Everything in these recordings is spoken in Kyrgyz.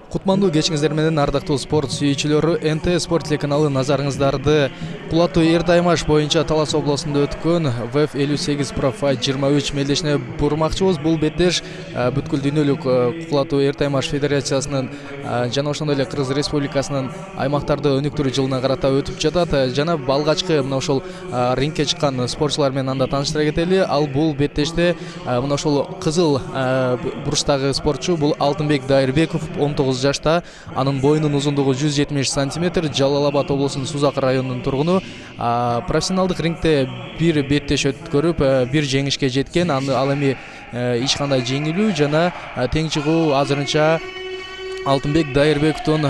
Кутмандуу кечиңиздер менен ардактуу спорт сүйүүчүлөрү, НТ Спорт телеканалы назарыңыздарды Кулатуу Эрдаймаш боюнча Талас областында өткөн ВФ 58 Профайт 23 мелдешине бурмакчыбыз. Бул беттеш бүткүл дүйнөлүк Кулатуу Эрдаймаш федерациясынын жана ошондой эле Кыргыз Республикасынын аймактарды өнүктүрүү жылына карата өтүп жатат. Жана алгачкы мына ошол рингке чыккан спортчулар менен анда тааныштыра кетели. Ал бул беттеште мына ошол кызыл бурчтагы спортчу бул Алтынбек Дайырбеков, 19 жашта, анын боюнун узундугу 170 сантиметр, Жалал Абад облусунун Сузак районунун тургуну. Профессионалдык рингте бир беттеш өткөрүп, бир жеңишке жеткен. Ал эми эч кандай жеңилүү жана тең чыгуу азырынча Алтынбек Дайырбековдун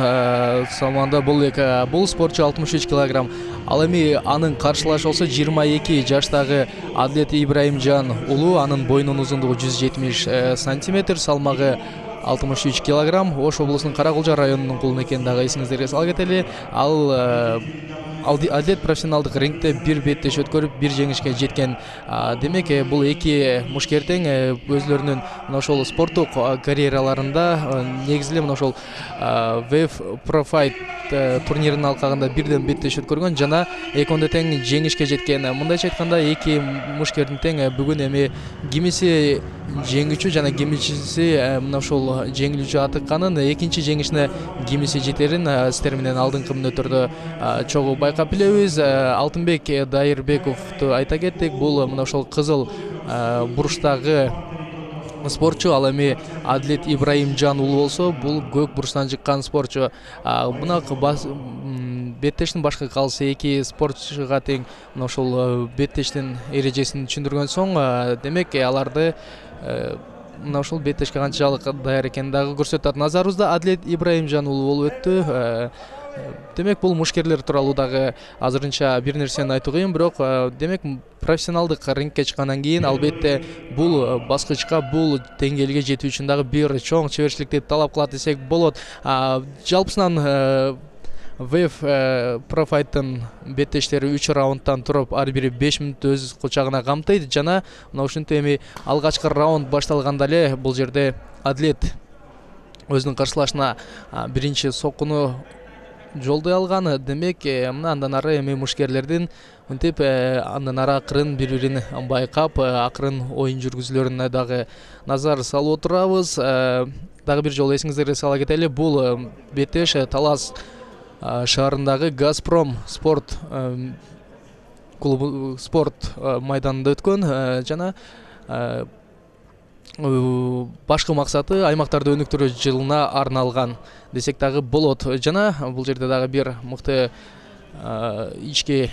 салмагында бул спортчу 63 килограмм. Ал эми анын каршылашы болсо 22 жаштагы Адлет Ибраимжан уулу, анын боюнун узундугу 170 сантиметр, салмагы 63 килограмм. Ош облусунун Каракулжа районунун кулу экенин дагы эсиңиздерге сала кетели. Адлет профессионалдык рингте бир беттеш өткөрүп, бир жеңишке жеткен. Демек, бул эки мушкертең өзлөрүнүн мына ошол спорттук карьераларында негизи эле мына ошол ВФ Профайт турниринин алкагында бирден беттеш өткөргөн жана экөөндө тең жеңишке жеткен. Мындайча айтканда, эки мушкердин тең бүгүн эми кимиси жеңүүчү жана кимиси мына ошол жеңилүүчү атыкканын, экинчи жеңишине кимиси жетерин сиздер менен алдыңкы мүнөттөрдө чогуу байкап билебиз. Алтынбек Дайырбековду айта кеттик, бул мына ошол кызыл бурчтагы спортчу. Ал эми Адлет Ибраимжан уулу болсо, бул көк бурчтан чыккан спортчу. Мына беттештин башкы каалысы эки спортчуга тең мына ошол беттештин эрежесин түшүндүргөн соң, демек аларды мына ушул беттешке канчалык даяр экенин дагы көрсөтөт. Назарыбызда Адлет Ибраимжан уулу болуп өттү. Демек, бул мушкерлер тууралуу дагы азырынча бир нерсени айтуу кыйын, бирок демек профессионалдык рингке чыккандан кийин албетте бул баскычка, бул деңгээлге жетүү үчүн дагы бир чоң чеберчиликти талап кылат десек болот. Жалпысынан ВФ Профайттын беттештери 3 раундтан туруп, ар бири 5 мүнөт өз кучагына камтыйт жана мына ушинтип эми алгачкы раунд башталганда эле бул жерде Адлет өзүнүн каршылашына биринчи соккуну жолдой алган. Демек, мына андан ары эми мушкерлердин мынтип андан ары акырын бири-бирин байкап, акырын оюн жүргүзүүлөрүнө дагы назар салып отурабыз. Дагы бир жолу эсиңиздерге сала кетели, бул беттеш Талас шаарындагы Газпром спорт клубу спорт майданында өткөн жана башкы максаты аймактарды өнүктүрүү жылына арналган десек дагы болот. Жана бул жерде дагы бир мыкты ички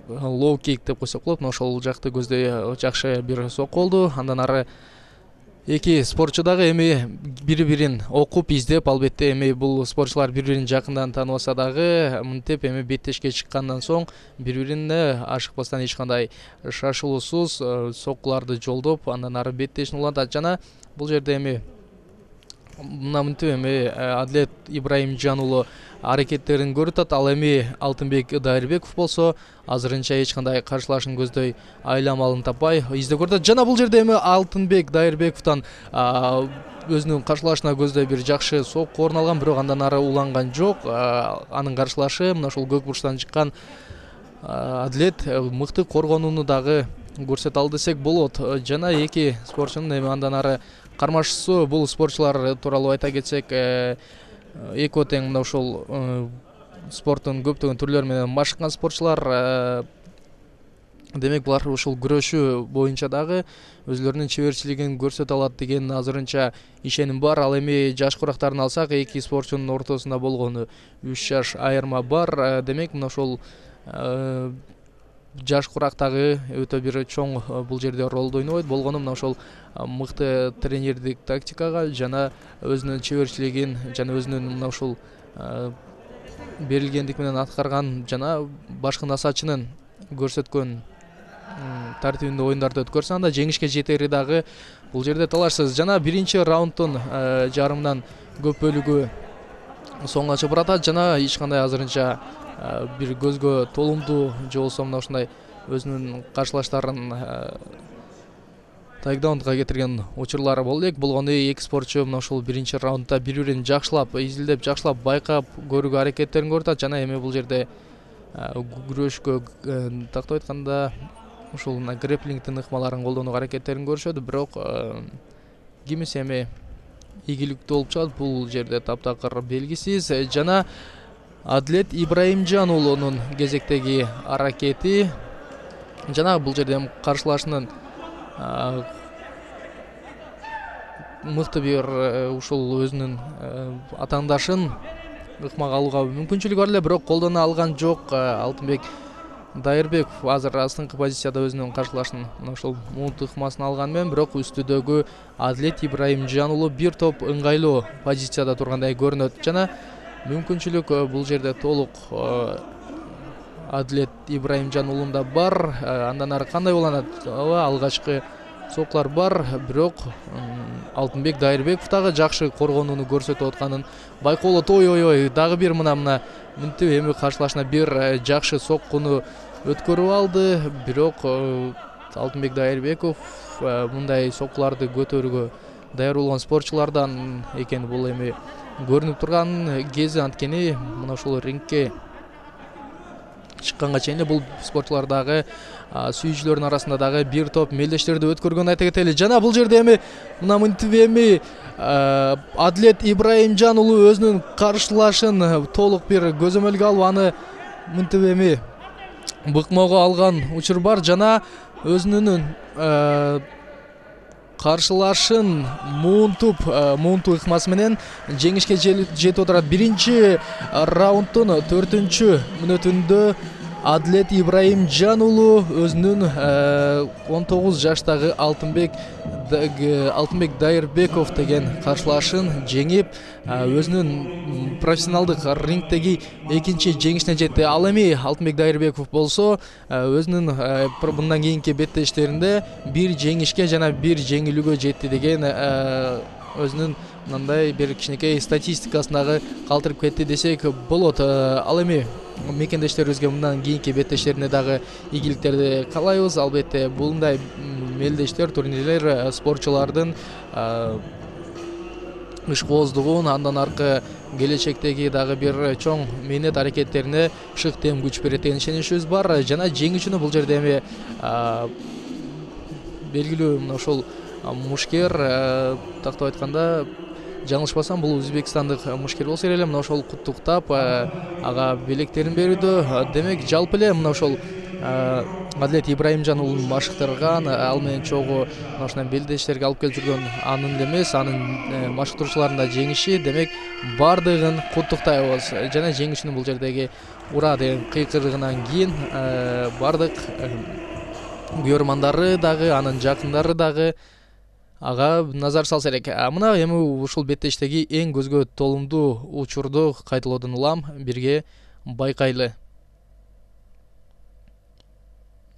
лоу-кик деп койсок болот. Ошол жакты көздөй жакшы бир сокку болду. Андан ары эки спортчу дагы эми бири-бирин окуп, издеп, албетте эми бул спортчулар бири-бирин жакындан тааныбаса дагы мынтип эми беттешке чыккандан соң бири-бирине ашыкпастан эч кандай шашылуусуз соккуларды жолдоп, андан ары беттешин улантат. Жана бул жерде эми мына мынтип эми Адлет Ибраимжан уулу аракеттерин көрүп. Ал эми Алтынбек Дайырбеков болсо азырынча эч кандай каршылашын көздөй айламалын таппай издеп көрүп. Жана бул жерде эми Алтынбек Дайырбековдон өзүнүн каршылашына көздөй бир жакшы сокку орун алган, бирок андан ары уланган жок. Анын каршылашы мына ушул көк бурчтан чыккан Адлет мыкты коргонууну дагы көрсөтө алды десек болот. Жана эки спортчунун эми андан ары кармашчысы, бул спортчулар тууралуу айта кетсек, экөө тең мына ушул спорттун көптөгөн түрлөрү менен машыккан спортчулар. Демек, булар ушул күрөшүү боюнча дагы өзлөрүнүн чеберчилигин көрсөтө алат деген азырынча ишеним бар. Ал эми жаш курактарын алсак, эки спортчунун ортосунда болгону 3 жаш айырма бар. Демек, мына ошол жаш курактагы өтө бир чоң бул жерде ролду ойнобойт. Болгону мына ошол мыкты тренердик тактикага жана өзүнүн чеберчилигин жана өзүнүн мына ушул берилгендик менен аткарган жана башкы насаачынын көрсөткөн тартибинде оюндарды өткөрсө, анда жеңишке жетери дагы бул жерде талашсыз. Жана биринчи раундтун жарымынан көп бөлүгү соңга чыгып баратат жана эч кандай азырынча бир көзгө толумдуу же болбосо мына ушундай өзүнүн каршылаштарын тайкдаунга кетирген учурлары болду элек. Болгону эки спортчу мына ушул биринчи раундда бири-бирин жакшылап изилдеп, жакшылап байкап көрүүгө аракеттерин көрүп атат. Жана эми бул жерде күрөшкө тактап айтканда ушул грэплингдин ыкмаларын колдонууга аракеттерин көрүшөт. Бирок кимиси эми ийгиликтүү болуп чыгат. Бул жерде таптакыр белгисиз. Жана Адлет Ибраимжан уулунун кезектеги аракети. Жана бул жерде каршылашынын мыкты бир ушул өзүнүн атаандашын ыкмага алууга мүмкүнчүлүгү бар эле, бирок колдоно алган жок. Алтынбек Дайырбеков азыр астыңкы позицияда өзүнүн каршылашын мына ушул муунт ыкмасын алган менен, бирок үстүдөгү Адлет Ибраимжан уулу бир топ ыңгайлуу позицияда тургандай көрүнөт. Жана мүмкүнчүлүк бул жерде толук Адлет Ибраимжан уулунда бар. Андан ары кандай уланат? Алгачкы сокулар бар, бирок Алтынбек Дайырбеков дагы жакшы коргонууну көрсөтүп атканын байкоолот. Ой, дагы бир мына мынтип эми каршылашына бир жакшы соккуну өткөрүп алды. Бирок Алтынбек Дайырбеков мындай сокуларды көтөрүүгө даяр болгон спортчулардан экени бул эми көрүнүп турган кези. Анткени мына ушул рингке чыкканга чейин бул спортчулар дагы сүйүүчүлөрдүн арасында дагы бир топ мелдештерди өткөргөнүн айта кетели. Жана бул жерде эми мына мынтип эми Адлет Ибраимжан уулу өзүнүн каршылашын толук бир көзөмөлгө алып, аны мынтип эми быкмоого алган учур бар. Жана өзүнүн каршылашын муунту ыкмасы менен жеңишке жетип отурат. Биринчи раунддун 4-мүнөтүндө Адлет Ибраимжан уулу өзүнүн 19 жаштагы Алтынбек Дайырбеков деген каршылашын жеңип, өзүнүн профессионалдык рингдеги экинчи жеңишине жетти. Ал эми Алтынбек Дайырбеков болсо өзүнүн мындан кийинки беттештеринде бир жеңишке жана бир жеңилүүгө жетти деген өзүнүн мындай бир кичинекей статистикасын дагы калтырып кетти десек болот. Ал эми мекендештерибизге мындан кийинки беттештерине дагы ийгиликтерди каалайбыз. Албетте булундай мелдештер, турнирлер спортчулардын ишкооздугун, андан аркы келечектеги дагы бир чоң мээнет аракеттерине шык тем күч берет деген ишеничибиз бар. Жана жеңүүчүнү бул жерде эми белгилүү мына ушул мушкер, тактап айтканда жаңылышпасам бул өзбекстандык мушкер болсо эле мына ошол куттуктап ага белектерин берүүдө. Демек жалпы эле мына ошол Адлет Ибраимжан уулун машыктырган, ал менен чогуу мына ушундай белдештерге алып келип жүргөн анын эмес, анын машыктыруучуларынын да жеңиши. Демек бардыгын куттуктайбыз. Жана жеңүүчүнүн бул жердеги ура деген кыйкырыгынан кийин бардык көрөрмандары дагы, анын жакындары дагы ага назар салса элек. Мына эми ушул беттештеги эң көзгө толумдуу учурду кайталоодон улам, бирге байкайлы.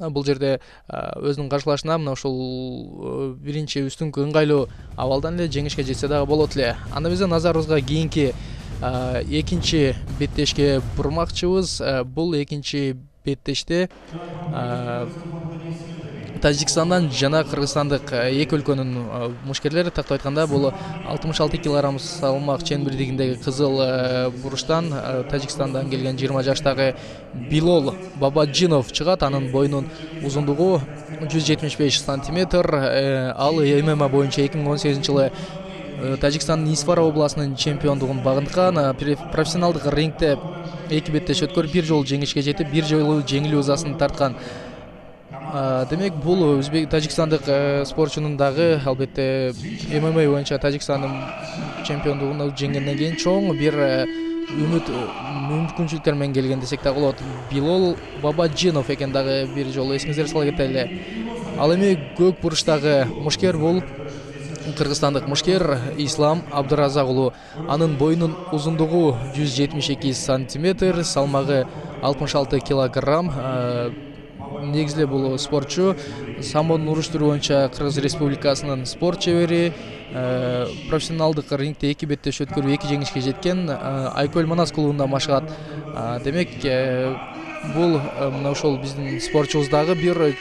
Бул жерде өзүнүн каршылашына мына ушул биринчи үстүңкү ыңгайлуу абалдан эле жеңишке жетсе дагы болот эле. Анда биздин назарыбызга кийинки экинчи беттешке бурмакчыбыз. Бул экинчи беттеште Тажикстандан жана Кыргызстандык эки өлкөнүн мушкерлери, тактап айтканда бул 66 кг салмак чембирдигиндеги кызыл буруштан Тажикстандан келген 20 жаштагы Билол Бабаджинов чыгат. Анын боюнун узундугу 175 сантиметр. Ал ММА боюнча 2018-жылы Тажикстандын Исфара областынын чемпиондугун багынткан. Профессионалдык рингде эки беттеш өткөрүп бир жолу жеңишке жетип, бир жолу жеңилүү ызасын тарткан. Демек бул тажикстандык спортчунун дагы албетте ММА боюнча Тажикстандын чемпиондугун жеңгенден кийин чоң бир мүмкүнчүлүктөр менен келген десек дагы болот. Билол Бабаджинов экен дагы бир жолу эсиңиздерге сала кетели. Ал эми көк буруштагы мушкер бул кыргызстандык мушкер Ислам Абдыразак уулу. Анын боюнун узундугу 172 сантиметр, салмагы 66 килограмм. Негизде бул спортчу самбону уруштуруу боюнча Кыргыз Республикасынын спорт чебери. Профессионалдык рингде эки беттеш өткөрүп эки жеңишке жеткен. Айкөл Манас клубунда машыгат. Демек бул мына ошол биздин спортчубуздагы бир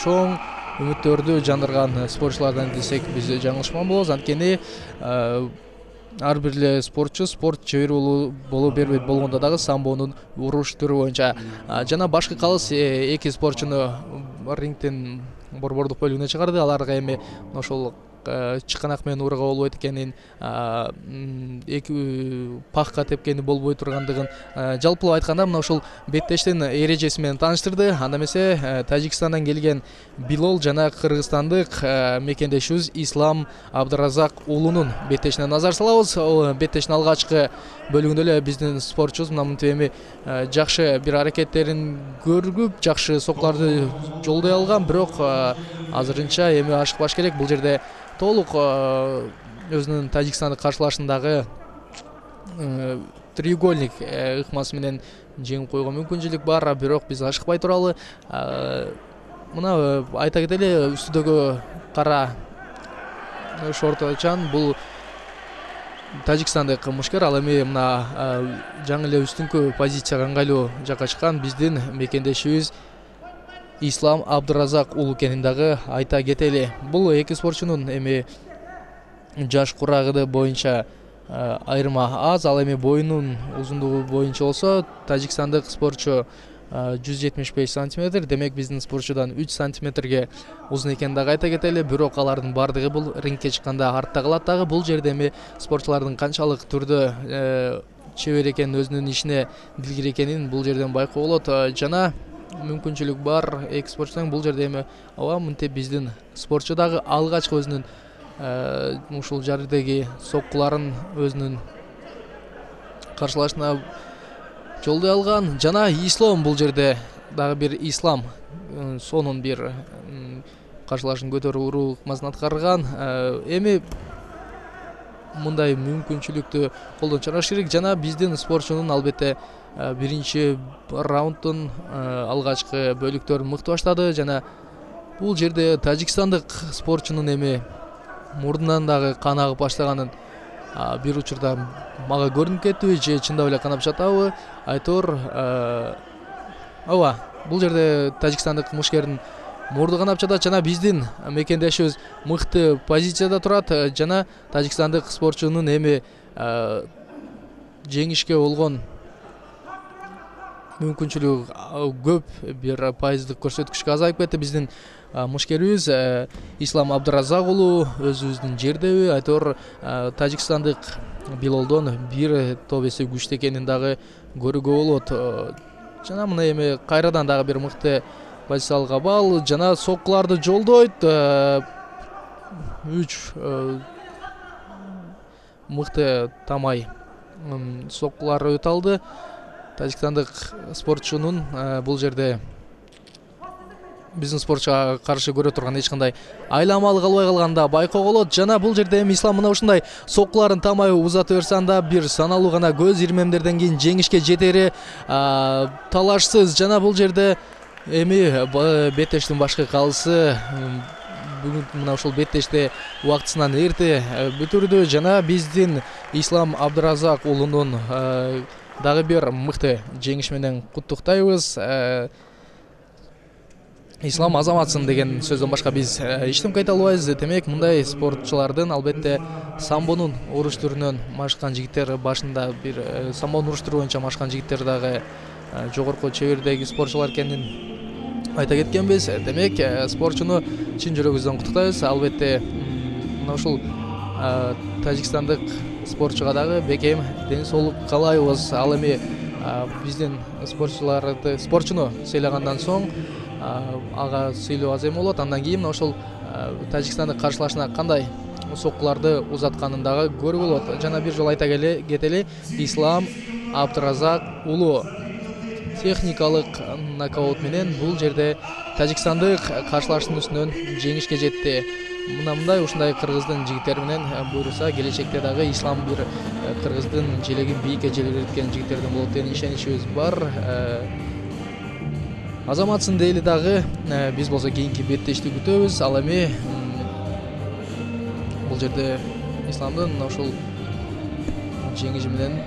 чоң үмүттөрдү жандырган спортчулардан десек биз жаңылышман болобуз. Анткени ар бир эле спортчу спорт чебери боло бербейт болгондо дагы самбонун уруш түрү боюнча жана башкы калыс эки спортчуну рингтен борбордук бөлүгүнө чыгарды. Аларга эми ошол чыканак менен урууга болбойт экенин, эки пахка тепкени болбой тургандыгын жалпылап айтканда мына ушул беттештин эрежеси менен тааныштырды. Анда эмесе Тажикстандан келген Билол жана кыргызстандык мекендешибиз Ислам Абдыразак уулунун беттешине назар салабыз. Беттештин алгачкы бөлүгүндө эле биздин спортчубуз мына мынтип эми жакшы бир аракеттерин көрүп, жакшы сокуларды жолдой алган, бирок азырынча эми ашыкпаш керек. Бул жерде толук өзүнүн Тажикстандык каршылашындагы треугольник ыкмасы менен жеңип койгон мүмкүнчүлүк бар, бирок биз ашыкпай туралы. Мына айта кетели, үстүдөгү кара шорточан бул Тажикстандык мушкер. Ал эми мына жаңы эле үстүңкү позицияга ыңгайлуу жакка чыккан биздин мекендешибиз Ислам Абдыразак уулу экенин дагы айта кетели. Бул эки спортчунун эми жаш курагы боюнча айырма аз. Ал эми боюнун узундугу боюнча болсо тажикстандык спортчу 175 сантиметр, демек биздин спортчудан 3 сантиметрге узун экенин дагы айта кетели. Бирок алардын бардыгы бул рингке чыкканда артта калат дагы. Бул жерде эми спортчулардын канчалык түрдө чебер экенин, өзүнүн ишине дилгир экенин бул жерден байкоо болот. Жана мүмкүнчүлүк бар эки спортчунун бул жерде эми мынтип биздин спортчу дагы алгачкы өзүнүн ушул жердеги соккуларын өзүнүн каршылашына жолдой алган. Жана Ислам бул жерде дагы бир Ислам сонун бир каршылашын көтөрүү уруу ыкмасын аткарган. Эми мындай мүмкүнчүлүктү колдон чыгарыш керек. Жана биздин спортчунун албетте биринчи раунддун алгачкы бөлүктөрүн мыкты баштады. Жана бул жерде тажикстандык спортчунун эми мурдунан дагы кан агып баштаганын бир учурда мага көрүнүп кетти, же чындап эле канап жатабы айтор. Бул жерде тажикстандык мушкердин мурду канап жатат. Жана биздин мекендешибиз мыкты позицияда турат. Жана тажикстандык спортчунун эми жеңишке болгон мүмкүнчүлүгү көп, бир пайыздык көрсөткүчкө азайып кетти. Биздин мушкерибиз Ислам Абдыразак уулу өзүбүздүн жердеби айтор тажикстандык Билолдон бир топ эсе күчтүү экенин дагы көрүүгө болот. Жана мына эми кайрадан дагы бир мыкты позициялык абал жана соккуларды жолдойт. 3 мыкты тамай соккулар өтө алды. Тажикстандык спортчунун бул жерде биздин спортчуга каршы көрө турган эч кандай айламалык албай калганда байкоо болот. Жана бул жерде эми Ислам мына ушундай соккуларын тамай узата берсе, анда бир саналуу гана көз ирмемдерден кийин жеңишке жетери талашсыз. Жана бул жерде эми беттештин башкы калысы бүгүн мына ушул беттеште убактысынан эрте бүтүрдү. Жана биздин Ислам Абдыразак уулунун дагы бир мыкты жеңиш менен куттуктайбыз. Ислам азаматсың деген сөздөн башка биз эчтеме айта албайбыз. Демек мындай спортчулардын албетте самбонун уруш түрүнөн машыккан жигиттер, башында бир самбонун уруш түрү боюнча машыккан жигиттер дагы жогорку чебердеги спортчулар экенин айта кеткенбиз. Демек спортчуну чын жүрөгүбүздөн куттуктайбыз. Албетте мына ушул тажикстандык спортчуга дагы бекем ден соолук каалайбыз. Ал эми биздин спортчуну сыйлагандан соң ага сыйлоо аз эме болот. Андан кийин ошол Тажикстандык каршылашына кандай соккуларды узатканын дагы көрүүгө болот. Жана бир жолу айта кетели, Ислам Абдыразак уулу техникалык нокаут менен бул жерде Тажикстандык каршылашынын үстүнөн жеңишке жетти. Мындай ушундай кыргыздын жигиттери менен буйруса келечекте дагы Ислам бир кыргыздын желегин бийикке желбиреткен жигиттерден болот деген ишеничибиз бар. Азаматсың дейли дагы биз болсо кийинки беттешти күтөбүз. Ал эми бул жерде Исламдын ушул жеңиши менен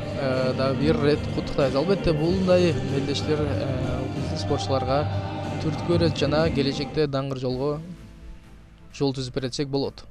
дагы бир рет куттуктайбыз. Албетте булундай мелдештер биздин спортчуларга түрткү берет жана келечекте даңгыр жолго жол түзүп беретсек болот.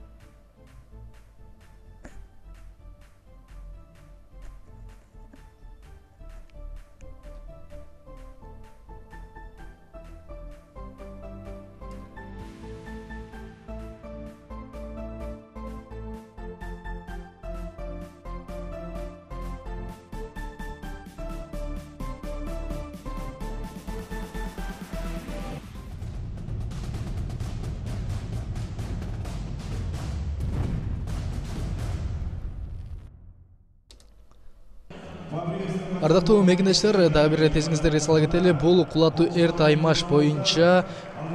Ардактуу мекендештер, дагы бир ирет эсиңиздерге сала кетели, бул Кулатуу Эрт Аймаш боюнча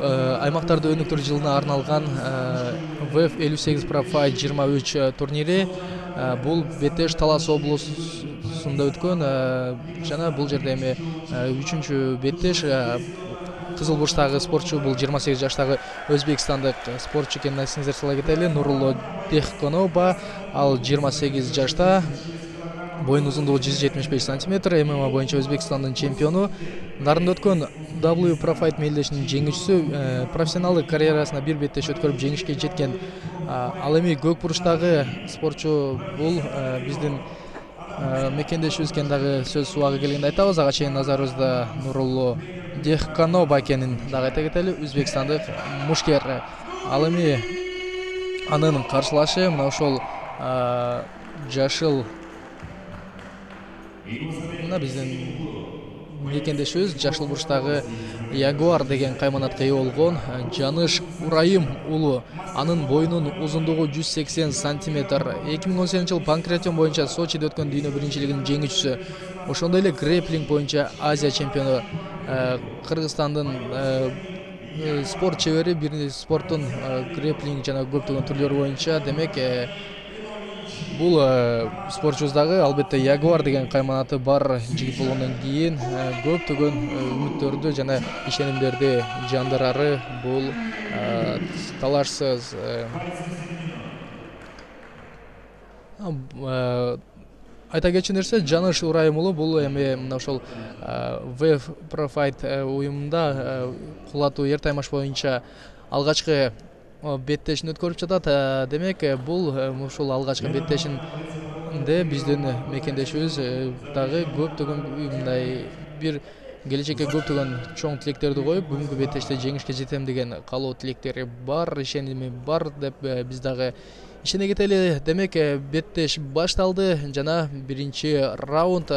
аймактарды өнүктүрүү жылына арналган ВФ 58 Pro Fight 23 турнири. Бул Бетеш Талас облусунда өткөн жана бул жерде эми 3-чү Бетеш кызыл бурчтагы спортчу, бул 28 жаштагы өзбекстандык спортчу экенин эсиңиздерге сала кетели. Нурулло Дехконова, ал 28 жашта. Боюнун узундугу 175 сантиметр, ММА боюнча Өзбекстандын чемпиону. Нарында өткөн W Pro Fight мелдешинин жеңүүчүсү, профессионалдык карьерасына бир беттеш өткөрүп жеңишке жеткен. Ал эми көк бурчтагы спортчу бул биздин мекендешибиз экен дагы сөз убагы келгенде айтабыз. Ага чейин назарыбызда Нурулло Дехконова экенин дагы айта кетели, өзбекстандык мушкер. Ал эми анын каршылашы мына ошол жашыл, мына биздин мекендешибиз жашыл бурчтагы Ягуар деген кайманатка ээ болгон Жаныш Урайым уулу. Анын боюнун узундугу 180 сантиметр. 2018 жыл панкратион боюнча Сочиде өткөн дүйнө биринчилигинин жеңүүчүсү. Ошондой эле грэплинг боюнча Азия чемпиону. Кыргызстандын спорт чебери, бир спорттун грэплинг жана көптөгөн түрлөрү боюнча. Демек бул спортчубуз дагы албетте Ягуар деген кайманаты бар жигит болгондон кийин көптөгөн үмүттөрдү жана ишенимдерди жандырары бул талашсыз. Айта кетчү нерсе, Жаныш Урайым уулу бул эми мына ошол ВФ Pro Fight уюмунда Кулатуу Эрт Аймаш боюнча алгачкы беттешин өткөрүп жатат. Демек бул ушул алгачкы беттешинде биздин мекендешибиз дагы көптөгөн мындай бир келечекке көптөгөн чоң тилектерди коюп, бүгүнкү беттеште жеңишке жетем деген каалоо тилектери бар, ишеними бар деп биз дагы ишене кетели. Демек беттеш башталды жана биринчи раунд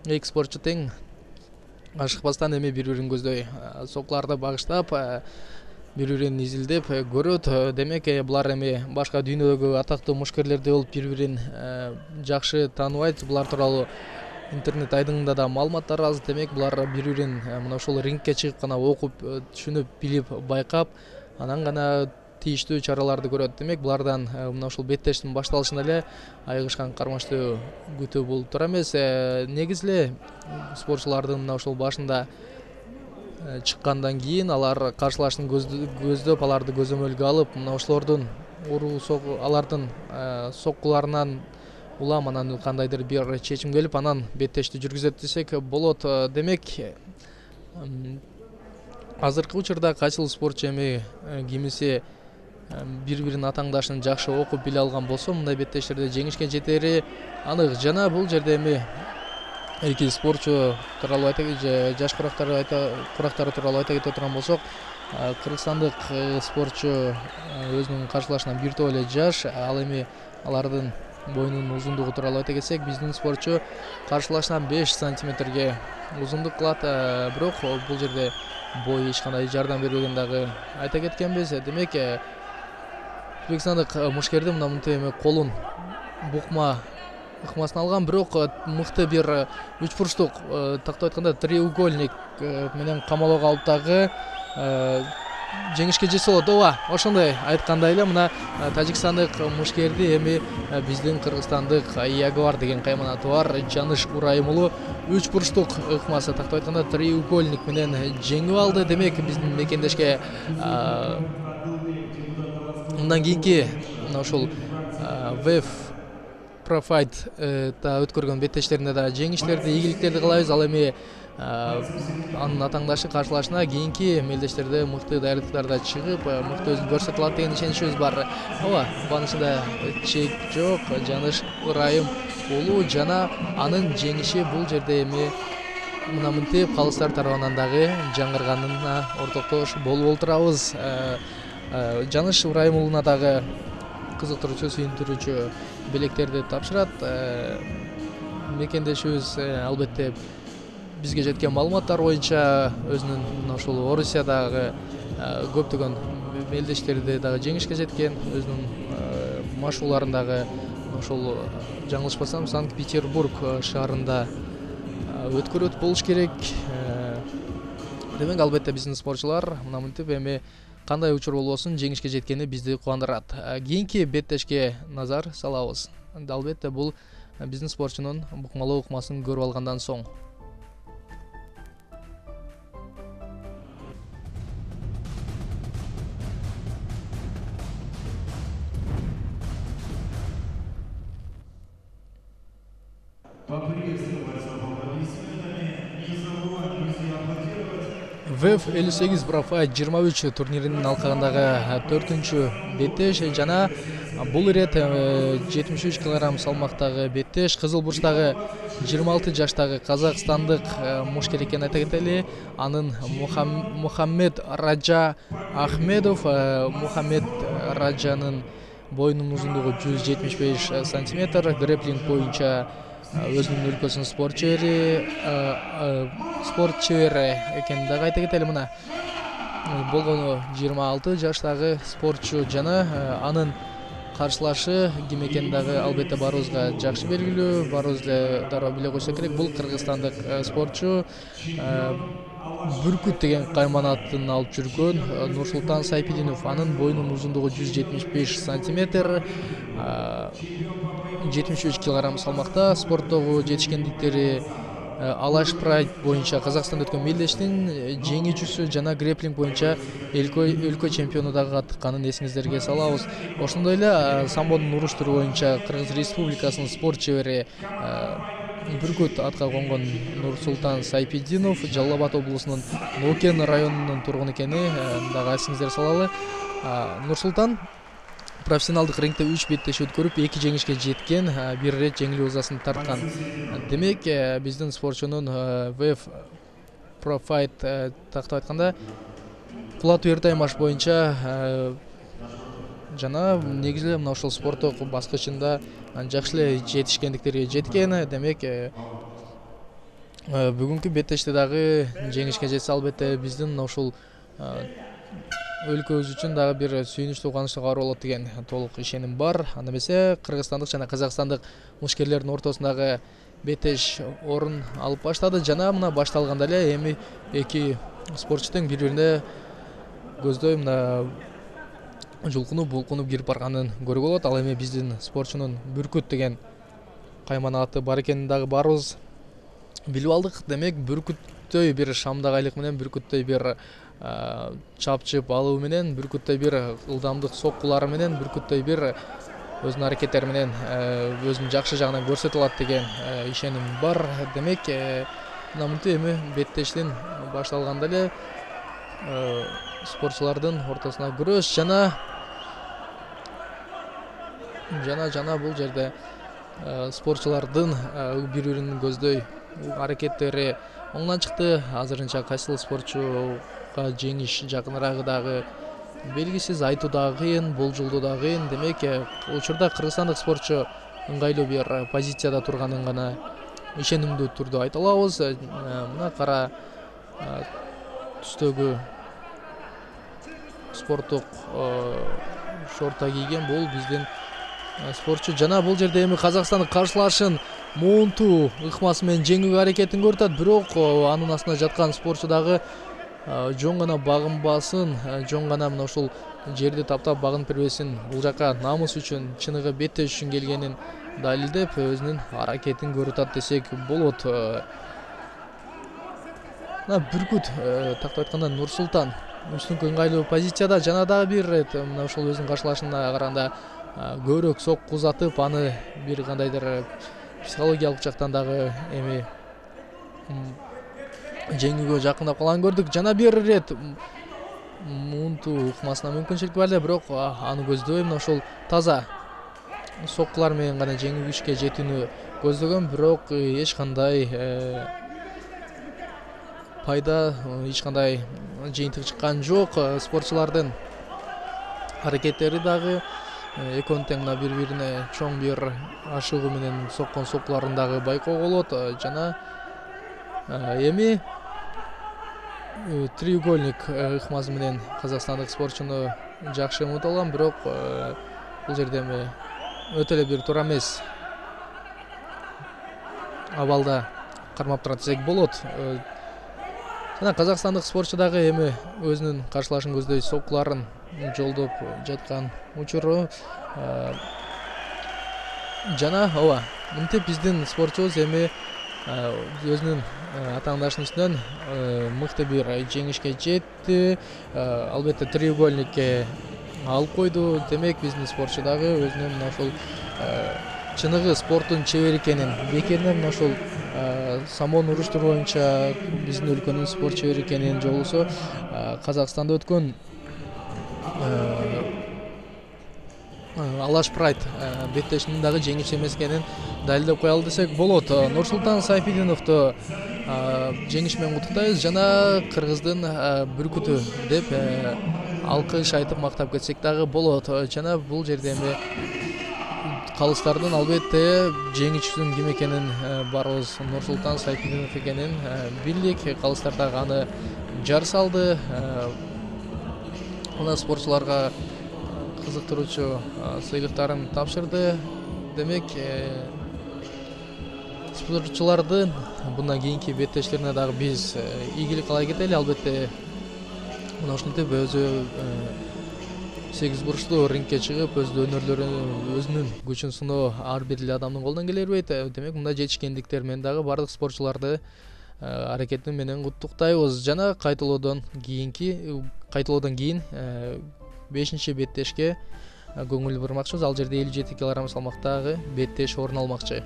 эки спортчу тең ашыкпастан эми бири-бирин көздөй сокуларды багыштап, бири-бирин изилдеп көрөт. Демек булар эми башка дүйнөдөгү атактуу мушкерлерди болуп бири-бирин жакшы тааныбайт. Булар тууралуу интернет айдыңында да маалыматтар аз. Демек булар бири-бирин мына ошол рингке чыгып гана окуп, түшүнүп, билип, байкап, анан гана тийиштүү чараларды көрөт. Демек булардан мына ошол беттештин башталышында эле айыгышкан кармаштуу күтүү болуп тура эмес. Негизи эле спортчулардын мына ошол башында чыккандан кийин алар каршылашын көздөп, аларды көзөмөлгө алып, мына ошолордун алардын соккуларынан улам анан кандайдыр бир чечим келип, анан беттешти жүргүзөт десек болот. Демек азыркы учурда кайсыл спортчу эми кимиси бири-биринин атаңдашын жакшы окуп биле алган болсо, мындай беттештерде жеңишке жетери анык. Жана бул жерде эми эки спортчу тууралуу жаш курактары тууралуу айта кете турган болсок, кыргызстандык спортчу өзүнүн каршылашынан бир топ эле жаш. Ал эми алардын боюнун узундугу тууралуу айта кетсек, биздин спортчу каршылашынан 5 сантиметрге узундук кылат. Бирок бул жерде бой эч кандай жардам бербеген дагы айта кеткенбиз. Демек өзбекстандык мушкерди мына мынтип эми колун ыкмасын алган, бирок мыкты бир үч бурчтук, тактап айтканда треугольник менен камалоого алып дагы жеңишке жетсе болот. Ооба, ошондой айткандай эле мына тажикстандык мушкерди эми биздин кыргызстандык Ягуар деген кайманаты бар Жаныш Урайым уулу үч бурчтук ыкмасы, тактап айтканда треугольник менен жеңип алды. Демек биздин мекендешке мындан кийинки мына ушул ВФ Профайт та өткөргөн беттештеринде да жеңиштерди, ийгиликтерди каалайбыз. Ал эми анын атаңдашы каршылашына кийинки мелдештерде мыкты даярдыктарда чыгып, мыкты өзүн көрсөтө алат деген ишеничибиз бар. Ооба, кубанычында чек жок. Жаныш Ырайым уулу жана анын жеңиши бул жерде эми мына мынтип калыстар тарабынан дагы жаңырганына ортоктош болуп отурабыз. Жаныш Ырайым уулуна дагы кызыктыруучу, сүйүндүрүүчү белектерди тапшырат. Мекендешибиз албетте бизге жеткен маалыматтар боюнча өзүнүн мына ушул Орусиядагы көптөгөн мелдештерди дагы жеңишке жеткен, өзүнүн машууларын ошол жаңылышпасам Санкт-Петербург шаарында өткөрөт болуш керек. Демек албетте биздин спортчулар мына мынтип эми кандай учур болбосун жеңишке жеткени бизди кубандырат. Кийинки беттешке назар салабыз. Албетте бул биздин спортчунун букмалуу ыкмасын көрүп алгандан соң. ВЭФ 58 Профайт 23 турниринин алкагындагы 4-чү беттеш жана бул ирет 73 кг салмактагы беттеш кызыл бурчтагы 26 жаштагы казакстандык мушкер экенин айта кетели. Анын Мухаммед Раджа Ахмедов. Мухаммед Раджанын боюнун узундугу 175 сантиметр. Грэплинг боюнча өзүнүн өлкөсүнүн спорт чебери экенин дагы айта кетели. Мына болгону 26 жаштагы спортчу жана анын каршылашы ким экени дагы албетте баарыбызга жакшы белгилүү. Баарыбыз эле дароо биле койсок керек. Бул кыргызстандык спортчу Бүркүт деген кайман атын алып жүргөн Нурсултан Сайпидинов. Анын боюнун узундугу 175 сантиметр, 73 кг салмакта. Спорттогу жетишкендиктери Алаш Прайд боюнча Казакстанда өткөн мелдештин жеңүүчүсү жана грэплинг боюнча өлкө чемпиону дагы каттыкканын эсиңиздерге салабыз. Ошондой эле самбонун уруш туру боюнча Кыргыз Республикасынын спорт чебери Бүркүт атка конгон Нурсултан Сайпидинов Жалал Абад облусунун Нокен районунун тургуну экени дагы эсиңиздерге салалы. Нурсултан профессионалдык рингде 3 беттеш өткөрүп 2 жеңишке жеткен, бир ирет жеңилүү ызасын тарткан. Демек биздин спортчунун ВЭФ Профайт тактап айтканда кулатуу эртаймаш боюнча жана негизи эле мына ошол спорттук баскычында жакшы эле жетишкендиктерге жеткен. Демек бүгүнкү беттеште дагы жеңишке жетсе албетте биздин мына ушул өлкөбүз үчүн дагы бир сүйүнүчтүү, кубанычтуу кабар болот деген толук ишеним бар. Анда эмесе кыргызстандык жана казакстандык мушкерлердин ортосундагы беттеш орун алып баштады жана мына башталганда эле эми эки спортчу тең бири-бирине көздөй мына жулкунуп булкунуп кирип барганын көрүүгө болот. Ал эми биздин спортчунун Бүркүт деген кайман аты бар экенин дагы баарыбыз билип алдык. Демек Бүркүттөй бир шамдагайлык менен, Бүркүттөй бир чапчып алуу менен, Бүркүттөй бир ылдамдык соккулары менен, Бүркүттөй бир өзүнүн аракеттери менен өзүнүн жакшы жагынан көрсөтө алат деген ишеним бар. Демек мына мынтип эми беттештин башталганда эле спортчулардын ортосуна күрөш жана бул жерде спортчулардын бири-бирин көздөй аракеттери оңдон чыкты. Азырынча кайсыл спортчуга жеңиш жакыныраак дагы белгисиз, айтуу дагы кыйын, болжолдоо дагы кыйын. Демек учурда кыргызстандык спортчу ыңгайлуу бир позицияда турганын гана ишенимдүү түрдө айта алабыз. Мына кара түстөгү спорттук шорта кийген бул биздин спортчу жана бул жерде эми Казакстандык каршылашын моунтуу ыкмасы менен жеңүүгө аракетин көрүп атат. Бирок анын астында жаткан спортчу дагы жон гана багынбасын, жон гана мына ушул жерди таптап багынып бербесин. Бул жака намыс үчүн, чыныгы беттеш үчүн келгенин далилдеп өзүнүн аракетин көрүп атат десек болот. Мына Бүркүт тактап айтканда Нурсултан үстүнкү ыңгайлуу позицияда жана дагы бир ирет мына ушул өзүнүн каршылашына караганда көбүрөөк сокку узатып, аны бир кандайдыр психологиялык жактан дагы эми жеңүүгө жакындап калганын көрдүк. Жана бир ирет муунту укмасына мүмкүнчүлүк бар эле, бирок аны көздөбөйм. Ошол таза соккулар менен гана жеңишке жетүүнү көздөгөн, бирок эч кандай пайда, эч кандай жыйынтык чыккан жок. Спортчулардын аракеттери дагы экөөнүн тең бири-бирине чоң бир ашыгуу менен соккон соккуларын дагы байкоого болот. Жана эми треугольник ыкмасы менен казакстандык спортчуну жакшы умут алган, бирок бул жерде эми өтө эле бир туура эмес абалда кармап турат десек болот. Жана казакстандык спортчу дагы эми өзүнүн каршылашын көздөй соккуларын жолдоп жаткан учуру. Жана ооба, мынтип биздин спортчубуз эми өзүнүн атаандашынын үстүнөн мыкты бир жеңишке жетти. Албетте треугольникке алып койду. Демек биздин спортчу дагы өзүнүн мына ошол чыныгы спорттун чебери экенин, бекеринен мына ошол самон уруштуу боюнча биздин өлкөнүн спорт чебери экенин, же болбосо Казакстанда өткөн Алаш Прайд беттешинин дагы жеңүүчүсү эмес экенин далилдеп кое алды десек болот. Нурсултан Сайфидиновду жеңиш менен куттуктайбыз. Жана кыргыздын бүркүтү деп алкыш айтып мактап кетсек дагы болот. Жана бул жерде эми калыстардын албетте жеңүүчүсүнүн ким экенин баарыбыз Нурсултан Сайфидинов экенин билдик. Калыстар дагы аны жар салды. Мына спортчуларга кызыктыруучу сыйлыктарын тапшырды. Демек спортчулардын bundan кийинки беттештерине дагы биз ийгилик каалай кетели. Албетте мына ушинтип өзү 8 бурчтуу рингке чыгып өз өнөрлөрүн, өзүнүн күчүн сыноо ар бир эле адамдын колунан келе бербейт. Демек мындай жетишкендиктер менен дагы бардык спортчуларды аракети менен куттуктайбыз. Жана кайталоодон кийин 5-чи беттешке көңүл бурмакчыбыз. Ал жерде 57 кг салмактагы беттеш орун алмакчы.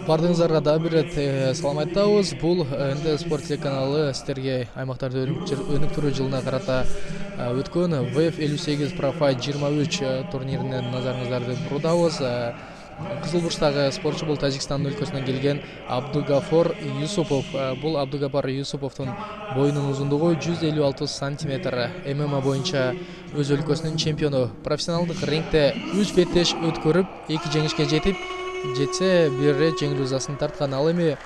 Бардыгыңыздарга дагы бир ирет салам айтабыз. Бул НТ Спорт телеканалы сиздерге аймактарды өнүктүрүү жылына карата өткөн ВФ 58 Профайт 23 турниринен назарыңыздарды буруудабыз. Кызыл бурчтагы спортчу бул Тажикстан өлкөсүнөн келген Абдугафор Юсупов. Бул Абдугафор Юсуповдун боюнун узундугу 156 сантиметр. ММА боюнча өз өлкөсүнүн чемпиону. Профессионалдык рингте 3 беттеш өткөрүп, 2 жеңишке жетсе бир ирет жеңил жазасын тарткан. Ал эми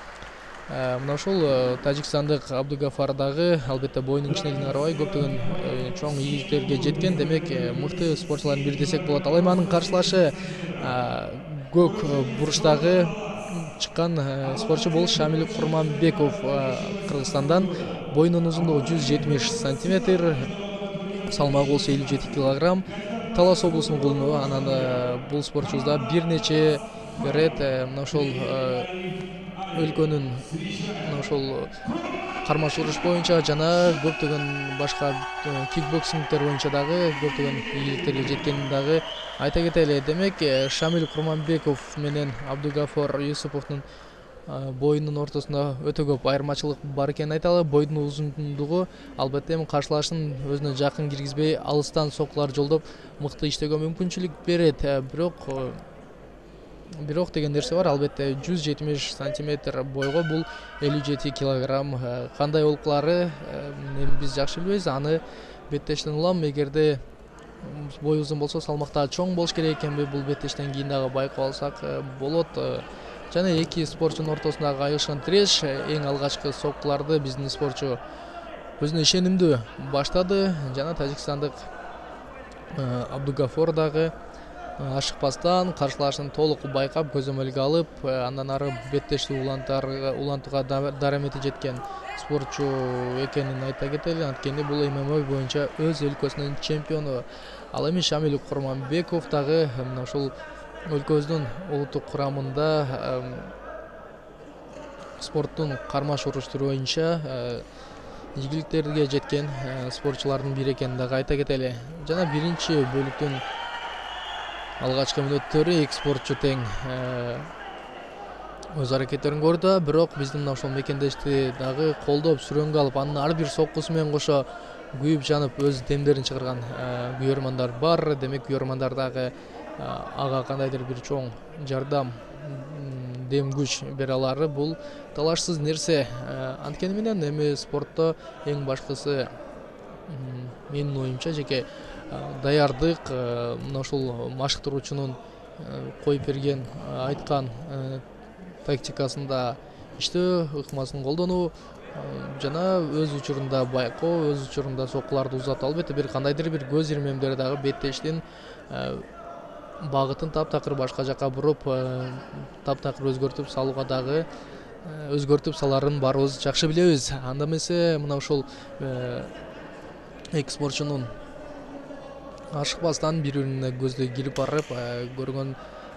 мына ушул Тажикстандык Абдугафор дагы албетте боюнун кичинелигине карабай көптөгөн чоң ийгиликтерге жеткен. Демек мыкты спортчулардын бири десек болот. Ал эми анын каршылашы көк бурчтагы чыккан спортчу бул Шамил Курманбеков Кыргызстандан. Боюнун узундугу 170 сантиметр, салмагы 57 кг. Талас облусунун кулуну. Анан бул спортчубуз да бир нече ирет мына ошол өлкөнүн мына ошол кармаш уруш боюнча жана көптөгөн башка кикбоксингтер боюнча дагы көптөгөн ийгиликтерге жеткенин дагы айта кетели. Демек Шамил Курманбеков менен Абдугафор Юсуповдун боюнун ортосунда өтө көп айырмачылык бар экенин айталы. Бойдун узундугу албетте каршылашын өзүнө жакын киргизбей, алыстан соккулар жолдоп мыкты иштөөгө мүмкүнчүлүк берет. Бирок деген нерсе бар. Албетте 170 сантиметр бойго бул 57 кг кандай болуп калары биз жакшы билбейбиз. Аны беттештен улам, эгерде бой узун болсо салмакта чоң болуш керек экенби, бул беттештен кийин дагы байкап алсак болот. Жана эки спортчунун ортосундагы айылышкан тиреш, эң алгачкы соккуларды биздин спортчу өзүнө ишенимдүү баштады. Жана тажикстандык Абдугафор дагы ашыкпастан каршылашын толук байкап көзөмөлгө алып андан ары беттешти улантууга дарамети жеткен спортчу экенин айта кетели. Анткени бул ММА боюнча өз өлкөсүнүн чемпиону. Ал эми Шамил Курманбеков дагы мына ушул өлкөбүздүн улуттук курамында спорттун кармаш уруштуру боюнча ийгиликтерге жеткен спортчулардын бири экенин дагы айта кетели. Жана биринчи бөлүктүн алгачкы мүнөттөрү эки спортчу тең өз аракеттерин көрдү, бирок биздин мына ушул мекендешти дагы колдоп сүрөнгө алып, анын ар бир соккусу менен кошо күйүп жанып өз демдерин чыгарган күйөрмандар бар. Демек күйөрмандар дагы ага кандайдыр бир чоң жардам, дем күч бере алары бул талашсыз нерсе. Анткени менен эми спортто эң башкысы менин оюмча жеке даярдык, мына ушул машыктыруучунун коюп берген айткан тактикасында иштөө, ыкмасын колдонуу жана өз учурунда байкоо, өз учурунда соккуларды узатуу. Албетте бир кандайдыр бир көз ирмемдер дагы беттештин багытын таптакыр башка жака буруп, таптакыр өзгөртүп салууга дагы өзгөртүп саларын баарыбыз жакшы билебиз. Анда эмесе мына ушул эки спортчунун ашыкпастан бири-бирине көздөй кирип барып көргөн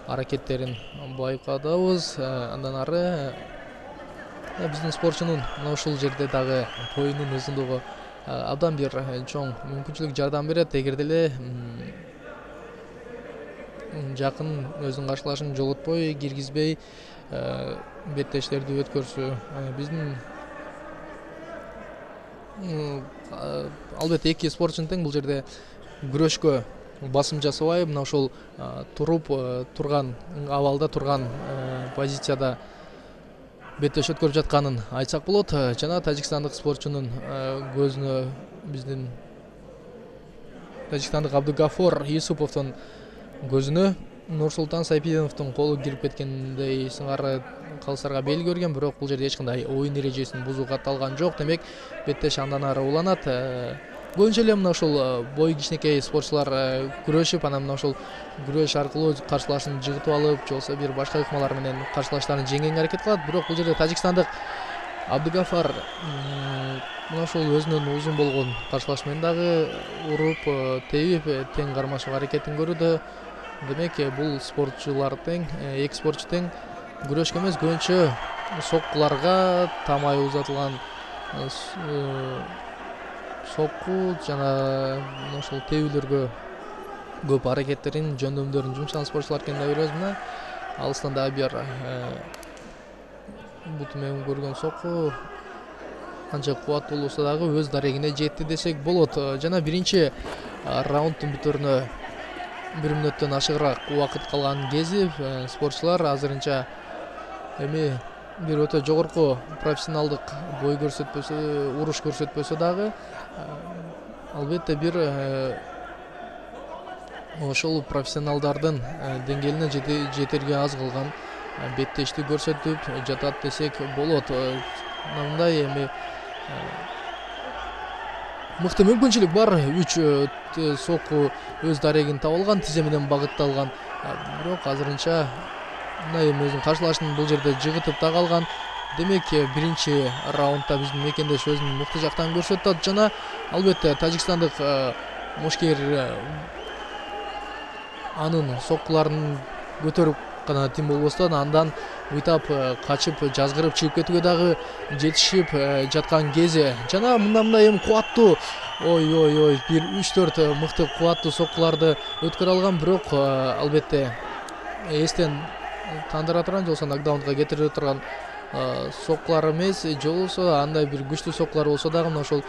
аракеттерин байкадыбыз. Андан ары биздин спортчунун мына ушул жерде дагы боюнун узундугу абдан бир чоң мүмкүнчүлүк жардам берет. Эгер деле жакын өзүнүн каршылашын жолотпой, киргизбей беттештерди өткөрсө, биздин албетте эки спортчу тең бул жерде күрөшкө басым жасабай, мына ушул туруп турган абалда турган позицияда беттеш өткөрүп жатканын айтсак болот. Жана тажикстандык спортчунун көзүнө биздин тажикстандык Абдугафор Юсуповдун көзүнө Нурсултан Сайпидиновдун колу кирип кеткендей сыңары калыстарга белги берген, бирок бул жерде эч кандай оюн эрежесин бузуу катталган жок. Демек беттеш андан ары уланат. Көбүнчө эле мына ушул бою кичинекей спортчулар күрөшүп, анан мына ушул күрөш аркылуу каршылашын жыгытып алып, же болбосо бир башка ыкмалар менен каршылаштарын жеңгенге аракет кылат. Бирок бул жерде тажикстандык Абдугафар мына ушул өзүнүн узун болгон каршылаш менен дагы уруп, тебип, тең кармашууга аракетин көрүүдө. Демек бул спортчулар тең, эки спортчу тең күрөшкө эмес, көбүнчө соккуларга тамай узатылган сокку жана ушул тебүүлөргө көп аракеттерин, жөндөмдөрүн жумшаган спортчулар экенин да көрөбүз. Мына алыстан дагы бир буту менен көргөн сокку канча кубаттуу болсо дагы өз дарегине жетти десек болот. Жана биринчи раундтун бүтөрүнө 1 мүнөттөн ашыгыраак убакыт калган кези спортчулар азырынча эми бир өтө жогорку профессионалдык бой көрсөтпөсө, уруш көрсөтпөсө дагы албетте бир ошол профессионалдардын деңгээлине жетерге аз калган беттешти көрсөтүп жатат десек болот. Мындай эми мыкты мүмкүнчүлүк бар. 3 сокку өз дарегин таап алган, тизе менен багытталган. Бирок азырынча мына эми өзүнүн каршылашын бул жерде жыгытып да калган. Демек биринчи раундда биздин мекендеш өзүнүн мыкты жактан көрсөтүп атат. Жана албетте тажикстандык мушкер анын соккуларын көтөрүп гана тим болбостон андан уйтап качып жазгырып чыгып кетүүгө дагы жетишип жаткан кези. Жана мындай эми кубаттуу бир 3-4 мыкты кубаттуу соккуларды өткөрө алган. Бирок албетте эстен тандыра турган, же болбосо нокдаунга кетире турган соккулар эмес, же болбосо андай бир күчтүү соккулар болсо дагы мына ошол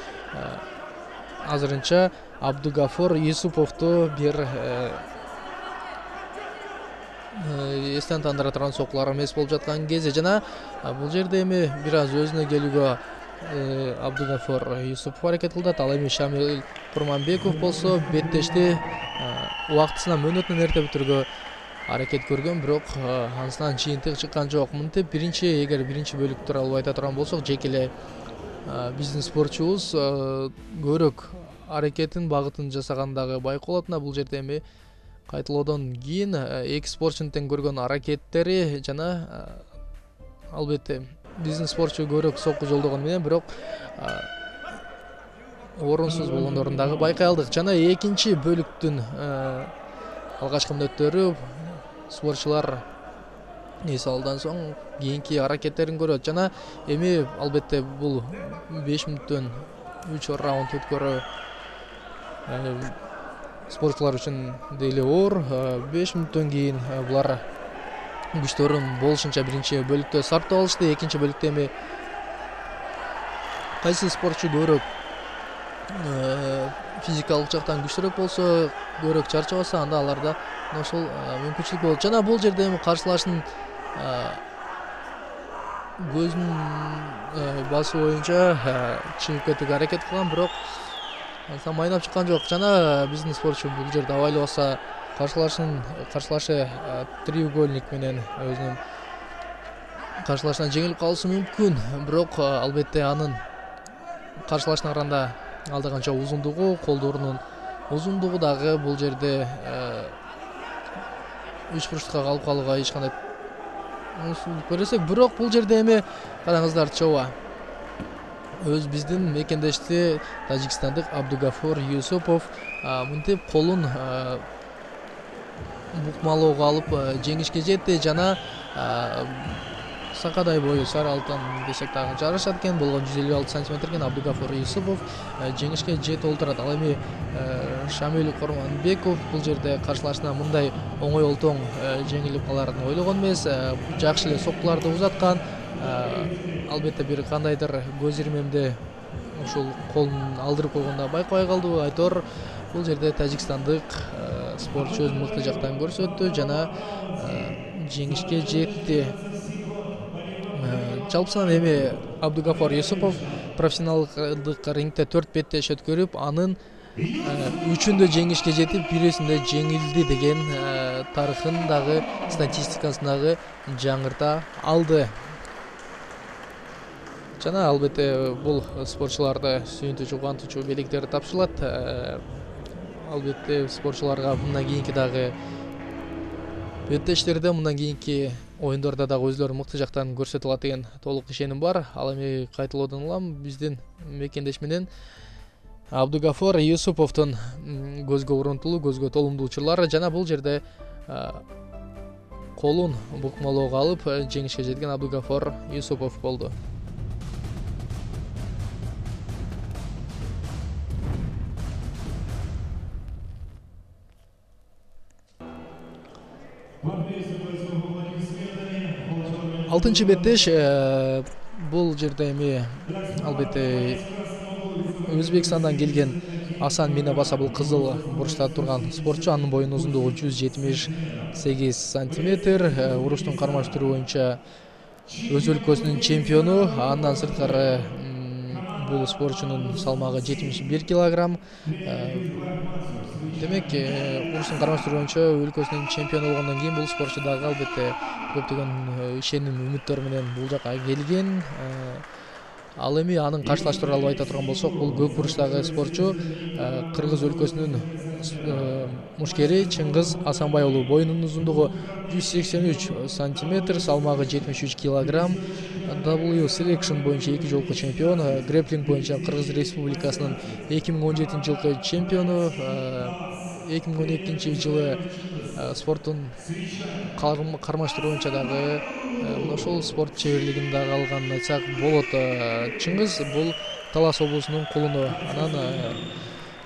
азырынча Абдугафор Юсуповду бир эстен тандыра турган соккулар эмес болуп жаткан кези. Жана бул жерде эми бир аз өзүнө келүүгө Абдугафор Юсупов аракет кылат. Ал эми Шамил Курманбеков болсо беттешти убактысына мөөнөтүнөн эрте бүтүргө аракет көргөн, бирок анысынан жыйынтык чыккан жок. Мынтип эгер биринчи бөлүк тууралуу айта турган болсок, жеке эле биздин спортчубуз көбүрөөк аракетин, багытын жасагандагы байкалат. Бул жерде эми кайталоодон кийин эки спортчунун тең көргөн аракеттери жана албетте биздин спортчу көбүрөөк сокку жолдогону менен бирок орунсуз болгондорун дагы байкай алдык. Жана экинчи бөлүктүн алгачкы мүнөттөрү спортчулар эс алдан соң кийинки аракеттерин көрөт. Жана эми албетте бул 5 мүнөттөн 3 раунд өткөрүү спортчулар үчүн деле оор. 5 мүнөттөн кийин булар күчтөрүн болушунча биринчи бөлүктө сарптап алышты. Экинчи бөлүктө эми кайсы спортчу көбүрөөк физикалык жактан күчтүүрөөк болсо, көбүрөөк чарчабаса, анда аларда ошол мүмкүнчүлүк болот. Жана бул жерде эми каршылаштын көзүнүн басуу боюнча чыгып кетүүгө аракет кылган, бирок майнап чыккан жок. Жана биздин спортчу бул жерде абайлап алса, каршылашы треугольник менен өзүнүн каршылашынан жеңилип калышы мүмкүн. Бирок албетте анын каршылашына караганда алда канча узундугу, колдорунун узундугу дагы бул жерде үч бурчтукка калып калууга эч кандай көрөсөк, бирок бул жерде эми караңыздар, чоба өз биздин мекендешти тажикстандык Абдугафор Юсупов мынтип колун букмалоого алып жеңишке жетти. Жана сакадай бою сары алтын десек дагы жарашат экен, болгон 156 сантиметрген Абдугафор Юсупов жеңишке жетип олтурат. Ал эми Шамил Корманбеков бул жерде каршылашына мындай оңой олтоң жеңилип каларын ойлогон эмес. Жакшы эле соккуларды узаткан. Албетте бир кандайдыр көз ирмемде ушул колун алдырып койгонда байкабай калды. Айтор бул жерде тажикстандык спортчу өз мыкты жактан көрсөттү жана жеңишке жетти. Жалпысынан эми Абдугафор Юсупов профессионалдык рингде 4 беттеш өткөрүп, анын 3-үндө жеңишке жетип, 1-өсүндө жеңилди деген тарыхын дагы, статистикасын дагы жаңырта алды. Жана албетте бул спортчуларды сүйүнтүүчү, кубантуучу белектер тапшырылат. Албетте спортчуларга мындан кийинки дагы беттештерде, мындан кийинки оюндарда дагы өзлөрүнүн мыкты жактарын көрсөтө алат деген толук ишеним бар. Ал эми кайталоодон улам биздин мекендеш менен Абдугафор Юсуповдун көзгө урунтулуу, көзгө толумдуу учурлары. Жана бул жерде колун букмалоого алып жеңишке жеткен Абдугафор Юсупов болду. Алтынчы беттеш бул жерде эми албетте Өзбекстандан келген Асан Минабаса, бул кызыл бурчта турган спортчу. Анын боюнун узундугу 178 сантиметр. Уруштун кармаштыруу боюнча өз өлкөсүнүн чемпиону. Андан сырткары бул спортчунун салмагы 71 килограмм. Демек, уруштун кармаштыруу боюнча өлкөсүнүн чемпиону болгондон кийин бул спортчу дагы албетте көптөгөн ишеним, үмүттөр менен бул жака келген. Ал эми анын каршылашы тууралуу айта турган болсок, бул көк бурчтагы спортчу Кыргыз өлкөсүнүн мушкери Чыңгыз Асанбай уулу. Боюнунун узундугу 183 сантиметр, салмагы 73 килограмм. W Selection боюнча 2 жолку чемпион, грэплинг боюнча Кыргыз Республикасынын 2017 жылкы чемпиону, 2012 жылы спорттун кармаштыруу боюнча дагы ошол спорт чеберлигин дагы алганын айтсак болот. Чыңгыз бул Талас облусунун кулуну. Анан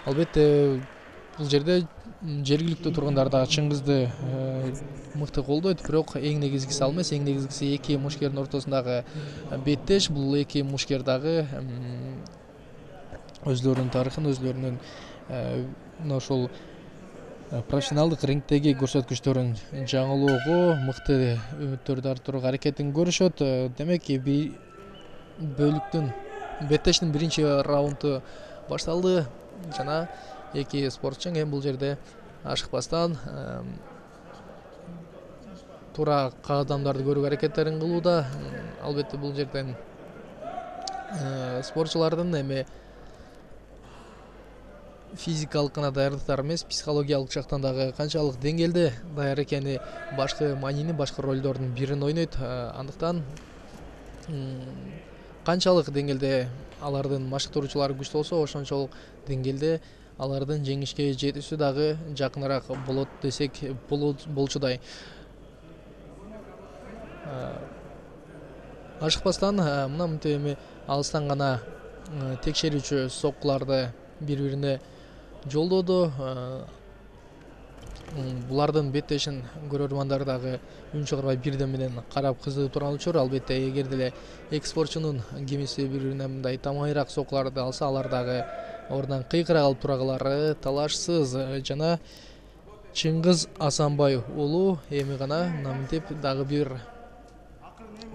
албетте бул жерде жергиликтүү тургундар дагы Чыңгызды мыкты колдойт, бирок эң негизгиси ал эмес. Эң негизгиси эки мушкердин ортосундагы беттеш. Бул эки мушкер дагы өзлөрүнүн тарыхын, өзлөрүнүн ошол профессионалдык рингдеги көрсөткүчтөрүн жаңылоого, мыкты үмүттөрдү арттырууга аракетин көрүшөт. Демек, бөлүктүн беттештин биринчи раунду башталды жана эки спортчу эми бул жерде ашыкпастан туура кадамдарды көрүүгө аракеттерин кылууда. Албетте бул жерден спортчулардын эми физикалык гана даярдыктар эмес, психологиялык жактан дагы канчалык деңгээлде даяр экени башкы маанини, башкы ролдордун бирин ойнойт. Андыктан канчалык деңгээлде алардын машыктыруучулары күчтүү болсо, ошончолук деңгээлде алардын жеңишке жетүүсү дагы жакыныраак болот десек болчудай. Ашыкпастан мына мынтип эми алыстан гана текшерүүчү соккуларды бири-бирине жолдоду. Булардын беттешин көрөрмандар дагы үн чыгарбай бирден менен карап кызыгып турган учур. Албетте эгер деле эки спортчунун кимиси бири-бирине мындай тамайраак соккуларды алса, алар дагы ордунан кыйкыра калып тургалары талашсыз. Жана Чыңгыз Асанбай уулу эми гана мынтип дагы бир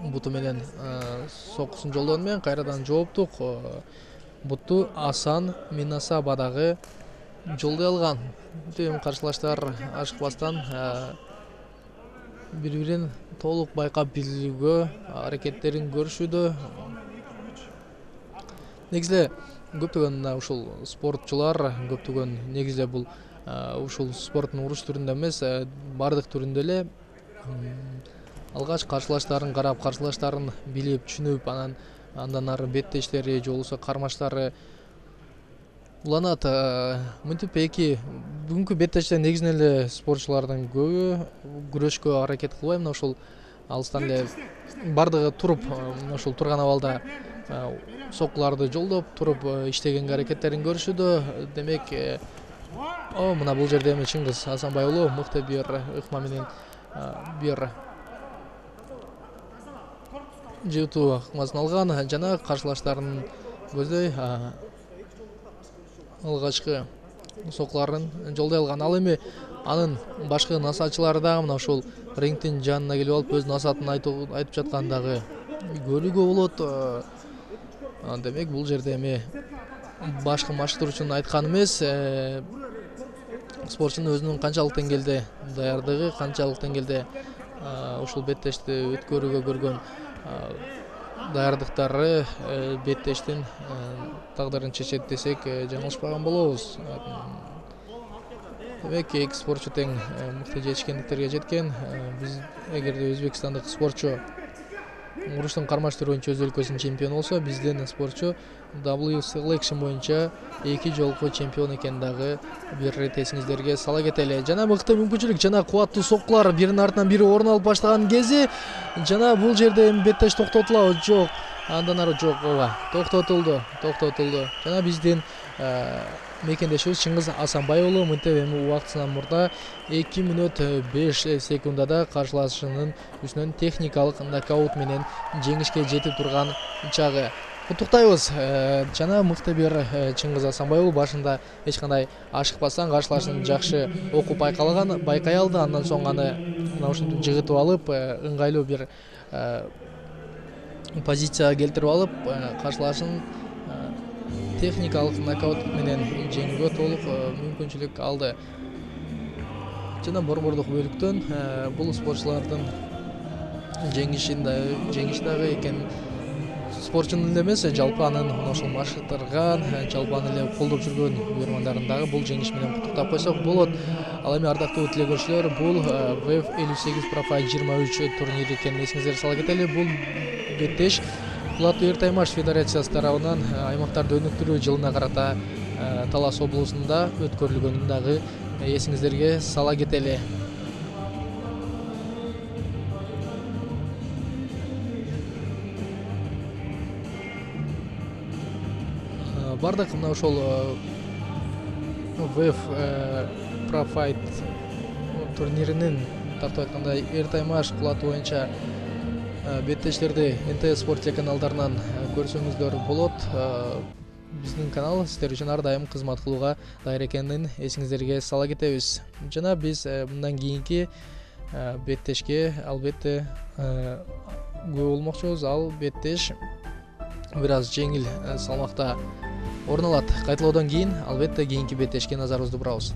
буту менен соккусун жолдону менен кайрадан жооптук бутту Асан Минасаба дагы жолдой алган. Эми каршылаштар ашыкпастан бири-бирин толук байкап билүүгө аракеттерин көрүшүүдө. Негизде көптөгөн ушул спортчулар көптөгөн негизде бул ушул спорттун уруш түрүндө эмес, бардык түрүндө эле алгач каршылаштарын карап, каршылаштарын билип, түшүнүп, андан ары беттештери же болбосо кармаштары уланат. Мынтип эки бүгүнкү беттештер негизинен эле спортчулардын көбү күрөшкө аракет кылбай, мына ушул алыстан эле бардыгы туруп, ушул турган абалда соккуларды жолдоп туруп иштегенге аракеттерин көрүшүүдө. Демек, мына бул жерде эми Чыңгыз Асанбай уулу мыкты бир ыкма менен бир жыйтуу ыкмасын алган жана каршылаштарын көздөй алгачкы соккуларын жолдой алган. Ал эми анын башкы насаачылары дагы мына ушул рингдин жанына келип алып өз насаатын айтып жатканын дагы көрүүгө болот. Демек, бул жерде эми башкы машыктыруучунун айтканы эмес, спортчунун өзүнүн канчалык деңгээлде даярдыгы, канчалык деңгээлде ушул беттешти өткөрүүгө көргөн даярдыктары беттештин тагдырын чечет десек жаңылышпаган болобуз. Демек, эки спортчу тең мыкты жетишкендиктерге жеткен. Биз эгерде өзбекстандык спортчу уруштун кармаш түрү боюнча өз өлкөсүнүн чемпиону болсо, биздин спортчу W Selection боюнча 2 жолку чемпион экенин дагы бир ирет эсиңиздерге сала кетели. Жана мыкты мүмкүнчүлүк, жана кубаттуу соккулар биринин артынан бири орун алып баштаган кези, жана бул жерде эми беттеш токтотулабы? Жок. Андан ары жок, токтотулду. Жана биздин мекендешибиз Чыңгыз Асанбай уулу мынтип эми убактысынан мурда 2 мүнөт 5 секундада каршылашынын үстүнөн техникалык нокаут менен жеңишке жетип турган чагы. Куттуктайбыз. Жана мыкты бир Чыңгыз Асанбай уулу башында эч кандай ашыкпастан каршылашын жакшы окуп байкай алды. Андан соң аны мына ушинтип жыгытып алып, ыңгайлуу бир позицияга келтирип алып, каршылашын техникалык нокаут менен жеңүүгө толук мүмкүнчүлүк алды. Жана борбордук бөлүктөн бул спортчулардын жеңиши дагы экен спортчунун эле эмес, жалпы анын ошол машыктырган, жалпы аны эле колдоп жүргөн көрөрмандарын дагы бул жеңиш менен куттуктап койсок болот. Ал эми ардактуу тилегөрчүлөр, бул WEF 58 Profile 23 турнири экенин эсиңиздерге сала кетели. Бул беттеш Кулаттуу Эртаймаш федерациясы тарабынан аймактарды өнүктүрүү жылына карата Талас облусунда өткөрүлгөнүн дагы эсиңиздерге сала кетели. Бардык мына ошол WEF Profile турниринин тартып айтканда Эртаймаш кулаты боюнча беттештерди НТС спорт телеканалдарынан көрсөңүздөр болот. Биздин канал сиздер үчүн ар дайым кызмат кылууга даяр экенин эсиңиздерге сала кетебиз. Жана биз мындан кийинки беттешке албетте күбө болмокчубуз. Ал беттеш бир аз жеңил салмакта орун алат. Кайталоодон кийин албетте кийинки беттешке назарыбызды бурабыз.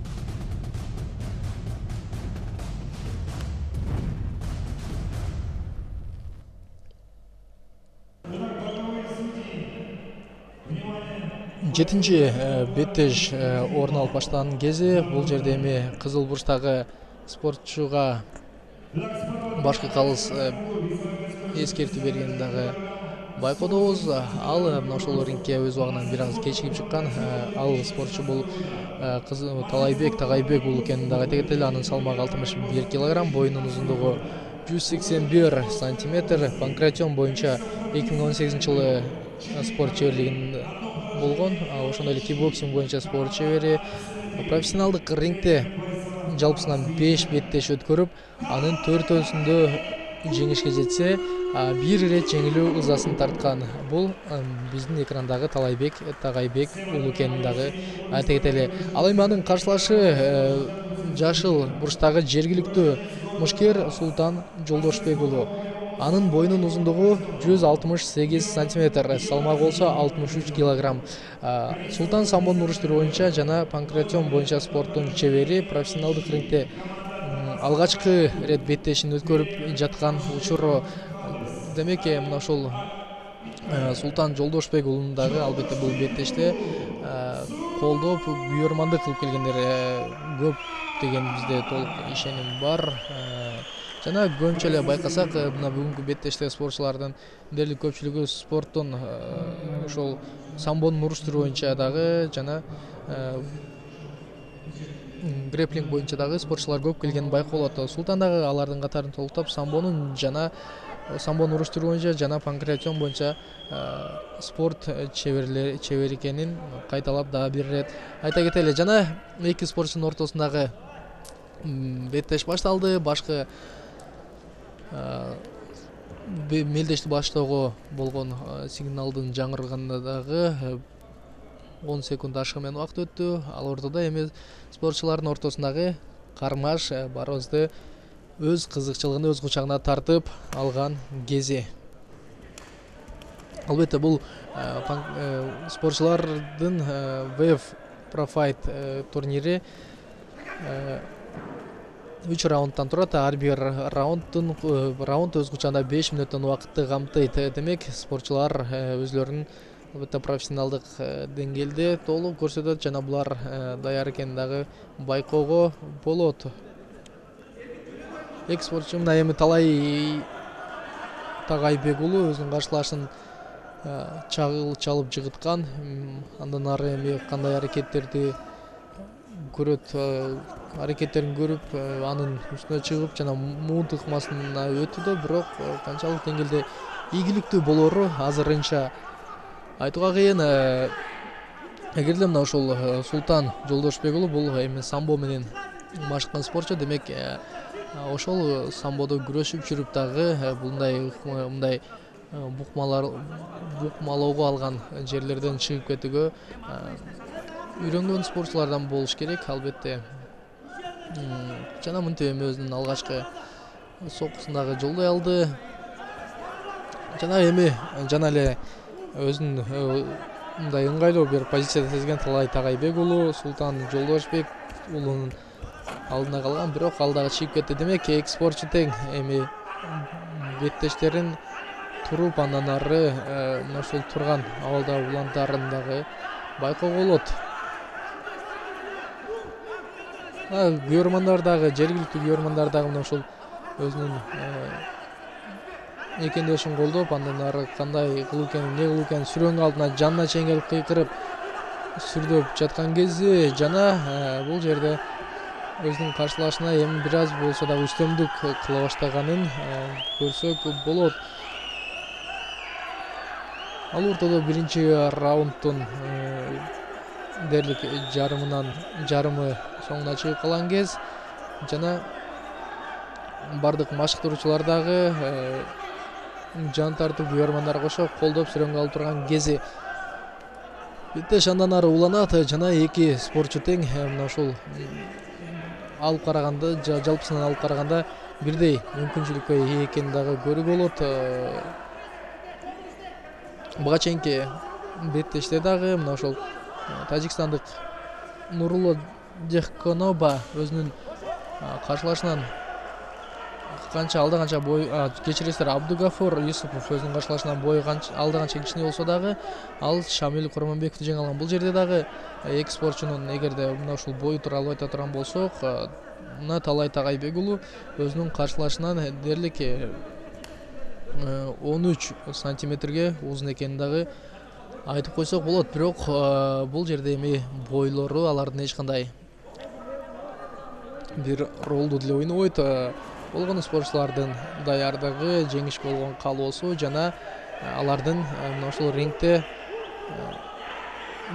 жетинчи беттеш орун алып баштаган кези бул жерде эми кызыл бурчтагы спортчуга башкы калыс эскертүү бергенин дагы байкоодобуз. Ал мына ошол рингке өз убагынан бир аз кечигип чыккан. Ал спортчу бул Талайбек Тагайбек уулу экенин дагы айта кетели. Анын салмагы 61 килограмм, боюнун узундугу 181 сантиметр. Панкратион боюнча 2018 жылы спорт чеберлигин болгон. Ошондой эле кикбоксинг боюнча спорт чебери. Профессионалдык рингте жалпысынан 5 беттеш өткөрүп, анын 4-өсүндө жеңишке жетсе, бир ирет жеңилүү ызасын тарткан. Бул биздин экрандагы Талайбек Тагайбек уулу экенин дагы айта кетели. Ал эми анын каршылашы жашыл бурчтагы жергиликтүү мушкер Султан Жолдошбек уулу. Анын боюнун узундугу 168 сантиметр, салмагы болсо 63 килограмм. Султан самбонун уруштуруу боюнча жана панкратион боюнча спорттун чебери. Профессионалдык рингте алгачкы рет беттешин өткөрүп жаткан учуру. Демек, мына ошол Султан Жолдошбек уулун дагы албетте бул беттеште колдоп, күйөрмандык кылып келгендер көп деген бизде толук ишеним бар. Жана көбүнчө эле байкасак, мына бүгүнкү беттештеги спортчулардын дээрлик көпчүлүгү спорттун ошол самбонун уруштуруу боюнча дагы жана грэплинг боюнча дагы спортчулар көп келгенин байкоолот. Султан дагы алардын катарын толуктап, самбонун уруштуруу боюнча жана панкратион боюнча спорт чебери экенин кайталап дагы бир ирет айта кетели. Жана эки спортчунун ортосундагы беттеш башталды. Башкы мелдешти баштоого болгон сигналдын жаңырганда дагы 10 секунд ашыгы менен убакыт өттү. Ал ортодо эми спортчулардын ортосундагы кармаш барыбызды өз кызыкчылыгын өз кучагына тартып алган кези. Албетте бул спортчулардын WEF Pro Fight турнири 3 раундтан турат. Ар бир раунд өз кучагында 5 мүнөттөн убакытты камтыйт. Демек, спортчулар өзлөрүнүн албетте профессионалдык деңгээлде толук көрсөтөт жана булар даяр экенин дагы байкоого болот. Эки спортчу мына эми Талай Тагайбек уулу өзүнүн каршылашын чалып жыгыткан. Андан ары эми кандай аракеттерин көрүп, анын үстүнө чыгып жана муун тыкмасына өтүүдө, бирок канчалык деңгээлде ийгиликтүү болору азырынча айтууга кыйын. Эгерде мына ошол Султан Жолдошбек уулу бул эми самбо менен машыккан спортчу, демек ошол самбодо күрөшүп жүрүп дагы мындай букмалоого алган жерлерден чыгып кетүүгө үйрөнгөн спортчулардан болуш керек, албетте. Жана мынтип эми өзүнүн алгачкы соккусун дагы жолдой алды. Жана эми эле өзүнүн мындай ыңгайлуу бир позицияда сезген Талай Тагайбек уулу Султан Жолдошбек уулунун алдына калган, бирок ал дагы чыгып кетти. Демек, эки спортчу тең. Эми беттештерин туруп, андан ары мына ушул турган абалда уландарын дагы байкоого болот. Күйөрмандар дагы, жергиликтүү күйөрмандар дагы мына ушул өзүнүн экендешин колдоп, андан ары кандай кылуу экенин, эмне кылуу экенин сүрөнгө алдына жанына чейин келип кыйкырып сүрдөп жаткан кези. Жана бул жерде өзүнүн каршылашына эми бир аз болсо дагы үстөмдүк кыла баштаганын көрсөк болот. Ал ортодо биринчи раундтун дээрлик жарымы соңуна чыгып калган кез. Жана бардык машыктыруучулар дагы жан тартып, күйөрмандар кошо колдоп сүрөнгө алып турган кези. Беттеш андан ары уланат жана эки спортчу тең. Мына ушул алып караганда, жалпысынан алып караганда бирдей мүмкүнчүлүккө ээ экенин дагы көрүүгө болот. Буга чейинки беттеште дагы мына ошол тажикстандык Нурулло Дехконоба өзүнүн каршылашынан канча алда канча бой кечиресиздер, Абдугафур Юсупов өзүнүн каршылашынан бою алда канча кичине болсо дагы ал Шамил Курманбековду жеңе алган. Бул жерде дагы эки спортчунун эгерде мына ушул бою тууралуу айта турган болсок, мына Талай Тагайбек уулу өзүнүн каршылашынан дээрлик 13 сантиметрге узун экенин дагы айтып койсок болот. Бирок бул жерде эми бойлору алардын эч кандай бир ролду деле ойнобойт. Болгону спортчулардын даярдыгы, жеңишке болгон каалоосу жана алардын мына ушул рингте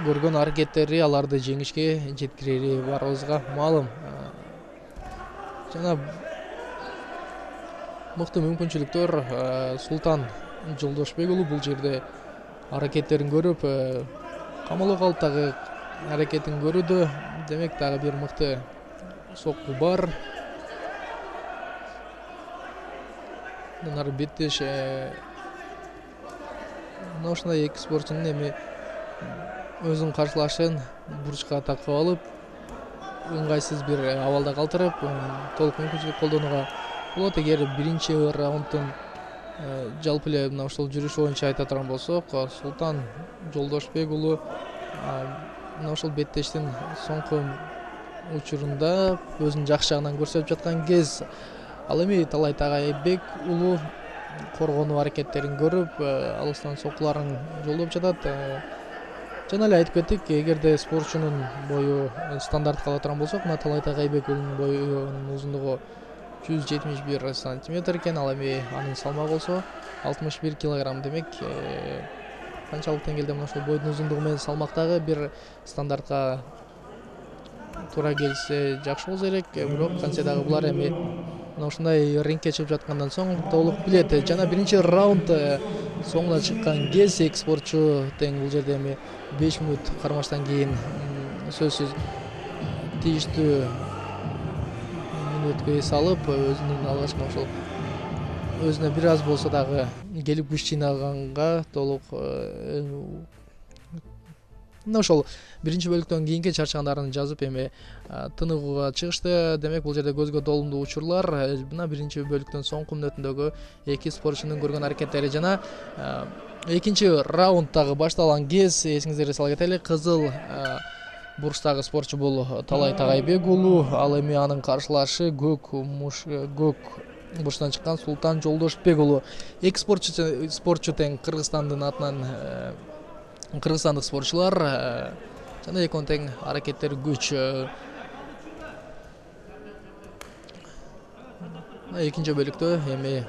көргөн аракеттери аларды жеңишке жеткирери баарыбызга маалым. Жана мыкты мүмкүнчүлүктөр Султан Жолдошбек уулу бул жерде аракеттерин көрүп, камалып калып дагы аракетин көрүүдө. Демек дагы бир мыкты сокку бар. Мына беттеш мына ушундай эки спортчунун эми өзүнүн каршылашын бурчка такып алып, ыңгайсыз бир абалда калтырып, толук мүмкүнчүлүк колдонууга болот. Эгер биринчи раунддун жалпы эле мына ушул жүрүшү боюнча айта турган болсок, Султан Жолдошбек уулу мына ушул беттештин соңку учурунда өзүнүн жакшы жагынан көрсөтүп жаткан кез, ал эми Талай Тагайбек уулу коргонуу аракеттерин көрүп, алыстан соккуларын жолдоп жатат. Жана эле айтып кеттик, эгерде спортчунун бою стандартка ала турган болсок, мына Талай Тагайбек уулунун боюнун узундугу 171 сантиметр экен, ал эми анын салмагы болсо 61 килограмм. Демек канчалык деңгээлде мына ушул бойдун узундугу менен салмактагы бир стандартка туура келсе жакшы болсо керек. Бирок кантсе дагы булар эми мына ушундай рингке чыгып жаткандан соң толук билет. Жана биринчи раунд соңуна чыккан кез эки спортчу тең. Бул жерде эми 5 мүнөт кармаштан кийин сөзсүз тийиштүү мүнөткө эс алып, өзүнүн алгачкы ошол өзүнө бир аз болсо дагы келип күч жыйнаганга толук мына ошол биринчи бөлүктөн кийинки чарчагандарын жазып эми тыныгууга чыгышты. Демек бул жерде көзгө долумдуу учурлар мына биринчи бөлүктүн соңку мүнөтүндөгү эки спортчунун көргөн аракеттери. Жана экинчи раунд дагы башталган кез эсиңиздерге сала кетели, кызыл бурчтагы спортчу бул Талай Тагайбек уулу, ал эми анын каршылашы көк бурчтан чыккан Султан Жолдошбек уулу. Эки спортчу тең Кыргызстандын атынан кыргызстандык спортчулар жана экөөнүн тең аракеттери күч. Экинчи бөлүктө эми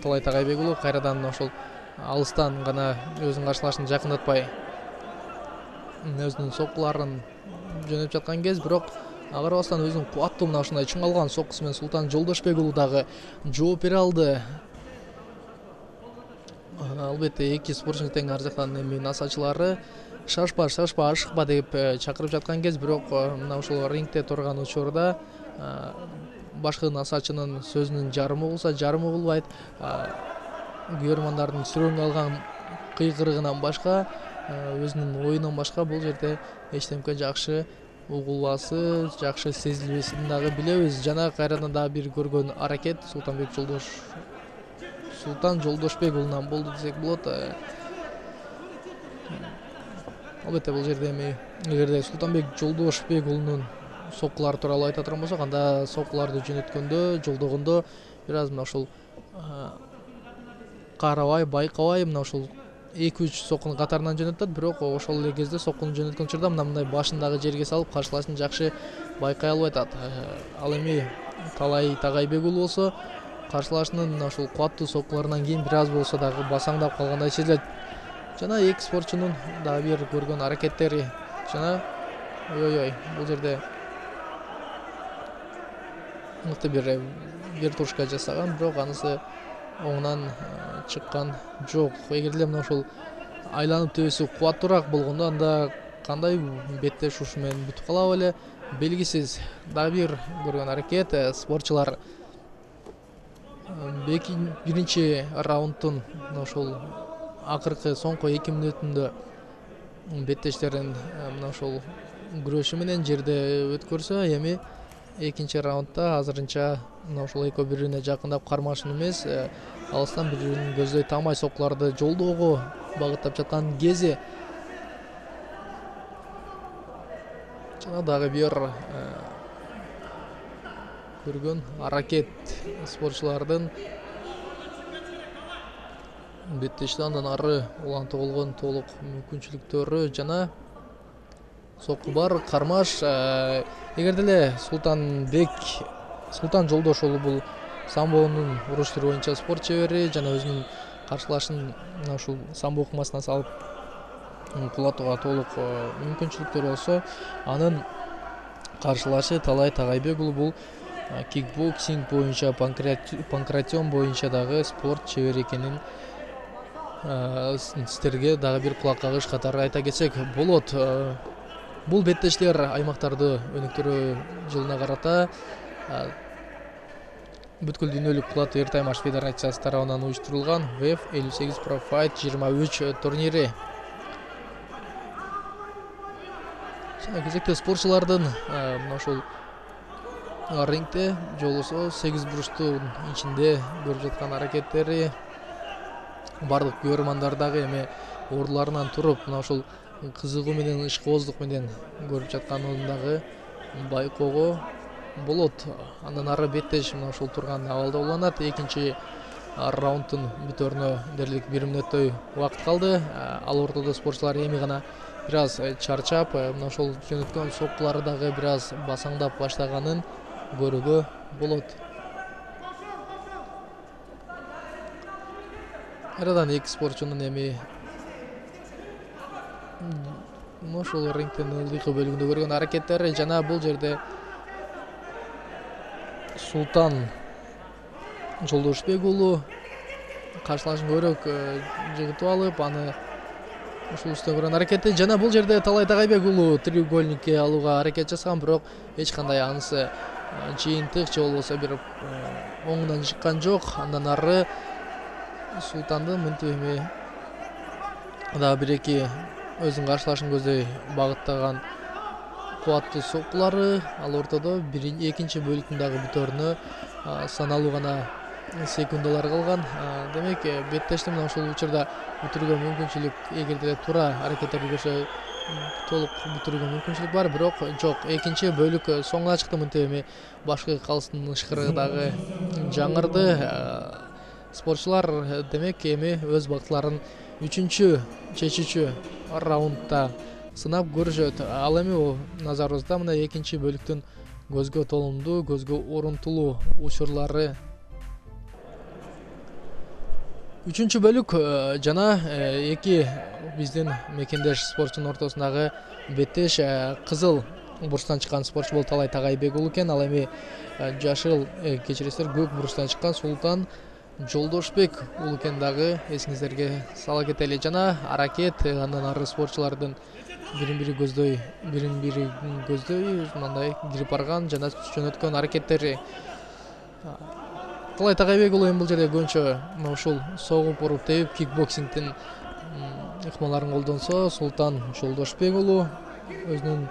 Талай Тагайбек уулу кайрадан ошол алыстан гана өзүнүн каршылашын жакындатпай өзүнүн соккуларын жөнөтүп жаткан кез, бирок ага карабастан өзүнүн кубаттуу мына ушундай чыңалган соккусу менен Султан Жолдошбек уулу дагы жооп бере алды. Албетте эки спортчунун тең ар жактан эми насачылары шашпа ашыкпа деп чакырып жаткан кез, бирок мына ушул рингте турган учурда башкы насачынын сөзүнүн жарымы болсо жарымы болбойт. Көрөрмандардын сүрөңгө алган кыйкырыгынан башка, өзүнүн оюнан башка бул жерде эчтемке жакшы угулбасы, жакшы сезилбесин дагы билебиз. Жана кайрадан дагы бир көргөн аракет Султан Жолдошбек уулунан болду десек болот. Албетте бул жерде эми эгерде Султанбек Жолдошбек уулунун соккулары тууралуу айта турган болсок, анда соккуларды жөнөткөндө, жолдогондо бир аз мына ушул карабай, байкабай мына ушул 2-3 соккунун катарынан жөнөтөт. Бирок ошол эле кезде соккуну жөнөткөн учурда мындай башындагы жерге салып каршылашын жакшы байкай албай атат. Ал эми Талай Тагайбек уулу болсо каршылашынын мына ушул кубаттуу соккуларынан кийин бир аз болсо дагы басаңдап калгандай сезилет. Жана эки спортчунун дагы бир көргөн аракеттери. Жана бул жерде мыкты бир вертушка жасаган, бирок анысы оңунан чыккан жок. Эгерде мына ушул айланып төбөсү кубаттуураак болгондо анда кандай беттеш ушу менен бүтүп калабы эле белгисиз. Дагы бир көргөн аракет спортчулар биринчи раунддун мына ушул акыркы соңку 2 мүнөтүндө беттештерин мына ушул күрөшү менен жерде өткөрсө, эми экинчи раундда азырынча мына ошол экөө бирине жакындап кармашын эмес, алыстан бирин көздөй тамай соккуларды жолдоого багыттап жаткан кези. Жана дагы бир көргөн аракет спортчулардын беттешти андан ары улантып болгон толук мүмкүнчүлүктөрү жана сокку бар кармаш. Эгер деле Султан Жолдошулу бул самбонун уруш түрү боюнча спорт чебери жана өзүнүн каршылашын ушул самбо ыкмасына салып кулатууга толук мүмкүнчүлүктөр болсо, анын каршылашы Талай Тагайбек уулу бул кикбоксинг боюнча, панкратион боюнча дагы спорт чебери экенин сиздерге дагы бир кулак кагыш катары айта кетсек болот. Бул беттештер аймактарды өнүктүрүү жылына карата бүткүл дүйнөлүк кулат эртаймаш федерациясы тарабынан уюштурулган WEF 58 Pro Fight 23 турнири. Кезекте спортчулардын мына ошол рингде жолосо 8 бурчтун ичинде көрүп жаткан аракеттери бардык көрөрмандар дагы эми ордуларынан туруп мына ошол кызыгуу менен ишкыбоздук менен көрүп жатканын дагы байкоого болот. Андан ары беттеш мына ушул турган абалда уланат. Экинчи раунддун бүтөрүнө дерлик 1 мүнөттөй убакыт калды. Ал ортодо спортчулар эми гана бир аз чарчап, мына ошол жөнөткөн соккулары дагы бир аз басаңдап баштаганын көрүүгө болот. Кайрадан эки спортчунун эми ошол рингдин ылдыйкы бөлүгүндө көргөн аракеттери жана бул жерде Султан Жолдошбек уулу каршылашын көбүрөөк жыгытып алып, аны ушул үстөн көргөн аракети жана бул жерде Талай Тагайбек уулу треугольникке алууга аракет жасаган, бирок эч кандай анысы жыйынтык же болбосо бир оңунан чыккан жок. Андан ары Султандын мынтип эми дагы бир-эки өзүнүн каршылашын көздөй багыттаган кубаттуу соккулары. Ал ортодо экинчи бөлүктүн дагы бүтөрүнө саналуу гана секундалар калган. Демек беттешти мына ушул учурда бүтүрүүгө мүмкүнчүлүк, эгер деле туура аракеттерди көрсө толук бүтүрүүгө мүмкүнчүлүк бар, бирок жок. Экинчи бөлүк соңуна чыкты. Мынтип эми башкы калыстын ышкырыгы дагы жаңырды. Спортчулар демек эми өз бактыларын үчүнчү чечүүчү раундда сынап көрүшөт. Ал эми назарыбызда мына экинчи бөлүктүн көзгө толумдуу, көзгө урунтулуу учурлары. Үчүнчү бөлүк жана эки биздин мекендеш спортчунун ортосундагы беттеш кызыл бурчтан чыккан спортчу бул Талай Тагайбек уулу экен. Ал эми жашыл, кечиресиздер, көк бурчтан чыккан Султан Жолдошбек уулу экен дагы эсиңиздерге сала кетели. Жана аракет андан ары спортчулардын бирин-бири көздөй мындай кирип барган жана жөнөткөн аракеттери. Талай Тагайбек уулу эми бул жерде көбүнчө мына ушул согуп уруп тебип кикбоксингдин ыкмаларын колдонсо, Султан Жолдошбек уулу өзүнүн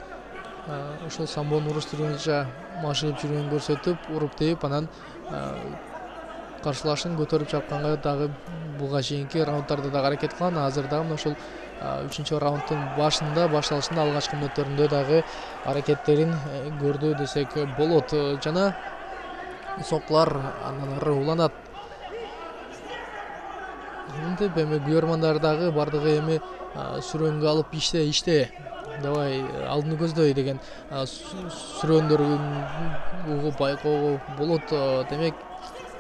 ушул самбонун уруш түрү боюнча машыгып жүргөнүн көрсөтүп, уруп тебип, анан каршылашын көтөрүп чапканга дагы буга чейинки раунддарда дагы аракет кылган. Азыр дагы мына ушул үчүнчү раунддун башталышында алгачкы мүнөттөрүндө дагы аракеттерин көрдү десек болот. Жана соккулар андан ары уланат. Мынтип эми күйөрмандар дагы бардыгы эми сүрөнгө алып иште давай алдыны көздөй деген сүрөндөрүн угуп байкоого болот. Демек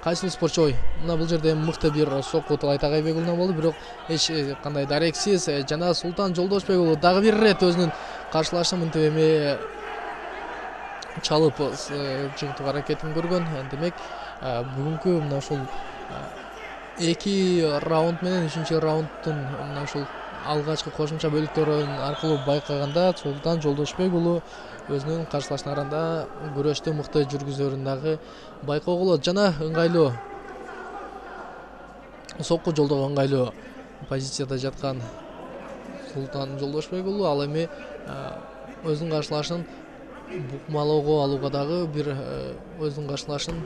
кайсыл спортчу мына бул жерде мыкты бир сокку Талай Тагайбек уулунан болду, бирок эч кандай дарексиз. Жана Султан Жолдошбек уулу дагы бир ирет өзүнүн каршылашын мынтип эми чалып жыгытуу аракетин көргөн. Демек бүгүнкү мына ушул эки раунд менен үчүнчү раунддун мына ушул алгачкы кошумча бөлүктөрүн аркылуу байкаганда Султан Жолдошбек уулу өзүнүн каршылашына караганда күрөштү мыкты жүргүзөрүн дагы байкоого болот. Жана ыңгайлуу сокку жолдого ыңгайлуу позицияда жаткан Султан Жолдошбек уулу ал эми өзүнүн каршылашын букмалоого алууга дагы бир өзүнүн каршылашын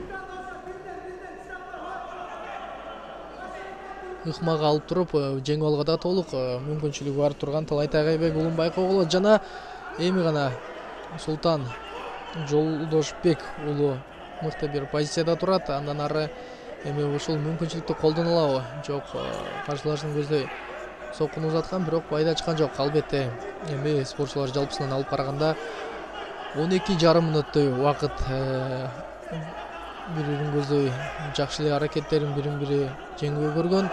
ыкмага алып туруп жеңип алууга да толук мүмкүнчүлүгү бар турган Талай Тагайбек уулун байкоого болот. Жана эми гана Султан Жолдошбек уулу мыкты бир позицияда турат. Андан ары эми ушул мүмкүнчүлүктү колдоно алабы? Жок, каршылашын көздөй соккуну узаткан, бирок пайда чыккан жок. Албетте эми спортчулар жалпысынан алып караганда 12,5 мүнөттөй убакыт бири-бирин көздөй жакшы эле аракеттерин бири-бири жеңүүгө көргөн.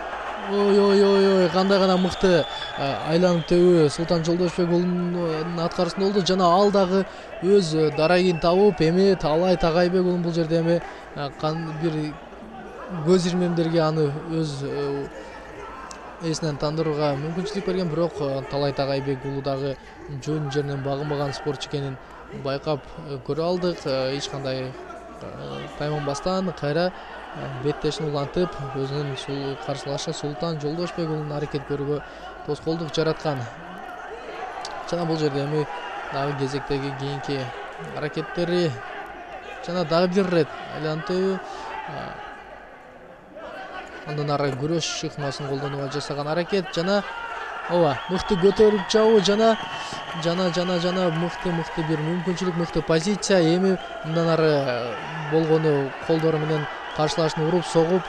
Ой, кандай гана мыкты айланып тебүү Султан Жолдошбек уулунун аткарысында болду. Жана ал дагы өз дарагин табып, эми Талай Тагайбек уулун бул жерде эми бир көз ирмемдерге аны өз эсинен тандырууга мүмкүнчүлүк берген. Бирок Талай Тагайбек уулу дагы жөн жеринен багынбаган спортчу экенин байкап көрө алдык. Эч кандай тайманбастан кайра беттешин улантып, өзүнүн каршылашы Султан Жолдошбек уулунун аракет көрүүгө тоскоолдук жараткан. Жана бул жерде эми дагы кезектеги кийинки аракеттери жана дагы бир рет айлантуу, андан ары күрөш ыкмасын колдонууга жасаган аракет. Жана мыкты көтөрүп чабуу, жана мыкты бир мүмкүнчүлүк, мыкты позиция. Эми мындан ары болгону колдору менен каршылашын уруп согуп,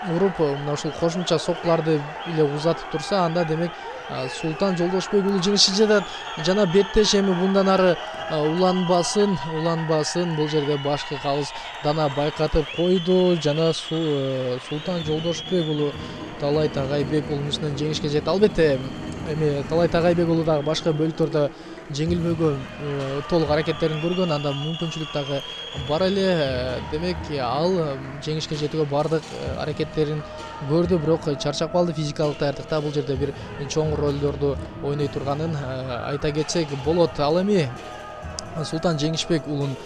мына ушул кошумча соккуларды эле узатып турса, анда демек Султан Жолдошбек уулу жеңишке жетет. Жана беттеш эми мындан ары уланбасын, бул жерде башкы кабыз дана байкатып койду. Жана Султан Жолдошбек уулу Талай Тагайбек уулунун үстүнөн жеңишке жетти. Албетте эми Талай Тагайбек уулу дагы башка бөлүктөрдө жеңилбөөгө толук аракеттерин көргөн, анда мүмкүнчүлүк дагы бар эле. Демек ал жеңишке жетүүгө бардык аракеттерин көрдү, бирок чарчап калды. Физикалык даярдыкта бул жерде бир чоң ролдорду ойной турганын айта кетсек болот. Ал эми Султан Жеңишбек уулун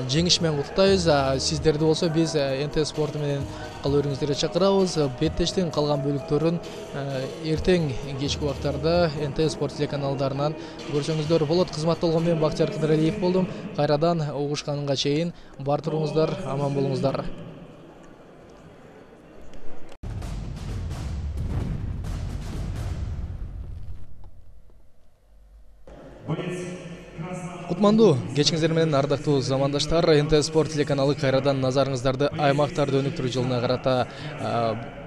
жеңиш менен куттуктайбыз. Сиздерди болсо биз НТ спорту менен калыбыңыздарды чакырабыз. Беттештин калган бөлүктөрүн эртең кечки убактарда НТ спорт телеканалдарынан көрсөңүздөр болот. Кызматта болгон мен Бактияр Кыдыралиев болдум. Кайрадан угушканга чейин бар туруңуздар, аман болуңуздар. Кутмандуу кечиңиздер менен ардактуу замандаштар, НТ спорт телеканалы кайрадан назарыңыздарды аймактарды өнүктүрүү жылына карата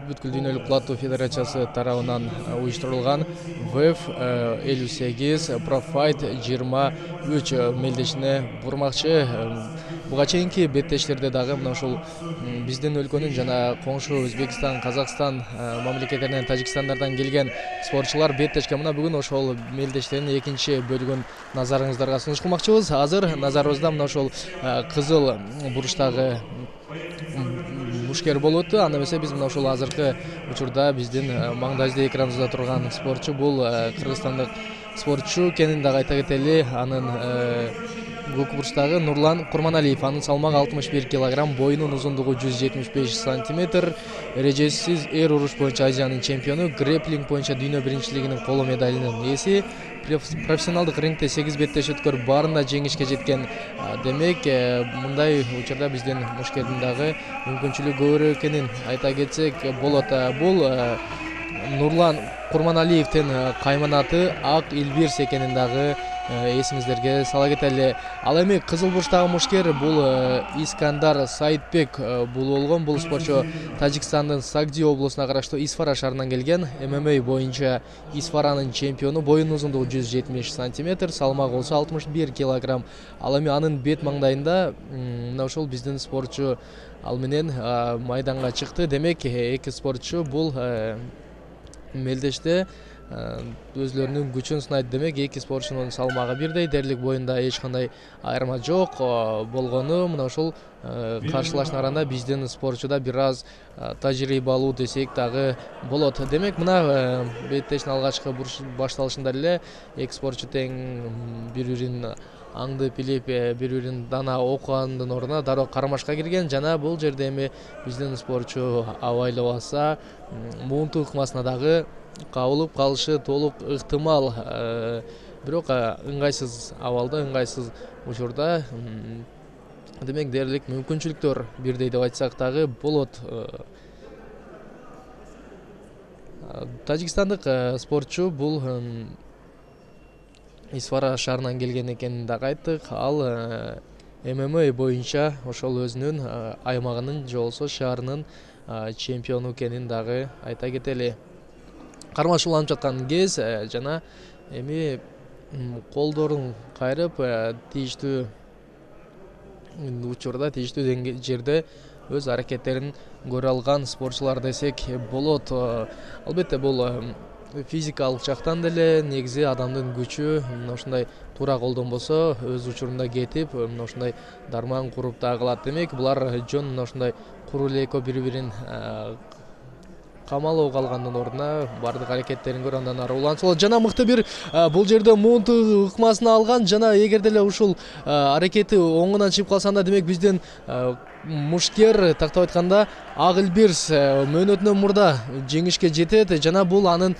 бүткүл дүйнөлүк платтуу федерациясы тарабынан уюштурулган ВЭФ 58 Профайт 23 мелдешине бурмакчы. Буга чейинки беттештерде дагы мына ушул биздин өлкөнүн жана коңшу Өзбекстан, Казакстан мамлекеттеринен, Тажикстандардан келген спортчулар беттешке мына бүгүн ошол мелдештердин экинчи бөлүгүн назарыңыздарга сунуш кылмакчыбыз. Азыр назарыбызда мына ошол кызыл бурчтагы мушкер болуп өттү. Анда эмесе биз мына ушул азыркы учурда биздин маңдайыбызда экраныбызда турган спортчу бул кыргызстандык спортчу экенин дагы айта кетели. Анын көк бурчтагы Нурлан Курманалиев. Анын салмагы 61 кг, боюнун узундугу 175 см. Эрежесиз эр уруш боюнча Азиянын чемпиону, грэплинг боюнча дүйнө биринчилигинин коло медалинин ээси. Профессионалдык рингте 8 беттеш өткөрүп баарында жеңишке жеткен. Демек мындай учурда биздин мушкердин дагы мүмкүнчүлүгү көбүрөөк экенин айта кетсек болот. Бул Нурлан Курманалиевдин кайманаты Ак Илбирс экенин дагы эсиңиздерге сала кетели. Ал эми кызыл бурчтагы мушкер бул Искандар Сайтбек бул болгон. Бул спортчу Тажикстандын Сагди облусуна караштуу Исфара шаарынан келген. ММА боюнча Исфаранын чемпиону, боюнун узундугу 170 см, салмагы болсо 61 кг. Ал эми анын бет маңдайында мына ушул биздин спортчу ал менен майданга чыкты. Демек эки спортчу бул мелдеште өзлөрүнүн күчүн сынайт. Демек эки спортчунун салмагы бирдей, дээрлик боюнда эч кандай айырма жок болгону мына ушул каршылашуулар арасында биздин спортчуда бир аз тажрыйбалуу десек дагы болот. Демек мына беттештин алгачкы башталышында эле эки спортчу тең бири-бирин аңдып билип, бири-бирин дана окугандын ордуна дароо кармашка кирген. Жана бул жерде эми биздин спортчу абайлабаса муунту ыкмасына дагы кабылып калышы толук ыктымал. бирок ыңгайсыз абалда, ыңгайсыз учурда демек дээрлик мүмкүнчүлүктөр бирдей деп айтсак дагы болот. Тажикстандык спортчу бул Исфара шаарынан келген экенин дагы айттык. Ал ММА боюнча ошол өзүнүн аймагынын же болбосо шаарынын чемпиону экенин дагы айта кетели. Кармашууланып жаткан кез жана эми колдорун кайрып тийиштүү учурда, тийиштүү жерде өз аракеттерин көрө алган спортчулар десек болот. Албетте бул физикалык жактан деле негизи адамдын күчү мына ушундай туура колдонбосо өз учурунда кетип, мына ушундай дарман куруп дагы калат. Демек булар жөн мына ушундай куру эле экөө бири-бирин камалоого алгандын ордуна баардык аракеттерин көрүп андан ары уланса болот. Жана мыкты бир бул жерде муунту ыкмасын алган, жана эгер деле ушул аракети оңунан чыгып калса анда демек биздин мушкер тактап айтканда Агылбирс мөөнөтүнөн мурда жеңишке жетет жана бул анын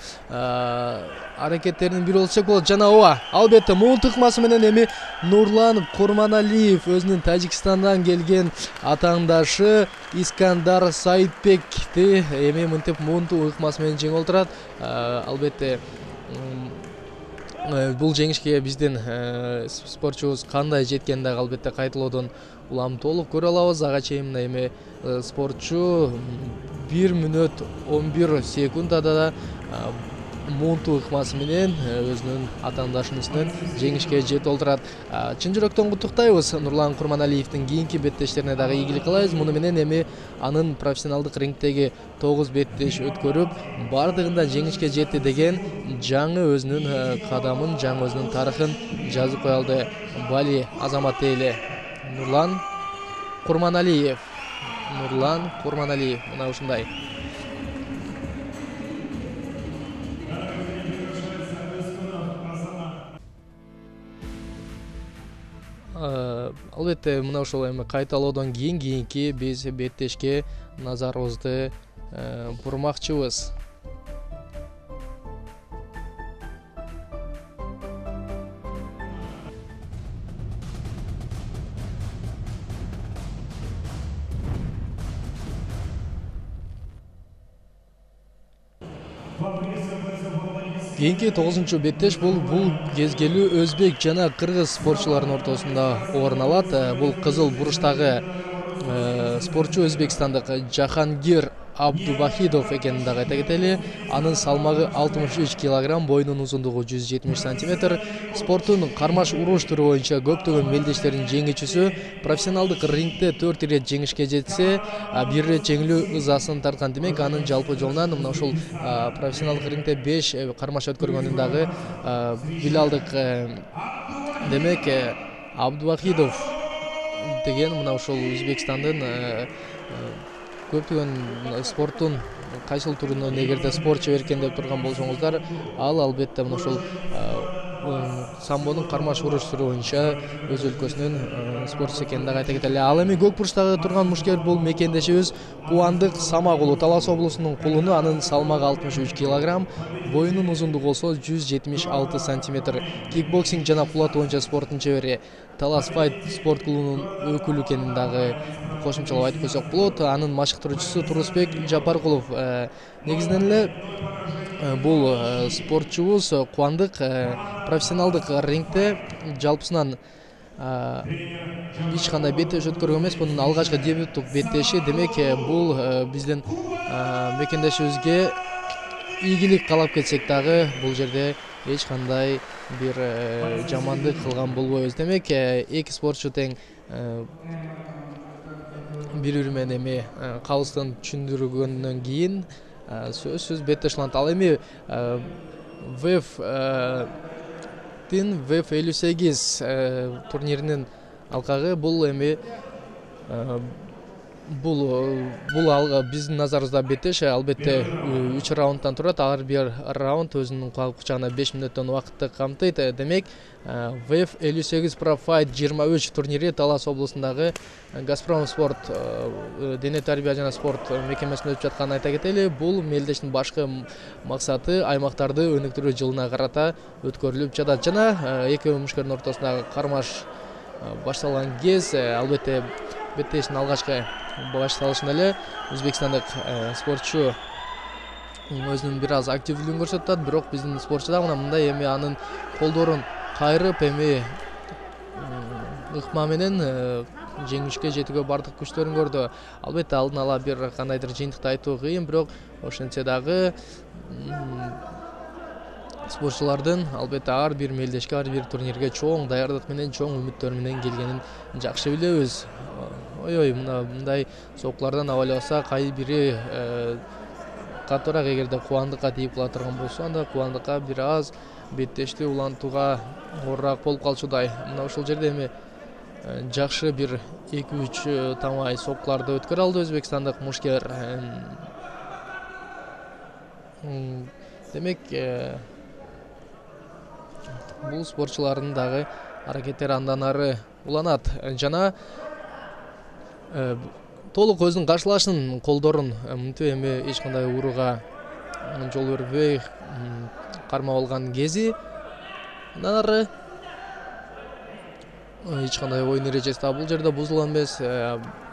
аракеттеринин бири болсок болот. Жана ооба, албетте муунту ыкмасы менен эми Нурлан Курманалиев өзүнүн Тажикстандан келген атаандашы Искандар Саитбекти эми мынтип муунту ыкмасы менен жеңип отурат. Албетте бул жеңишке биздин спортчубуз кандай жеткенин дагы албетте кайталоодон улам толук көрө алабыз. Ага чейин мына эми спортчу 1 мүнөт 11 секундада да муунту ыкмасы менен өзүнүн атаандашынын үстүнөн жеңишке жетип отурат. Чын жүрөктөн куттуктайбыз Нурлан Курманалиевдин кийинки беттештерине дагы ийгилик каалайбыз. Муну менен эми анын профессионалдык рингдеги 9 беттеш өткөрүп баардыгында жеңишке жетти деген жаңы өзүнүн кадамын, жаңы өзүнүн тарыхын жазып кое алды. Бали азамат дейли Нурлан Курманалиев. Нурлан Курманалиев мына ушундай. Албетте мына ошол эми кайталоодон кийинки биз беттешке назарыбызды бурмакчыбыз. Кийинки 9-чу беттеш бул кезгелүү өзбек жана кыргыз спортчуларынын ортосунда орун алат. Бул кызыл буруштагы спортчу өзбекстандык Жахангир Абдубахидов экенин дагы айта кетели. Анын салмагы 63 килограмм, боюнун узундугу 170 сантиметр. Спорттун кармаш уруш түрү боюнча көптөгөн мелдештердин жеңүүчүсү. Профессионалдык рингде 4 ирет жеңишке жетсе, 1 ирет жеңилүү ызасын тарткан. Демек анын жалпы жолунан мына ушул профессионалдык рингде 5 кармаш өткөргөнүн дагы биле алдык. Демек Абдубахидов деген мына ушул Өзбекстандын көптөгөн спорттун кайсыл түрүнөн эгерде спортчу беркен деп турган болсоңуздар, ал албетте мына ушул самбонун кармаш уруш түрү боюнча өз өлкөсүнүн спортчусу экенин дагы айта кетели. Ал эми көк бурчтагы турган мушкер бул мекендешибиз Кубандык Самагулу, Талас облусунун кулуну. Анын салмагы 63 килограмм, боюнун узундугу болсо 176 сантиметр. Кикбоксинг жана кулат боюнча спорттун чебери, Талас Файт спорт клубунун өкүлү экенин дагы кошумчалап айтып койсок болот. Анын машыктыруучусу Турусбек Жапаркулов. Негизинен эле бул спортчубуз Кубандык профессионалдык рингде жалпысынан эч кандай беттеш өткөргөн эмес. Бунун алгачкы дебюттук беттеши. Демек бул биздин мекендешибизге ийгилик каалап кетсек дагы бул жерде эч кандай бир жамандык кылган болбойбуз. Демек эки спортчу тең бири-бири менен эми кабыстын түшүндүргөндөн кийин сөзсүз беттешиланат. Ал эми ВЭФ 58 турниринин алкагы бул эми бул биздин назарыбызда беттеш албетте 3 раундтан турат. Ар бир раунд өзүнүн кучагына 5 мүнөттөн убакытты камтыйт. Демек ВФ 58 Pro Fight 23 турнири Талас облусундагы Газпром спорт дене тарбия жана спорт мекемесинде өтүп жатканын айта кетели. Бул мелдештин башкы максаты аймактарды өнүктүрүү жылына карата өткөрүлүп жатат жана эки мушкердин ортосундагы кармаш башталган кез албетте беттештин алгачкы башталышында эле өзбекстандык спортчу өзүнүн бир аз активдүүлүгүн көрсөтүп атат. Бирок биздин спортчу да мындай эми анын колдорун кайрып эми ыкма менен жеңишке жетүүгө бардык күчтөрүн көрдү. Албетте алдын ала бир кандайдыр жыйынтыкты айтуу кыйын, бирок ошентсе дагы спортчулардын албетте ар бир мелдешке, ар бир турнирге чоң даярдык менен, чоң үмүттөр менен келгенин жакшы билебиз. Ой, мындай сокулардан абайлабаса кай бири катуураак эгерде кубандыкка тийип кала турган болсо, анда кубандыкка бир аз беттешти улантууга оорураак болуп калчудай. Мына ушул жерде эми жакшы бир 2-3 тамай сокуларды өткөрө алды өзбекстандык мушкер. Демек бул спортчулардын дагы аракеттери андан ары уланат жана толук өзүнүн каршылашын колдорун мынтип эми эч кандай ууруга жол бербей кармап алган кези андан ары эч кандай оюн эрежеси да бул жерде бузула эмес.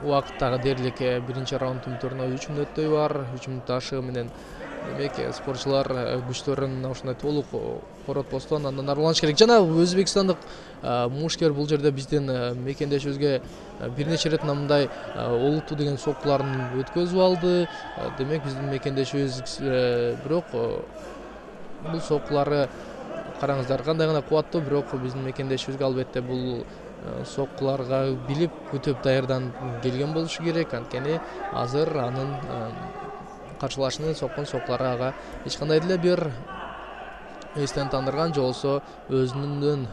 Убакыт дагы дээрлик биринчи раунддун өтөрүнө 3 мүнөттөй бар. 3 мүнөт ашыгы менен демек спортчулар күчтөрүн ушундай толук коротпостон андан ары уланыш керек. Жана өзбекстандык мушкер бул жерде биздин мекендешибизге бир нече ирет мындай олуттуу деген соккуларын өткөзүп алды. Демек биздин мекендешибиз бирок бул соккулары караңыздар кандай гана кубаттуу, бирок биздин мекендешибизге албетте бул соккуларга билип күтүп даярданып келген болушу керек. Анткени азыр анын каршылашынын соккон соккулары ага эч кандай деле бир эстен тандырган же болбосо өзүнүн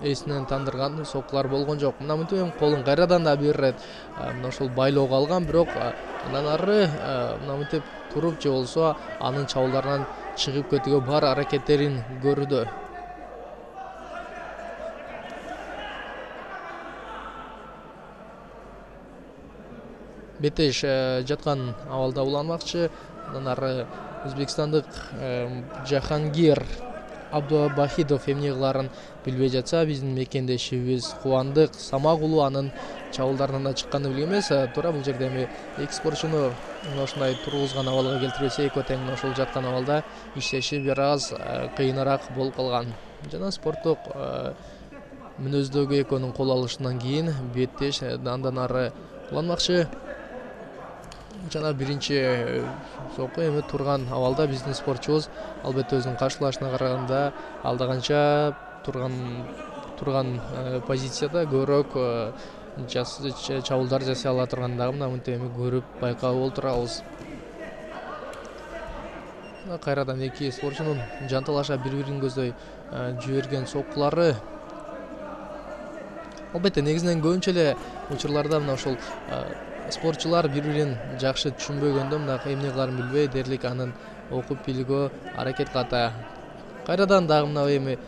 эсинен тандырган соккулар болгон жок. Мына мынтип эми колун кайрадан да бир ирет мына ушул байлоого алган, бирок андан ары мына мынтип туруп же болбосо анын чабуулдарынан чыгып кетүүгө бар аракеттерин көрүүдө. Беттеш жаткан абалда уланмакчы. Андан ары өзбекстандык Жахангир Абдубахидов эмне кылаарын билбей жатса, биздин мекендешибиз Кубандык Самагулу анын чабуулдарынан да чыкканды билген эмес. Туура бул жерде эми эки спортчуну ушундай тургузган абалга келтирбесе, экөө тең ошол жаткан абалда иштеши бир аз кыйыныраак болуп калган. Жана спорттук мүнөздөгү экөөнүн кол алышынан кийин беттеш андан ары уланмакчы. Жана биринчи сокку эми турган абалда биздин спортчубуз албетте өзүнүн каршылашына караганда алда турган позицияда көбүрөөк чабуулдар жасай ала тургандыгын мына мынтип эми көрүп байкап олтурабыз. Кайрадан эки спортчунун жанталаша бири-бирин көздөй жиберген соккулары албетте негизинен көбүнчө эле учурларда мына ушул спортчулар бири-бирин жакшы түшүнбөгөндө мына эмне кылаарын билбей дээрлик анын окуп билүүгө аракет кылат. Кайрадан дагы мына эми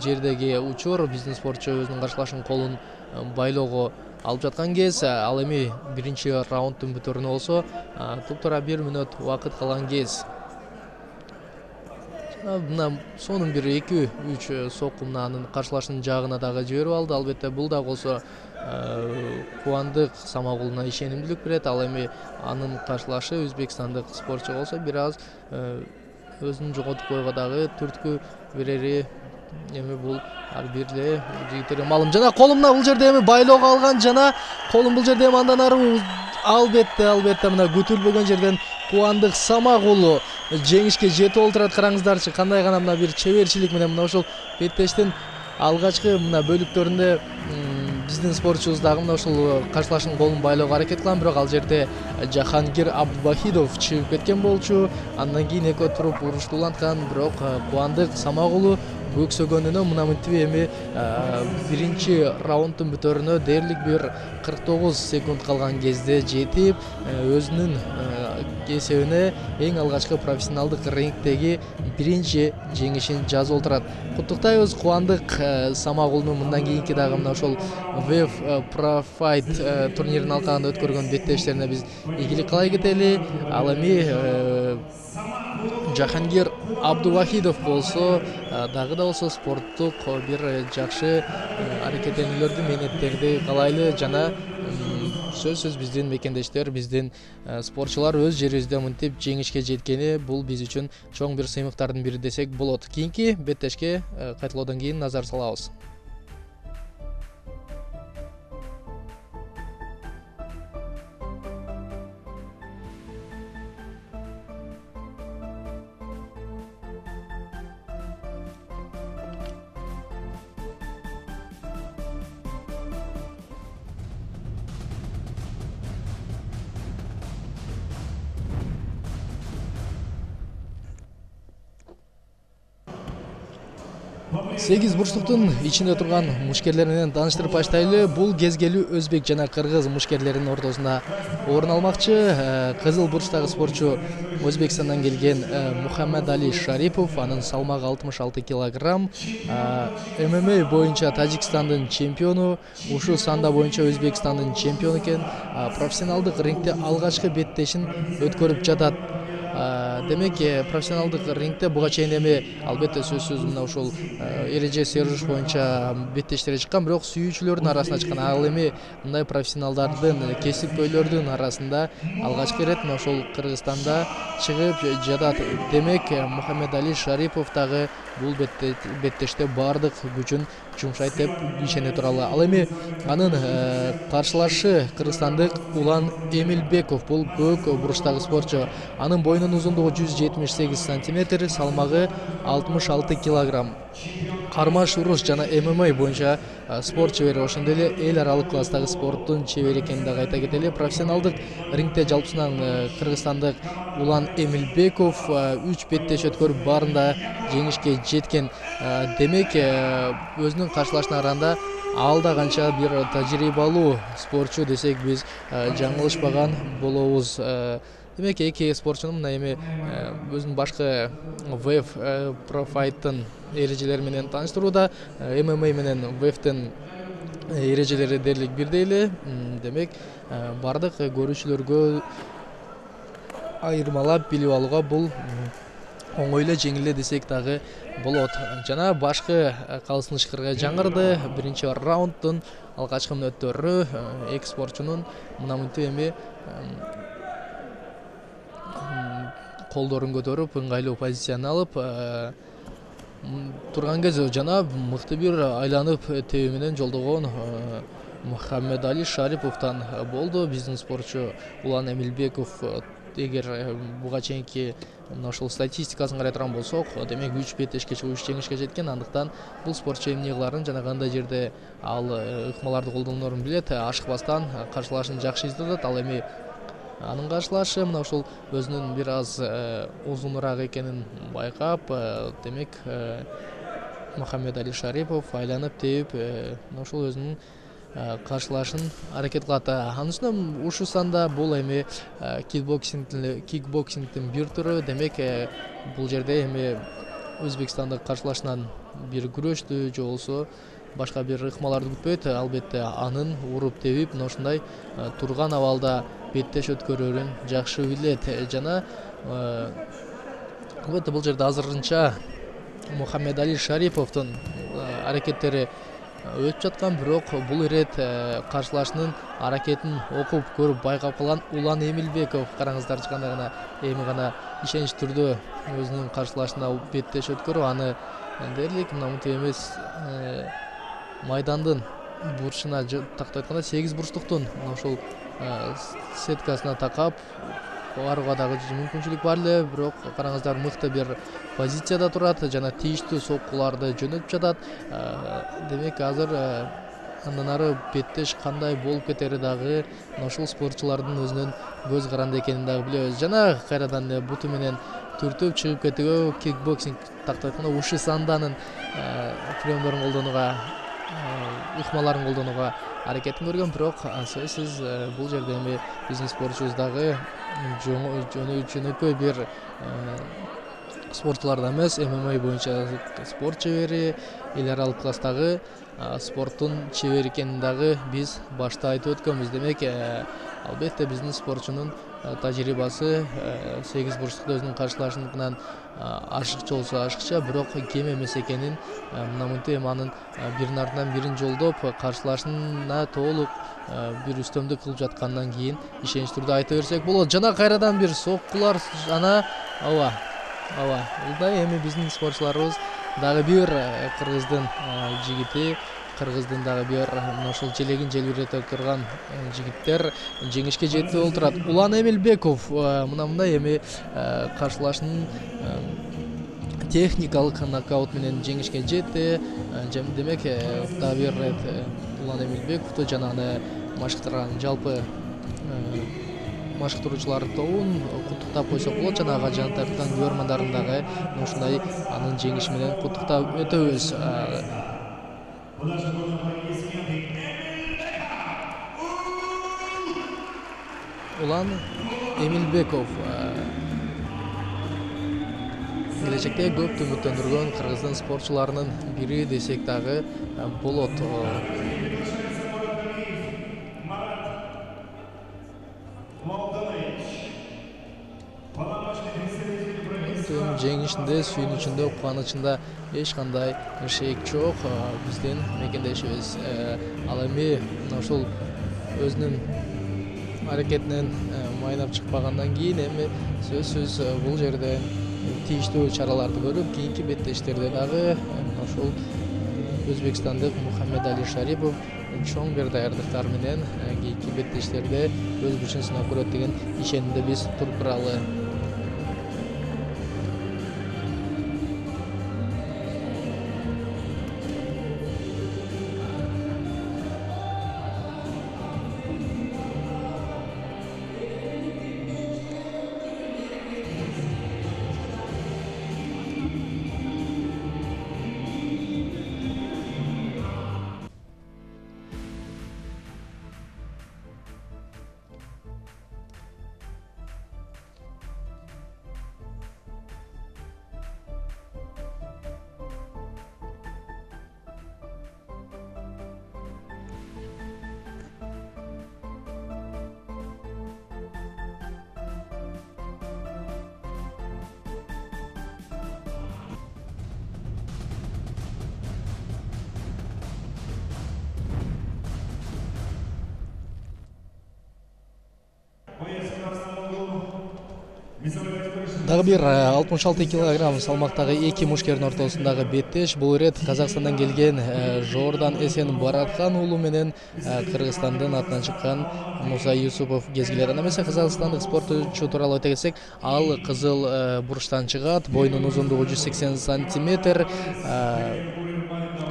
жердеги учур биздин спортчу өзүнүн каршылашынын колун байлоого алып жаткан кез, ал эми биринчи раунддун бүтөрүнө болсо туптура 1 мүнөт убакыт калган кез. Мына сонун бир 2-3 сокку мына анын каршылашынын жагына дагы жиберип алды. Албетте бул да болсо Кубандык Самагулуна ишенимдүүлүк берет. Ал эми анын каршылашы өзбекстандык спортчу болсо бир аз өзүн жоготуп койго дагы түрткү берери эми бул ар бир эле жигиттерге маалым. Жана колумна бул жерде эми байлоого алган жана колун бул жерде эми андан ары албетте мына күтүлбөгөн жерден Кубандык Самагулу жеңишке жетип олтурат. Караңыздарчы кандай гана мына бир чеберчилик менен мына ушул беттештин алгачкы мына бөлүктөрүндө биздин спортчубуз дагы мына ушул каршылашынын колун байлоого аракет кылган, бирок ал жерде Жахангир Абдубахидов чыгып кеткен болчу. Андан кийин экөө туруп урушту уланткан, бирок Кубандык Самагулу өксөгөнүнө мына мынтип эми биринчи раунддун бүтөрүнө дээрлик бир 49 секунд калган кезде жетип өзүнүн эсебине эң алгачкы профессионалдык рингдеги биринчи жеңишин жазып отурат. Куттуктайбыз, кубандык Самагулну мындан кийинки дагы мына ошол Wave Pro Fight турниринин алкагында өткөргөн беттештерине биз ийгилик каалай кетели. Ал эми Жахангир Абдувахидов болсо дагы да болсо спорттук бир жакшы аракеттенүүлөрдү, мээнеттерди каалайлы жана сөзсүз биздин мекендештер, биздин спортчулар өз жерибизде мынтип жеңишке жеткени бул биз үчүн чоң бир сыймыктардын бири десек болот. Кийинки беттешке кайталоодон кийин назар салабыз. Сегиз бурчтуктун ичинде турган мушкерлер менен тааныштырып баштайлы. Бул кезгелүү өзбек жана кыргыз мушкерлеринин ортосунда орун алмакчы. Кызыл бурчтагы спортчу Өзбекстандан келген Мухаммед Али Шарипов, анын салмагы 66 килограмм. ММА боюнча Тажикстандын чемпиону, ушу санда боюнча Өзбекстандын чемпиону экен. Профессионалдык рингде алгачкы беттешин өткөрүп жатат. Демек, профессионалдык рингде буга чейин эми албетте сөзсүз мына ушул эреже серуш боюнча беттештери чыккан, бирок сүйүүчүлөрдүн арасына чыккан. Ал эми мындай профессионалдардын, кесипкөйлөрдүн арасында алгачкы ирет мына ошол Кыргызстанда чыгып жатат. Демек, Мухаммед Али Шарипов дагы бул беттеште баардык күчүн жумшайт деп ишене туралы. Ал эми анын каршылашы кыргызстандык Улан Эмилбеков, бул көк бурчтагы спортчу. Анын боюнун узундугу 178 сантиметр, салмагы 66 килограмм. Кармаш уруш жана ММА боюнча спорт чебери, ошондой эле эл аралык класстагы спорттун чебери экенин дагы айта кетели. Профессионалдык рингде жалпысынан кыргызстандык Улан Эмилбеков 3 беттеш өткөрүп баарында жеңишке жеткен. Демек, өзүнүн каршылашына караганда ал да канча бир тажрыйбалуу спортчу десек биз жаңылышпаган болобуз. Демек, эки спортчунун мына эми өзүнүн башкы Wave Pro Fight'тын эрежелери менен тааныштырууда. ММА менен Wave'тын эрежелери дээрлик бирдей эле. Демек, бардык көрүүчүлөргө айырмалап билип алууга бул оңой эле, жеңил эле десек дагы болот. Жана башкы калысыныштарга жаңырды. Биринчи раунддун алгачкы мүнөттөрү эки спортчунун мына мынтип эми колдорун көтөрүп, ыңгайлуу позицияны алып турган кезде жана мыкты бир айланып тебүү менен жолдогон Мухаммед Али Шариповдон болду. Биздин спортчу Улан Эмилбеков, эгер буга чейинки мына ошол статистикасын карай турган болсок, демек 3 беттешке чыгып 3 жеңишке жеткен. Андыктан бул спортчу эмне кыларын жана кандай жерде ал ыкмаларды колдонорун билет. Ашыкпастан каршылашын жакшы издедет. Ал эми анын каршылашы мына ошол өзүнүн бир аз узунураак экенин байкап, демек Мухаммед Али Шарипов айланып тебип мына ошол өзүнүн каршылашын аракет кылат. Анын үстүнө ушу санда бул эми кикбоксингдин бир түрү. Демек, бул жерде эми Өзбекстандык каршылашынан бир күрөштү же болбосо башка бир ыкмаларды күтпөйт. Албетте анын уруп тебип мына ушундай турган абалда беттеш өткөрөрүн жакшы билет. Жана албетте бул жерде азырынча Мухаммед Али Шариповдун аракеттери өтүп жаткан, бирок бул ирет каршылашынын аракетин окуп көрүп байкап калган Улан Эмилбеков. Караңыздарчы, кандай гана эми гана ишенич түрдө өзүнүн каршылашына беттеш өткөрүп, аны дээрлик мына мынтип эмес майдандын бурчуна тактап айтканда 8 бурчтуктун мына ошол сеткасына такап барууга дагы мүмкүнчүлүк бар эле. Бирок караңыздар, мыкты бир позицияда турат жана тийиштүү соккуларды жөнөтүп жатат. Демек, азыр андан ары беттеш кандай болуп кетери дагы ошол спортчулардын өзүнүн көз каранды экенин дагы билебиз. Жана кайрадан буту менен түртүп чыгып кетүүгө, кикбоксинг тактап айтканда уши санданын приемдорун колдонууга, ыкмаларын колдонууга аракетин көргөн. Бирок сөзсүз бул жерде эми биздин спортчубуз дагы жөнөкөй бир спортчулардан эмес, ММА боюнча спорт чебери, эл аралык класстагы спорттун чебери экенин дагы биз башта айтып өткөнбүз. Демек, албетте биздин спортчунун тажрыйбасы 8 бурчтукта өзүнүн каршылашынан ашыкча болсо ашыкча, бирок кем эмес экенин, мына мынтип эми анын биринин артынан бирин жолдоп каршылашына толук бир үстөмдүк кылып жаткандан кийин ишенич түрдө айта берсек болот. Жана кайрадан бир соккулар, жана бул да эми биздин спортчуларыбыз дагы бир кыргыздын жигити, кыргыздын дагы бир мына ушул желегин желбирете турган жигиттер жеңишке жетип олтурат. Улан Эмилбеков мындай эми каршылашынын техникалык нокаут менен жеңишке жетти. Демек, дагы бир рет Улан Эмилбековду жана аны машыктырган жалпы машыктыруучулар тобун куттуктап койсок болот. Жана ага жан тарткан көрөрмандарын дагы ушундай анын жеңиши менен куттуктап өтөбүз. Улан Эмилбеков келечекте көп үмүттөндүргөн кыргыздын спортчуларынын бири десек дагы болот. Жеңишинде, сүйүнүчүндө, кубанычында эч кандай шек жок. Биздин мекендешибиз ал эми ошол өзүнүн аракетинен майнап чыкпагандан кийин эми сөзсүз бул жерде тийиштүү чараларды көрүп, кийинки беттештерде дагы ошол өзбекстандык Мухаммедали Шарипов чоң бир даярдыктар менен кийинки беттештерде өз күчүн сынап көрөт деген ишенимде биз туралы. Дагы бир 66 килограмм салмактагы эки мушкердин ортосундагы беттеш. Бул ирет Казакстандан келген Жордан Эсен Бараткан уулу менен Кыргызстандын атынан чыккан Муса Юсупов кезгилер. Анда эмесе казакстандык спортчу тууралуу айта кетсек, ал кызыл бурчтан чыгат, боюнун узундугу 180 сантиметр.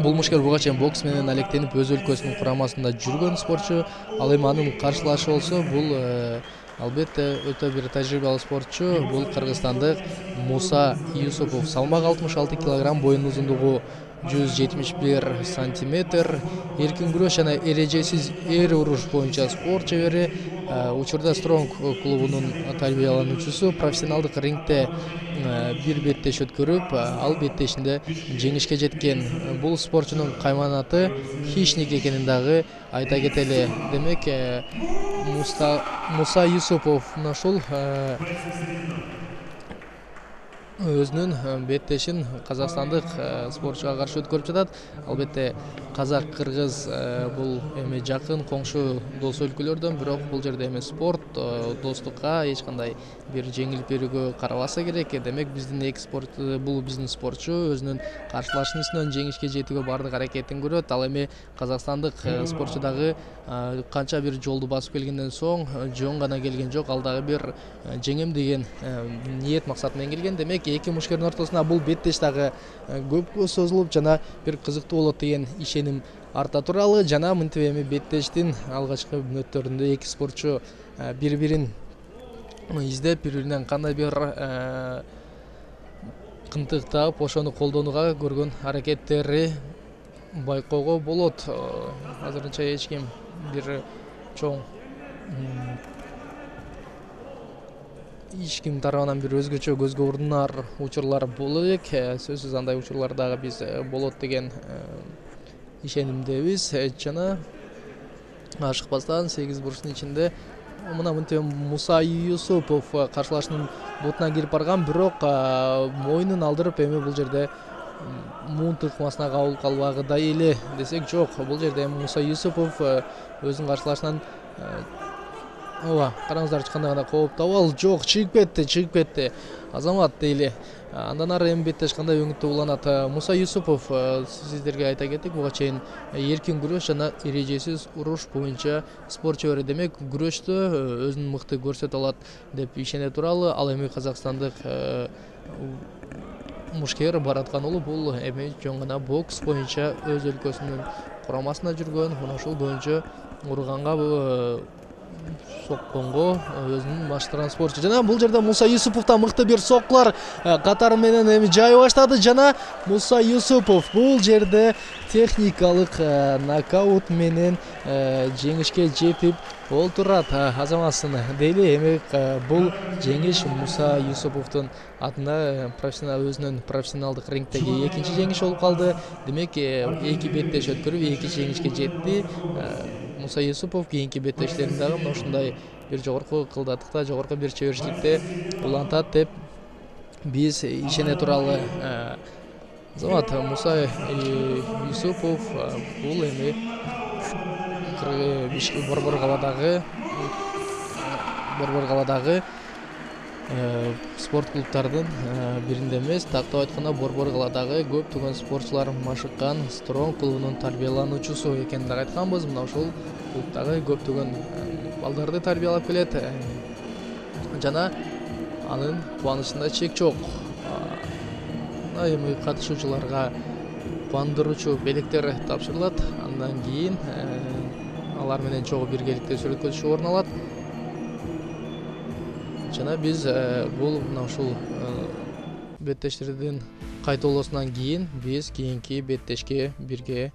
Бул мушкер буга чейин бокс менен алектенип өз өлкөсүнүн курамасында жүргөн спортчу. Ал эми анын каршылашы болсо, бул албетте өтө бир тажрыйбалуу спортчу. Бул кыргызстандык Муса Юсупов. Салмак 66 килограмм, боюнун узундугу 171 сантиметр. Эркин күрөш жана эрежесиз эр уруш боюнча спорт чебери. Учурда Стронг клубунун тарбиялануучусу. Профессионалдык рингте бир беттеш өткөрүп, ал беттешинде жеңишке жеткен. Бул спортчунун кайманаты Хищник экенин дагы айта кетели. Демек, Муса Юсупов ушул өзүнүн беттешин казакстандык спортчуга каршы өткөрүп жатат. Албетте казак-кыргыз бул эми жакын коңшу дос өлкөлөрдөн, бирок бул жерде эми спорт, достукка эч кандай бир жеңилип берүүгө карабаса керек. Демек, биздин бул биздин спортчу өзүнүн каршылашынын үстүнөн жеңишке жетүүгө бардык аракетин көрөт. Ал эми казакстандык спортчу дагы канча бир жолду басып келгенден соң жөн гана келген жок, ал дагы бир жеңем деген ниет максат менен келген. Демек, эки мушкердин ортосунда бул беттеш дагы көпкө созулуп жана бир кызыктуу болот деген ишеним арта туралы. Жана мынтип эми беттештин алгачкы мүнөттөрүндө эки спортчу бири-бирин издеп, бири-биринен кандай бир кынтыктап ошону колдонууга көргөн аракеттери байкоого болот. Азырынча эч ким бир чоң ишким тарабынан бир өзгөчө көзгө урунар учурлар боло элек. Сөзсүз андай учурлар дагы биз болот деген ишенимдебиз. Жана ашыкпастан 8 бурчтун ичинде мына мынтип Муса Юсупов каршылашынын бутуна кирип барган, бирок мойнун алдырып эми бул жерде муун тыкмасына кабыл калбагыдай эле десек жок. Бул жерде Муса Юсупов өзүнүн каршылашынан ооба караңыздарчы кандай гана кооптуу абал. Жок, чыгып кетти Азамат дейли. Андан ары эми беттеш кандай өңүттүү уланат. Муса Юсупов сиздерге айта кеттик, буга чейин эркин күрөш жана эрежесиз уруш боюнча спортчу бери. Демек күрөштө өзүн мыкты көрсөтө алат деп ишене туралы. Ал эми казакстандык мушкер Бараткан уулу бул эми жөн гана бокс боюнча өз өлкөсүнүн курамасында жүргөн, мына ушул боюнча урганга сокконго өзүнүн баштырган спортчу. Жана бул жерде Муса Юсуповдон мыкты бир соккулар катары менен эми жай баштады. Жана Муса Юсупов бул жерде техникалык нокаут менен жеңишке жетип олтурат Азаматсын дейли. Эми бул жеңиш Муса Юсуповдун атына өзүнүн профессионалдык рингдеги экинчи жеңиш болуп калды. Демек эки беттеш өткөрүп экинчи жеңишке жетти. Муса Юсупов кийинки беттештерин дагы мына ушундай бир жогорку кылдаттыкта, жогорку бир чеберчиликте улантат деп биз ишене туралы. Азамат, Муса Юсупов бул эми Борбор калаадагы спорт клубтардын биринде эмес, тактап айтканда Борбор калаадагы көптөгөн спортчулар машыккан Стронг клубунун тарбиялануучусу экенин дагы айтканбыз. Мына ушул клубдагы көптөгөн балдарды тарбиялап келет. Жана анын кубанычында чек жок. Эми катышуучуларга кубандыруучу белектер тапшырылат. Андан кийин алар менен чогуу биргеликте сүрөткө орун алат. Жана биз бул мына ушул беттештердин кайтоолосунан кийин биз кийинки беттешке бирге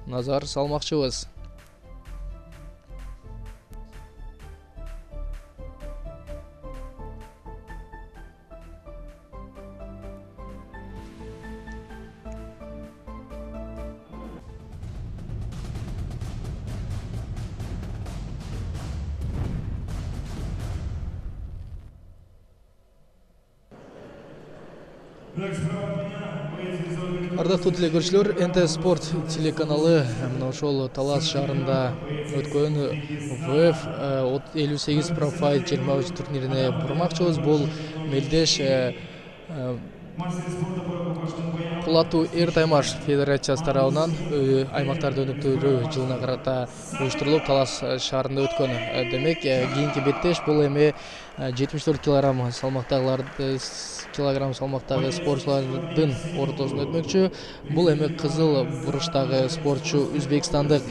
назар салмакчыбыз. Ардактуу телекөрүүчүлөр, НТ Спорт телеканалы мына ошол Талас шаарында өткөн ВФ 58 Профайт 23 турнирине бурмакчыбыз. Бул мелдеш Кулатуу эр таймаш федерациясы тарабынан аймактарды өнүктүрүү жылына карата уюштурулуп Талас шаарында өткөн. Демек кийинки беттеш бул эми 74 килограмм салмактагы спортчулардын ортосунда өтмөкчү. Бул эми кызыл буруштагы спортчу Өзбекстандык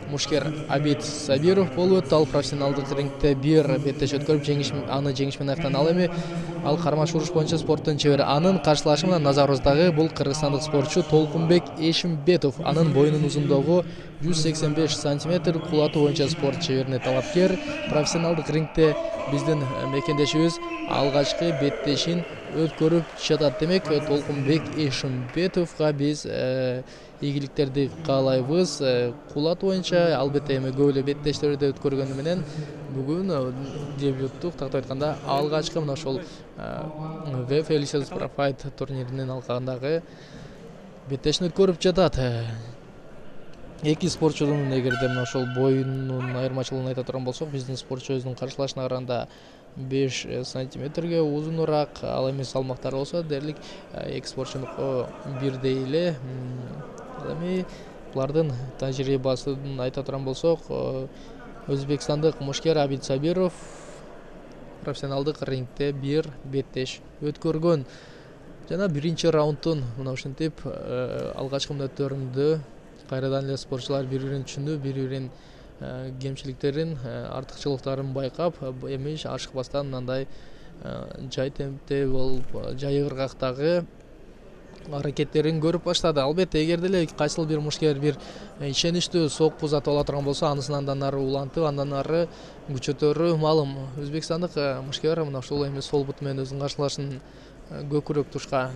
мушкер Абид Сабиров болуп өттү. Ал профессионалдык рингде бир беттеш өткөрүп аны жеңиш менен аяктаган. Ал эми кармаш уруш боюнча спорттун чебери. Анын каршылашы менен назарыбыздагы бул кыргызстандык спортчу Толкунбек Эшимбетов. Анын боюнун узундугу 185 сантиметр, кулатуу боюнча спорт чеберине талапкер. Профессионалдык рингде биздин мекендешибиз алгачкы беттешин өткөрүп жатат. Демек Толкунбек Эшимбетовго биз ийгиликтерди каалайбыз. Кулатуу боюнча албетте эми көп эле беттештерди өткөргөнү менен бүгүн дебюттук, тактап айтканда алгачкы мына ошол ВФ 58 Профайт турниринин алкагындагы беттешин өткөрүп жатат. Эки спортчунун эгерде мына ошол боюнун айырмачылыгын айта турган болсок, биздин спортчу өзүнүн каршылашына караганда 5 сантиметрге узунураак. Ал эми салмактар болсо дээрлик эки спортчунуку бирдей эле. Ал эми булардын тажрыйбасын айта турган болсок, Өзбекстандык мушкер Абид Сабиров профессионалдык рингде бир беттеш өткөргөн. Жана биринчи раундтун мына ушинтип алгачкы мүнөттөрүндө кайрадан эле спортчулар бири-бирин түшүндү, бири-биринин кемчиликтерин, артыкчылыктарын байкап, эми ашыкпастан мындай жай темпте болуп, жай ыргактагы аракеттерин көрүп баштады. Албетте эгер деле кайсыл бир мушкер бир ишеничтүү сокку узатып ала турган болсо, анысын андан ары улантып, андан ары күчөтөрү маалым. Өзбекстандык мушкер мына ушул эми сол буту менен өзүнүн каршылашын көкүрөк тушка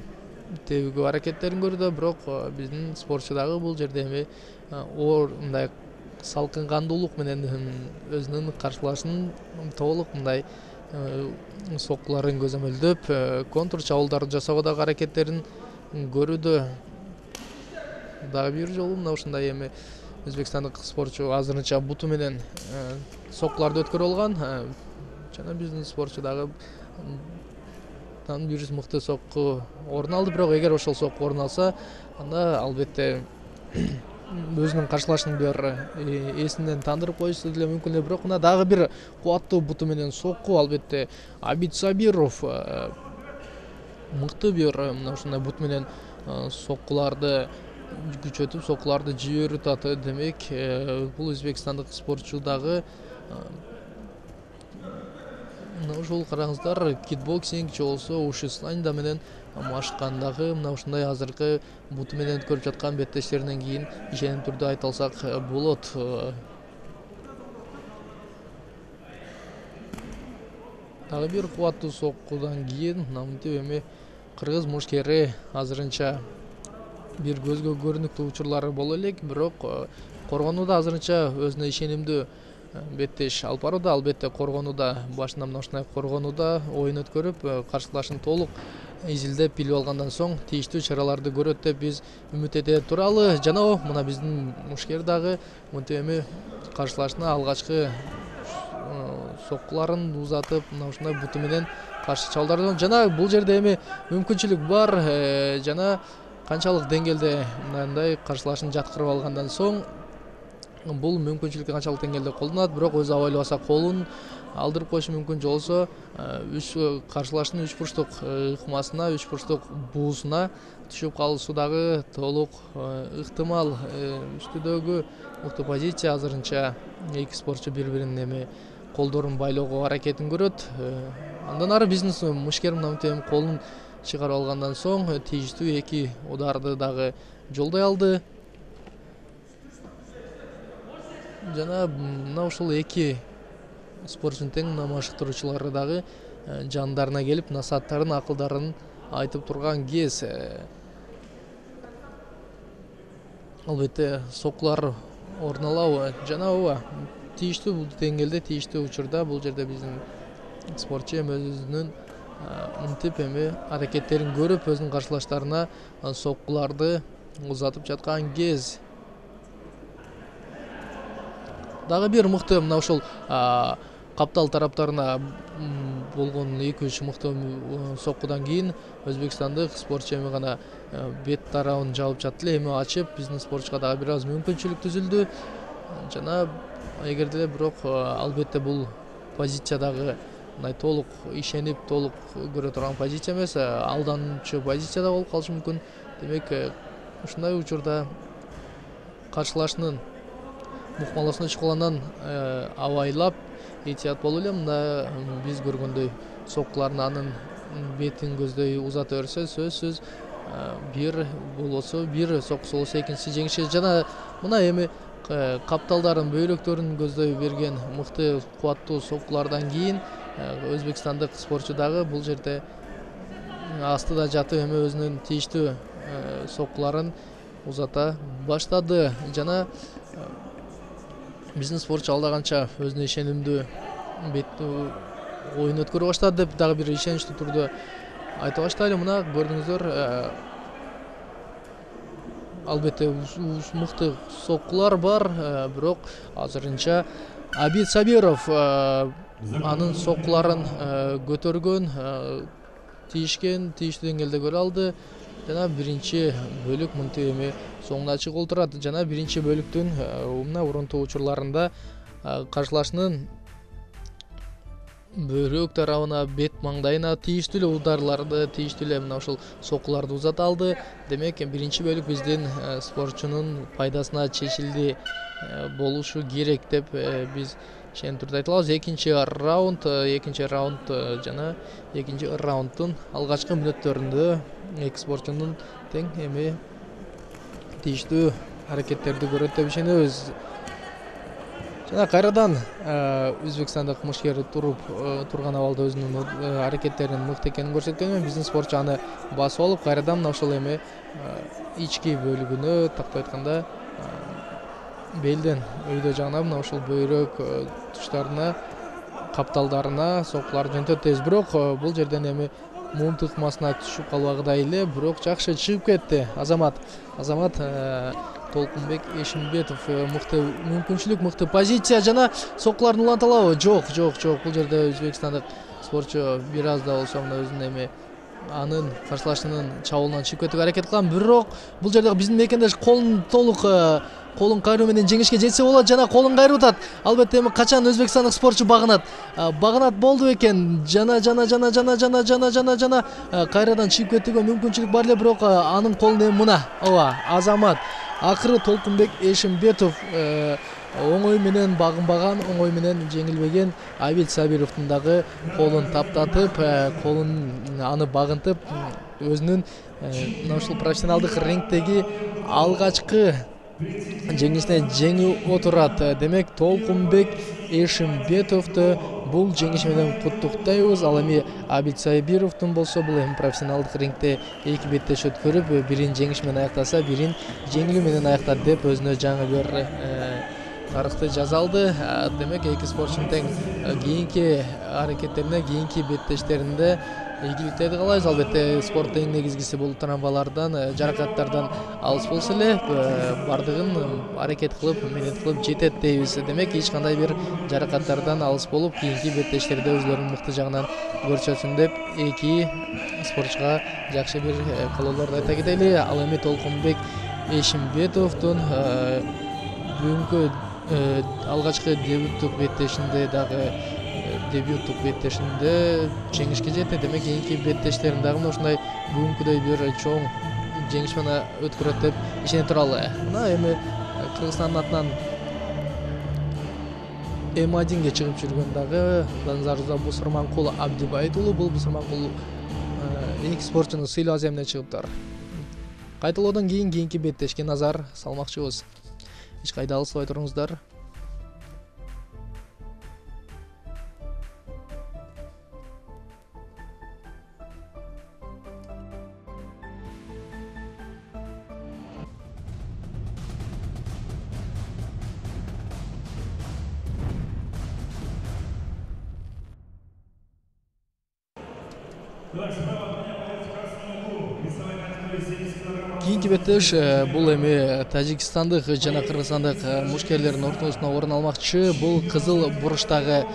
тебүүгө аракеттерин көрдү, бирок биздин спортчу дагы бул жерде эми мындай салкын кандуулук менен өзүнүн каршылашын толук мындай соккуларын көзөмөлдөп, контур чабуулдарды жасоого дагы аракеттерин көрүүдө. Дагы бир жолу мына ушундай эми өзбекстандык спортчу азырынча буту менен соккуларды өткөрө алган. Жана биздин спортчу дагы бир мыкты сокку орун алды, бирок эгер ошол сокку орун алса, анда албетте өзүнүн каршылашын бир эсинен тандырып коюшу деле мүмкүн эле. Бирок мына дагы бир кубаттуу буту менен сокку, албетте Абид Сабиров мыкты бир мына ушундай бут менен соккуларды күчөтүп, соккуларды жиберип атат. Демек, бул өзбекстандык спортчу дагы мына ушул караңыздар, кикбоксинг же болбосо ушу слайнда менен машыккандагы мына ушундай азыркы буту менен өткөрүп жаткан беттештеринен кийин ишеним түрдө айта алсак болот. Дагы бир кубаттуу соккудан кийин мынтип эми кыргыз мушкери азырынча бир көзгө көрүнүктүү учурлары боло элек, бирок коргонууда азырынча өзүнө ишенимдүү беттеш алып барууда. Албетте коргонууда, башында мына ушундай коргонууда оюн өткөрүп, каршылашын толук изилдеп билип алгандан соң тийиштүү чараларды көрөт деп биз үмүт эте туралы. Жана мына биздин мушкер дагы мынтип эми каршылашына алгачкы соккуларын узатып, мына ушундай буту менен каршы чабуулдарды. Жана бул жерде эми мүмкүнчүлүк бар, жана канчалык деңгээлде мындай каршылашын жаткырып алгандан соң бул мүмкүнчүлүк канчалык деңгээлде колдонулат, бирок өзү аба элбаса колун алдырып коюшу мүмкүн, же болбосо каршылашынын 3 бурчтук ыкмасына, 3 бурчтук буусуна түшүп калышы дагы толук ыктымал. Үстүдөгү мыкты позиция азырынча эки спортчу бири-биринин эми колдорун байлоого аракетин көрөт. Андан ары биздин мушкер мынтип колун чыгарып алгандан соң тийиштүү эки ударды дагы жолдой алды. Жана мына ушул эки спортчунун тең машыктыруучулары дагы жандарына келип, насааттарын, акылдарын айтып турган кез. Албетте соккулар орун алабы, жана тийиштүү деңгээлде, тийиштүү учурда бул жерде биздин спортчу эми өзүнүн мынтип эми аракеттерин көрүп, өзүнүн каршылаштарына соккуларды узатып жаткан кез. Дагы бир мыкты мына ушул каптал тараптарына болгон 2-3 мыкты соккудан кийин өзбекстандык спортчу эми гана бет тарабын жабып жатты эле, эми ачып биздин спортчуга дагы бир аз мүмкүнчүлүк түзүлдү. Жана эгер деле бирок албетте бул позиция дагы мындай толук ишенип, толук көрө турган позиция эмес, алдануучу позицияда болуп калышы мүмкүн. Демек, ушундай учурда каршылашынын мукмаласына чыккандан абайлап этият болуп эле, мында биз көргөндөй соккуларын анын бетин көздөй узата берсе, сөзсүз бир болсо, бир соккусу болсо экинчиси жеңишет. Жана мына эми капталдарын, бөйрөктөрүн көздөй берген мыкты кубаттуу соккулардан кийин өзбекстандык спортчу дагы бул жерде астыда жатып эми өзүнүн тийиштүү соккуларын узата баштады. Жана биздин спортчу алда канча өзүнө ишенимдүү оюн өткөрө баштады деп дагы бир ишеничтүү түрдө айта баштайлы. Мына көрдүңүздөр, албетте мыкты соккулар бар, бирок азырынча Абид Сабиров анын соккуларын көтөргөн, тийишкен, тийиштүү деңгээлде көрө алды. Жана биринчи бөлүк мынтип эми соңуна чыгып турат. Жана биринчи бөлүктүн мына урунтуу учурларында каршылашынын бөйрөк тарабына, бет маңдайына тийиштүү эле ударларды, тийиштүү эле мына ушул соккуларды узата алды. Демек, биринчи бөлүк биздин спортчунун пайдасына чечилди болушу керек деп биз ишеним түрдө айта алабыз. Экинчи раунд жана экинчи раунддун алгачкы мүнөттөрүндө эки спортчунун тең эми тийиштүү аракеттерди көрөт деп ишенебиз. Жана кайрадан өзбекстандык мушкер турган абалда өзүнүн аракеттеринин мыкты экенин көрсөткөн. Биздин спортчу аны басып алып, кайрадан мына ушул эми ички бөлүгүнө, тактап айтканда белден өйдө жагына мына ушул бөйрөк тучтарына, капталдарына соккуларды жөнтөт. Бирок бул жерден эми муун тыкмасына түшүп калбагыдай эле, бирок жакшы чыгып кетти. Азамат Толкунбек Эшимбетов мыкты мүмкүнчүлүк, мыкты позиция жана соккуларын уланта алабы? Жок. Бул жерде өзбекстандык спортчу бир аз да болсо мына өзүнүн эми анын каршылашынын чабуулунан чыгып кетүүгө аракет кылган. Бирок бул жерде биздин мекендеш колун толук колун кайруу менен жеңишке жетсе болот жана колун кайрып атат. Албетте эми качан өзбекстандык спортчу багынат болду экен. Жана кайрадан чыгып кетүүгө мүмкүнчүлүк бар эле, бирок анын колун эми мына Азамат акыры Толкунбек Эшимбетов оңой менен багынбаган, оңой менен жеңилбеген Абил Сабировдун дагы колун таптатып, колун аны багынтып, өзүнүн мына ушул профессионалдык рингдеги алгачкы жеңишине жеңип отурат. Демек Толкунбек Эшимбетовду бул жеңиш менен куттуктайбыз. Ал эми Абил Сабировдун болсо бул эми профессионалдык рингде эки беттеш өткөрүп, бирин жеңиш менен аяктаса, бирин жеңилүү менен аяктады деп өзүнө жаңы бир тарыхты жаза алды. Демек эки спортчунун тең кийинки аракеттерине, кийинки беттештеринде ийгиликтерди каалайбыз. Албетте спорттун эң негизгиси бул травмалардан, жаракаттардан алыс болсо эле, бардыгын аракет кылып, менет кылып жетет дейбиз. Демек эч кандай бир жаракаттардан алыс болуп, кийинки беттештерде өзлөрүнүн мыкты жагынан көрсөтсүн деп эки спортчуга жакшы бир каалоолорду айта кетели. Ал эми Толкунбек Эшимбетовдун бүгүнкү алгачкы дебюттук беттешинде жеңишке жетти. Демек кийинки беттештерин дагы ушундай бүгүнкүдөй бир чоң жеңиш менен өткөрөт деп ишене туралы. Мына эми Кыргызстандын атынан М1ге чыгып жүргөн дагы назарыбызда Бусурманкул Абдибайт уулу. Бул Бусурманкул эки спортчунун сыйлуу аземине чыгыптыр. Кайталоодон кийинки беттешке назар салмакчыбыз. Эч кайда алыспай туруңуздар. Кийинки беттеш бул эми Тажикстандык жана Кыргызстандык мушкерлердин ортосуна орун алмакчы. Бул кызыл буруштагы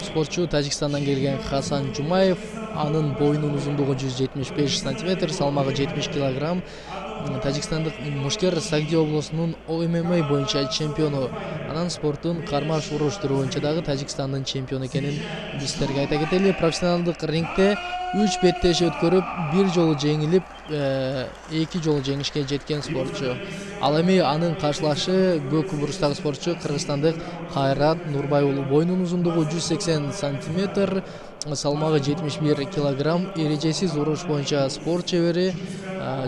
спортчу Тажикстандан келген Хасан Жумаев. Анын боюнун узундугу 175 сантиметр, салмагы 70 килограмм. Тажикстандык мушкер Сагди облусунун ММА боюнча чемпиону. Анан спорттун кармаш уруш түрү боюнча дагы Тажикстандын чемпиону экенин биз силерге айта кетели. Профессионалдык рингде 3 беттеш өткөрүп, бир жолу жеңилип, эки жолу жеңишке жеткен спортчу. Ал эми анын каршылашы көк бурустагы спортчу Кыргызстандык Кайрат Нурбай уулу. Боюнун узундугу 180 сантиметр, салмагы 71 килограмм. Эрежесиз уруш боюнча спорт чебери.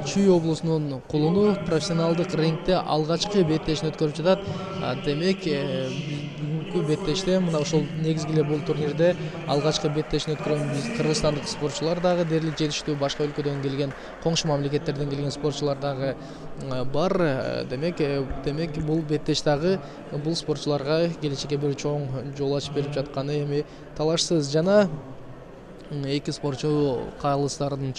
Чүй облусунун кулуну. Профессионалдык рингде алгачкы беттешин өткөрүп жатат. Демек бүгүнкү беттеште мына ушул негизги эле бул турнирде алгачкы беттешин өткөргөн биз кыргызстандык спортчулар дагы дээрлик жетиштүү, башка өлкөдөн келген, коңшу мамлекеттерден келген спортчулар дагы бар. Демек бул беттеш дагы бул спортчуларга келечекке бир чоң жол ачып берип жатканы эми талашсыз. Жана эки спортчу калыстардан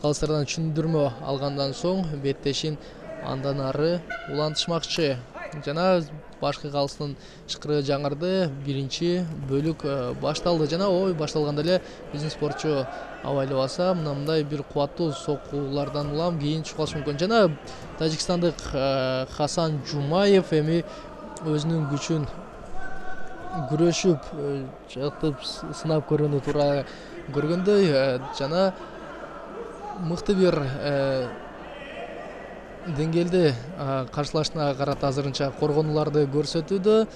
түшүндүрмө алгандан соң беттешин андан ары улантышмакчы. Жана башкы калыстын шыкырыгы жаңырды. Биринчи бөлүк башталды. Жана башталганда эле биздин спортчу абайлабаса мындай бир кубаттуу соккулардан улам кийин түшүп калышы мүмкүн. Жана Тажикстандык Хасан Жумаев эми өзүнүн күчүн күрөшүп, жактып сынап көрүүнү туура көргөндөй, жана мыкты бир деңгээлде каршылашына карата азырынча коргонуларды көрсөтүүдө.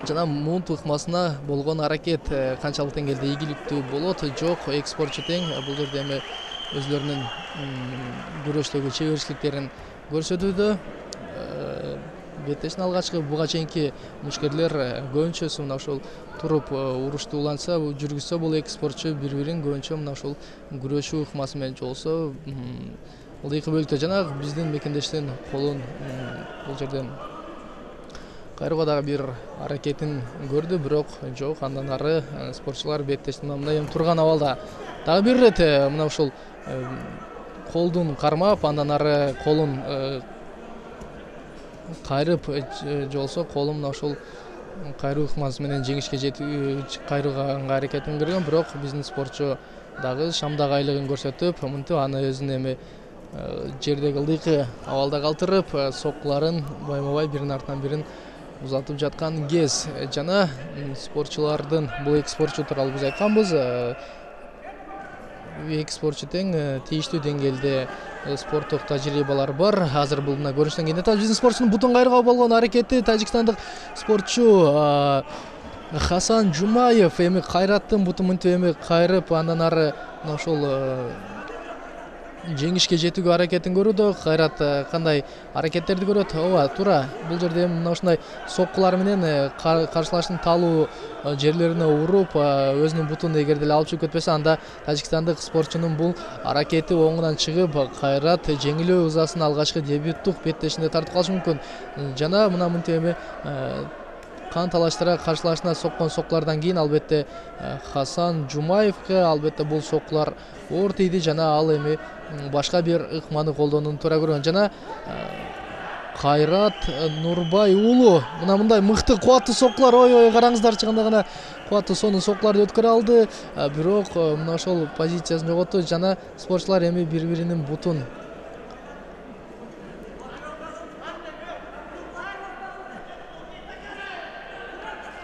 жана мунт ыкмасына болгон аракет канчалык деңгээлде ийгиликтүү болот, жок, эки спортчу тең. Бул жерде эми өзлөрүнүн күрөштөгү чеберчиликтерин көрсөтүүдө. Беттештин алгачкы буга чейинки мушкерлер көбүнчөсү мына ушул туруп урушту уланса, жүргүзсө, бул эки спортчу бири-бирин көбүнчө мына ушул күрөшүү ыкмасы менен жолсо, ылдыйкы бөлүктө жана биздин мекендештин колун бул жерден кайрууга дагы бир аракетин көрдү, бирок жок, андан ары спортчулар беттештин мындай эми турган абалда дагы бир ирет мына ушул колдун кармап, андан ары колун кайрып жолсо, колу мына ушул кайруу ыкмасы менен жеңишке жетүү кайрууга аракетин кырган, бирок биздин спортчу дагы шамдагы айлыгын көрсөтүп, мынтип аны өзүнүн эми жердеги ылдыйкы абалда калтырып, соккуларын байма-бай биринин артынан бирин узатып жаткан кез. Жана спортчулардын, бул эки спортчу тууралуу биз айтканбыз, эки спортчу тең тийиштүү деңгээлде спорттук тажрыйбалары бар. Азыр бул мына көрүнүштөн кийин биздин спортчунун бутун кайрууга болгон аракети, тажикстандык спортчу Хасан Жумаев эми Кайраттын бутун мынтип эми кайрып, андан ары мына ушул жеңишке жетүүгө аракетин көрүүдө. Кайрат кандай аракеттерди көрөт? Ооба, туура. Бул жерде мына ушундай соккулар менен каршылаштын талуу жерлерине уруп, өзүнүн бутун эгерде эле алып чыгып кетпесе, анда тажикстандык спортчунун бул аракети оңунан чыгып, Кайрат жеңилүү ызасын алгачкы дебюттук беттешинде тартып калышы мүмкүн. Жана мына мынтип эми кан талаштыра каршылашына соккон соккулардан кийин албетте Хасан Жумаевке албетте бул соккулар оор тийди, жана ал эми башка бир ыкманы колдонууну туура көргөн. Жана Кайрат Нурбай уулу мына мындай мыкты, кубаттуу соккулар, ой караңыздарчы, кандай гана кубаттуу сонун соккуларды өткөрө алды, бирок мына ошол позициясын жоготту. Жана спортчулар эми бири-биринин бутун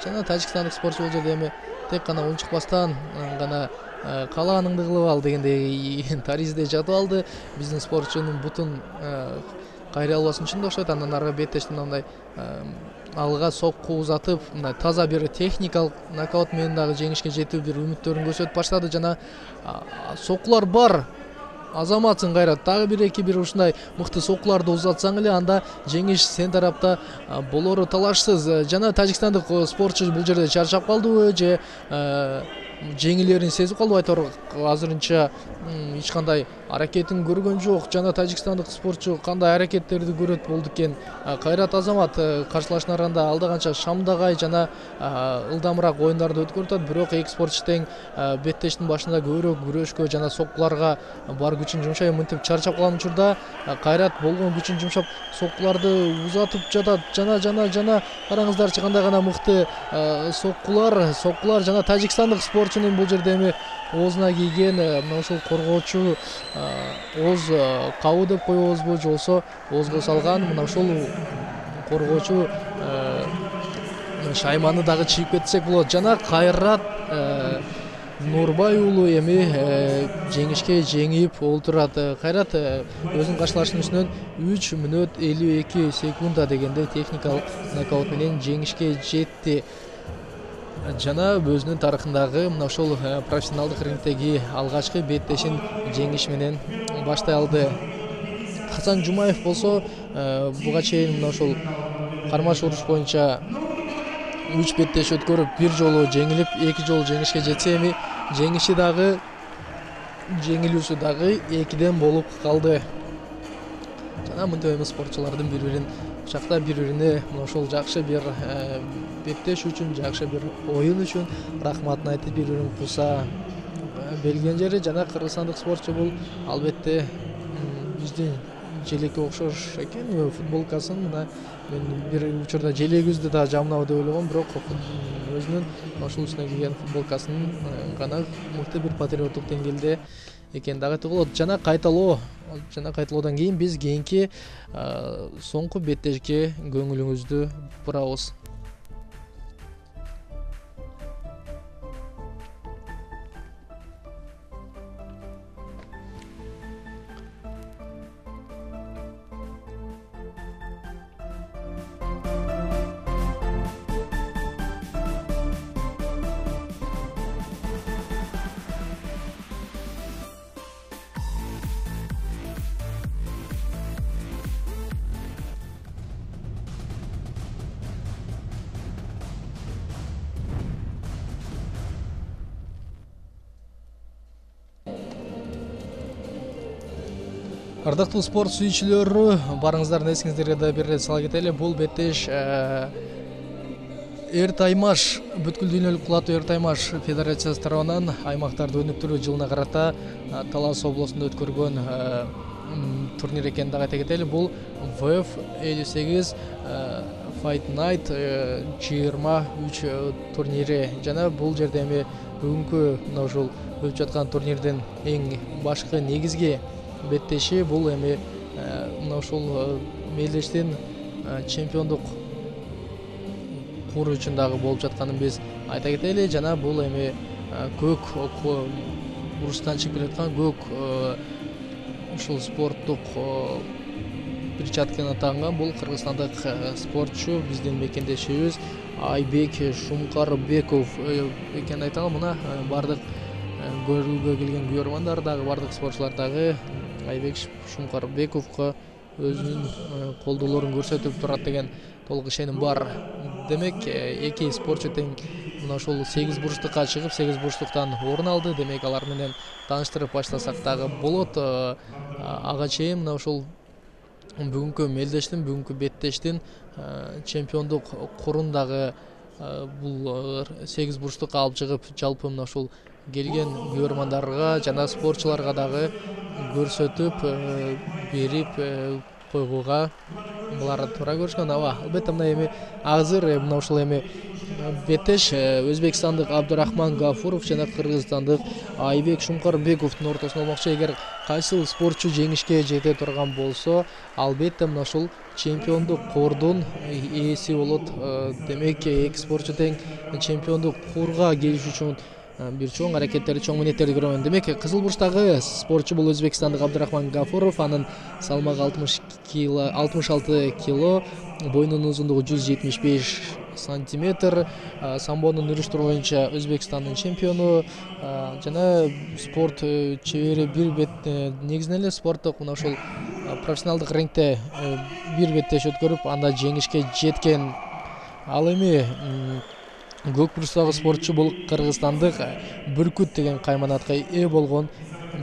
жана тажикстандык спортчу бул жерде эми тек гана унчукпастан гана каалаганыңды кылып ал дегендей таризде жатып алды. Биздин спортчунун бутун кайрый албасын үчүн да окшойт. Андан ары беттештин мындай алга сокку узатып, мындай таза бир техникалык нокаут менен дагы жеңишке жетүү бир үмүттөрүн көрсөтүп баштады. Жана соккулар бар. Азаматсың Кайрат, дагы бир ушундай мыкты соккуларды узатсаң эле, анда жеңиш сен тарапта болору талашсыз. Жана тажикстандык спортчу бул жерде чарчап калдыбы же жеңилерин сезип калдыбы, айтор азырынча эч кандай аракетин көргөн жок. Жана тажикстандык спортчу кандай аракеттерди көрөт болду экен. Кайрат Азамат каршылашына караганда алда канча шамдагай жана ылдамыраак оюндарды өткөрүп атат, бирок эки спортчу тең беттештин башында көбүрөөк күрөшкө жана соккуларга бар күчүн жумшай, мынтип чарчап калган учурда Кайрат болгон күчүн жумшап соккуларды узатып жатат. Жана караңыздарчы, кандай гана мыкты соккулар жана тажикстандык спортчунун бул жерде эми оозуна кийген мына ушул коргоочу ооз кабы деп коебузбу, же болбосо оозго салган мына ушул коргоочу шайманы дагы чийип кетсек болот. Жана Кайрат Нурбай уулу эми жеңишке жеңип олтурат. Кайрат өзүнүн каршылашынын үстүнөн 3 мүнөт 52 секунда дегенде техникалык нокаут менен жеңишке жетти. Жана өзүнүн тарыхындагы мына ушул профессионалдык рингдеги алгачкы беттешин жеңиш менен баштай алды. Хасан Жумаев болсо буга чейин мына ушул кармаш уруш боюнча 3 беттеш өткөрүп, бир жолу жеңилип, 2 жолу жеңишке жетсе, эми жеңиши дагы жеңилүүсү дагы 2ден болуп калды. Жана мынтип эми спортчулардын бири-бирин кучактап, бири-бирине мына ушул жакшы бир беттеш үчүн, жакшы бир оюн үчүн рахматын айтып, бири-бирин куса белген жери. Жана кыргызстандык спортчу бул албетте биздин желекке окшош экен, футболкасын мына мен бир учурда желегибизди да жамнабы деп ойлогом, бирок өзүнүн ошол үстүнө кийген футболкасын гана мыкты бир патриоттук деңгээлде экени дагы айтууга болот. Жана кайталоодон кийин биз кийинки соңку беттешке көңүлүңүздү бурабыз. Ардактуу спорт сүйүүчүлөрү, барыңыздардын эсиңиздерге да бир ирет сала кетели. Бул беттеш Эр Таймаш бүткүл дүйнөлүк кулатуу Эр Таймаш федерациясы тарабынан аймактарды өнүктүрүү жылына карата Талас облусунда өткөргөн турнир экенин дагы айта кетели. Бул ВФ 58 Fight Night 23 турнири жана бул жерде эми бүгүнкү мына ушул өтүп жаткан турнирдин эң башкы негизги беттеши бул эми мына ушул мелдештин чемпиондук куру үчүн дагы болуп жатканын биз айта кетели. Жана бул эми көк урустан чыгып келаткан көк ушул спорттук перчатканы тагынган бул кыргызстандык спортчу, биздин мекендешибиз Айбек Шумкарбеков экени айтылган. Мына бардык көрүүгө келген күйөрмандар дагы, бардык спортчулар дагы Айбек Шумкарбековго өзүнүн колдоолорун көрсөтүп турат деген толук ишеним бар. Демек эки спортчу тең мына ушул 8 бурчтукка чыгып 8 бурчтуктан орун алды. Демек алар менен тааныштырып баштасак дагы болот. Ага чейин мына ушул бүгүнкү мелдештин, бүгүнкү беттештин чемпиондук курун дагы бул 8 бурчтукка алып чыгып, жалпы мына ушул келген күйөрмандарга жана спортчуларга дагы көрсөтүп берип койгуга булар туура көрүшкөн. Албетте мына эми азыр мына ушул эми беттеш өзбекстандык Абдурахман Гафуров жана кыргызстандык Айбек Шумкарбековдун ортосунда болмокчу. Эгер кайсыл спортчу жеңишке жете турган болсо, албетте мына ушул чемпиондук кордун ээси болот. Демек эки спортчу тең чемпиондук курга келиш үчүн бир чоң аракеттерди, чоң милдеттерди көрөмүн. Демек кызыл бурчтагы спортчу бул өзбекстандык Абдурахман Гафуров. Анын салмагы 66 кило, бойнунун узундугу 175 сантиметр. Самбонун үрүштүрү боюнча Өзбекстандын чемпиону жана спорт чебери бир бет. Негизинен эле спорттук мына ушул профессионалдык рингте бир беттеш өткөрүп, анда жеңишке жеткен. Ал эми көк бурчтагы спортчу бул кыргызстандык Бүркүт деген кайманатка ээ болгон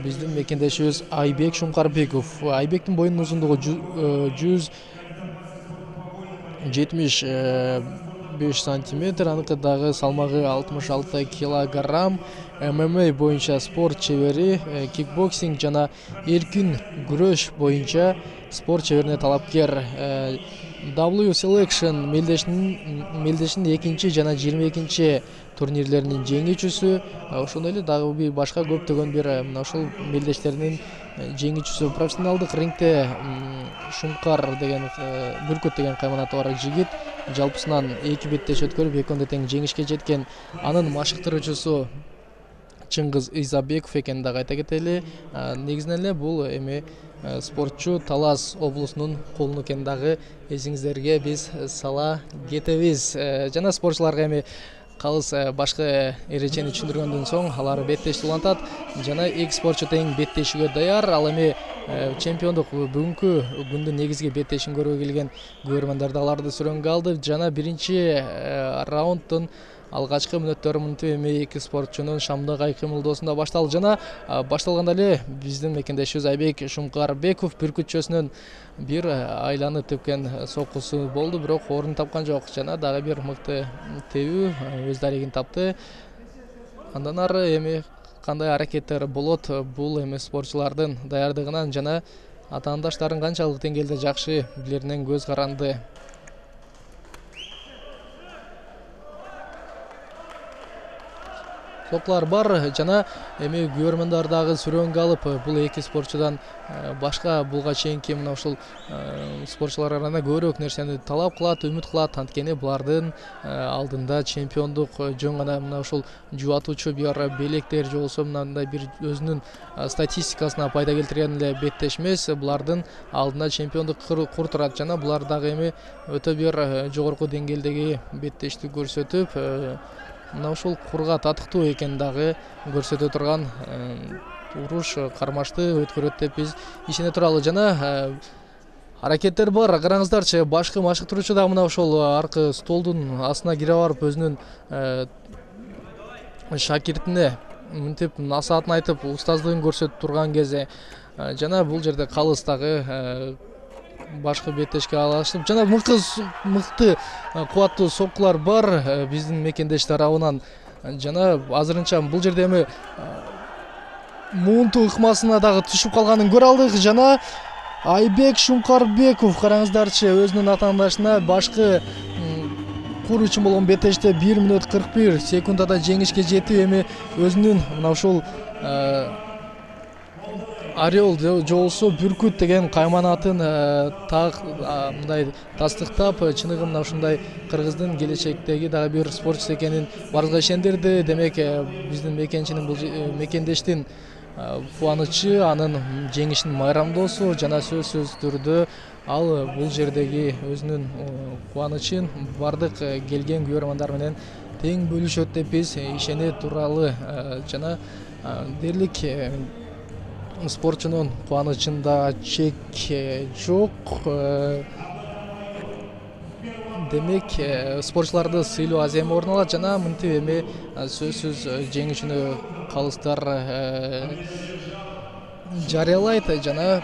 биздин мекендешибиз Айбек Шумкарбеков. Айбектин боюнунун узундугу 175 сантиметр, аныкы дагы салмагы 66 килограмм. ММА боюнча спорт чебери, кикбоксинг жана эркин күрөш боюнча спорт чеберине талапкер. W Selection мелдешинин экинчи жана 22 турнирлеринин жеңүүчүсү. Ошондой эле дагы бир башка көптөгөн бир мына ушул мелдештеринин жеңүүчүсү. Профессионалдык рингте Шумкар деген Бүркүт деген кайманаты бар жигит жалпысынан 2 беттеш өткөрүп, экөөндө тең жеңишке жеткен. Анын машыктыруучусу Чыңгыз Изабеков экенин дагы айта кетели. Негизинен эле бул эми спортчу Талас облусунун колуну экенин дагы эсиңиздерге биз сала кетебиз. Жана спортчуларга эми калыс башкы эрежени түшүндүргөндөн соң алар беттешти улантат жана эки спортчу тең беттешүүгө даяр. Ал эми чемпиондук бүгүнкү күндүн негизги беттешин көрүүгө келген күйөрмандар да аларды сүрөнгө алды. Жана биринчи раунддун алгачкы мүнөттөрү мынтип эми эки спортчунун шамдык айкымылдоосунда башталды. Жана башталганда эле биздин мекендешибиз Айбек Шумкарбеков бүркүтчөсүнөн бир айланып тепкен соккусу болду, бирок орун тапкан жок. Жана дагы бир мыкты тебүү өз дарегин тапты. Андан ары эми кандай аракеттер болот, бул эми спортчулардын даярдыгынан жана атаандаштарын канчалык деңгээлде жакшы билеринен көз каранды. Соклар бар жана эми күйөрмандар дагы сүрөнгө алып, бул эки спортчудан башка булга чейинки мына ушул спортчулар арасында көбүрөөк нерсени талап кылат, үмүт кылат. Анткени булардын алдында чемпиондук жөн гана мына ушул жубатуучу бир белектер же болбосо мындай бир өзүнүн статистикасына пайда келтирген эле беттеш эмес. Булардын алдында чемпиондук кур турат жана булар дагы эми өтө бир жогорку деңгээлдеги беттешти көрсөтүп, мына ушул курга татыктуу экенин дагы көрсөтө турган уруш кармашты өткөрөт деп биз ишене туралы. Жана аракеттер бар, караңыздарчы, башкы машыктыруучу дагы мына ушул аркы столдун астына кире барып өзүнүн шакиртине мынтип насаатын айтып устаздыгын көрсөтүп турган кезде жана бул жерде калыстагы башкы беттешке алышып жана мыкты кубаттуу соккулар бар биздин мекендеш тарабынан. Жана азырынча бул жерде эми муунту ыкмасына дагы түшүп калганын көрө алдык. Жана Айбек Шуңкарбеков караңыздарчы өзүнүн атаандашына башкы кур үчүн болгон беттеште 1 мүнөт 41 секундада жеңишке жетип эми өзүнүн мына ушул Орел же болбосо Бүркүт деген кайманатын мындай тастыктап, чыныгы мына ушундай кыргыздын келечектеги дагы бир спортчусу экенин баарыбызга ишендирди. Демек биздин мекендештин кубанычы, анын жеңишин майрамдоосу жана сөзсүз түрдө ал бул жердеги өзүнүн кубанычын бардык келген көрөрмандар менен тең бөлүшөт деп биз ишене туралы. Жана дээрлик спортчунун кубанычында чек жок. Демек спортчуларды сыйлоо аз эми орун алат жана мынтип эми сөзсүз жеңишүүнү калыстар жарыялайт. Жана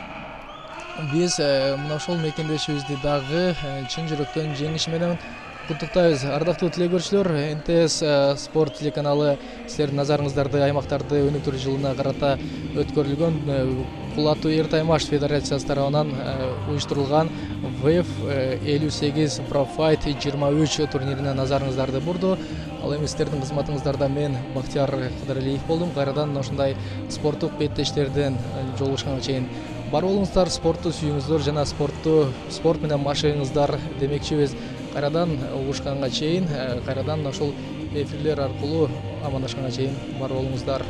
биз мына ошол мекендешибизди дагы чын жүрөктөн жеңиши менен куттуктайбыз. Ардактуу тилегөрчүлөр, НТС спорт телеканалы силердин назарыңыздарды аймактарды өнүктүрүү жылына карата өткөрүлгөн кул аттуу эр таймаш федерациясы тарабынан уюштурулган ВФ 58 Профайт 23 турнирине назарыңыздарды бурду. Ал эми силердин кызматыңыздарда мен Бактияр Кыдыралиев болдум. Кайрадан ошондой спорттук беттештерден жолугушканга чейин бар болуңуздар, спортту сүйүңүздөр жана спорт менен машыгыңыздар демекчибиз. Кайрадан угушканга чейин, кайрадан ошол эфирлер аркылуу амандашканга чейин бар болуңуздар.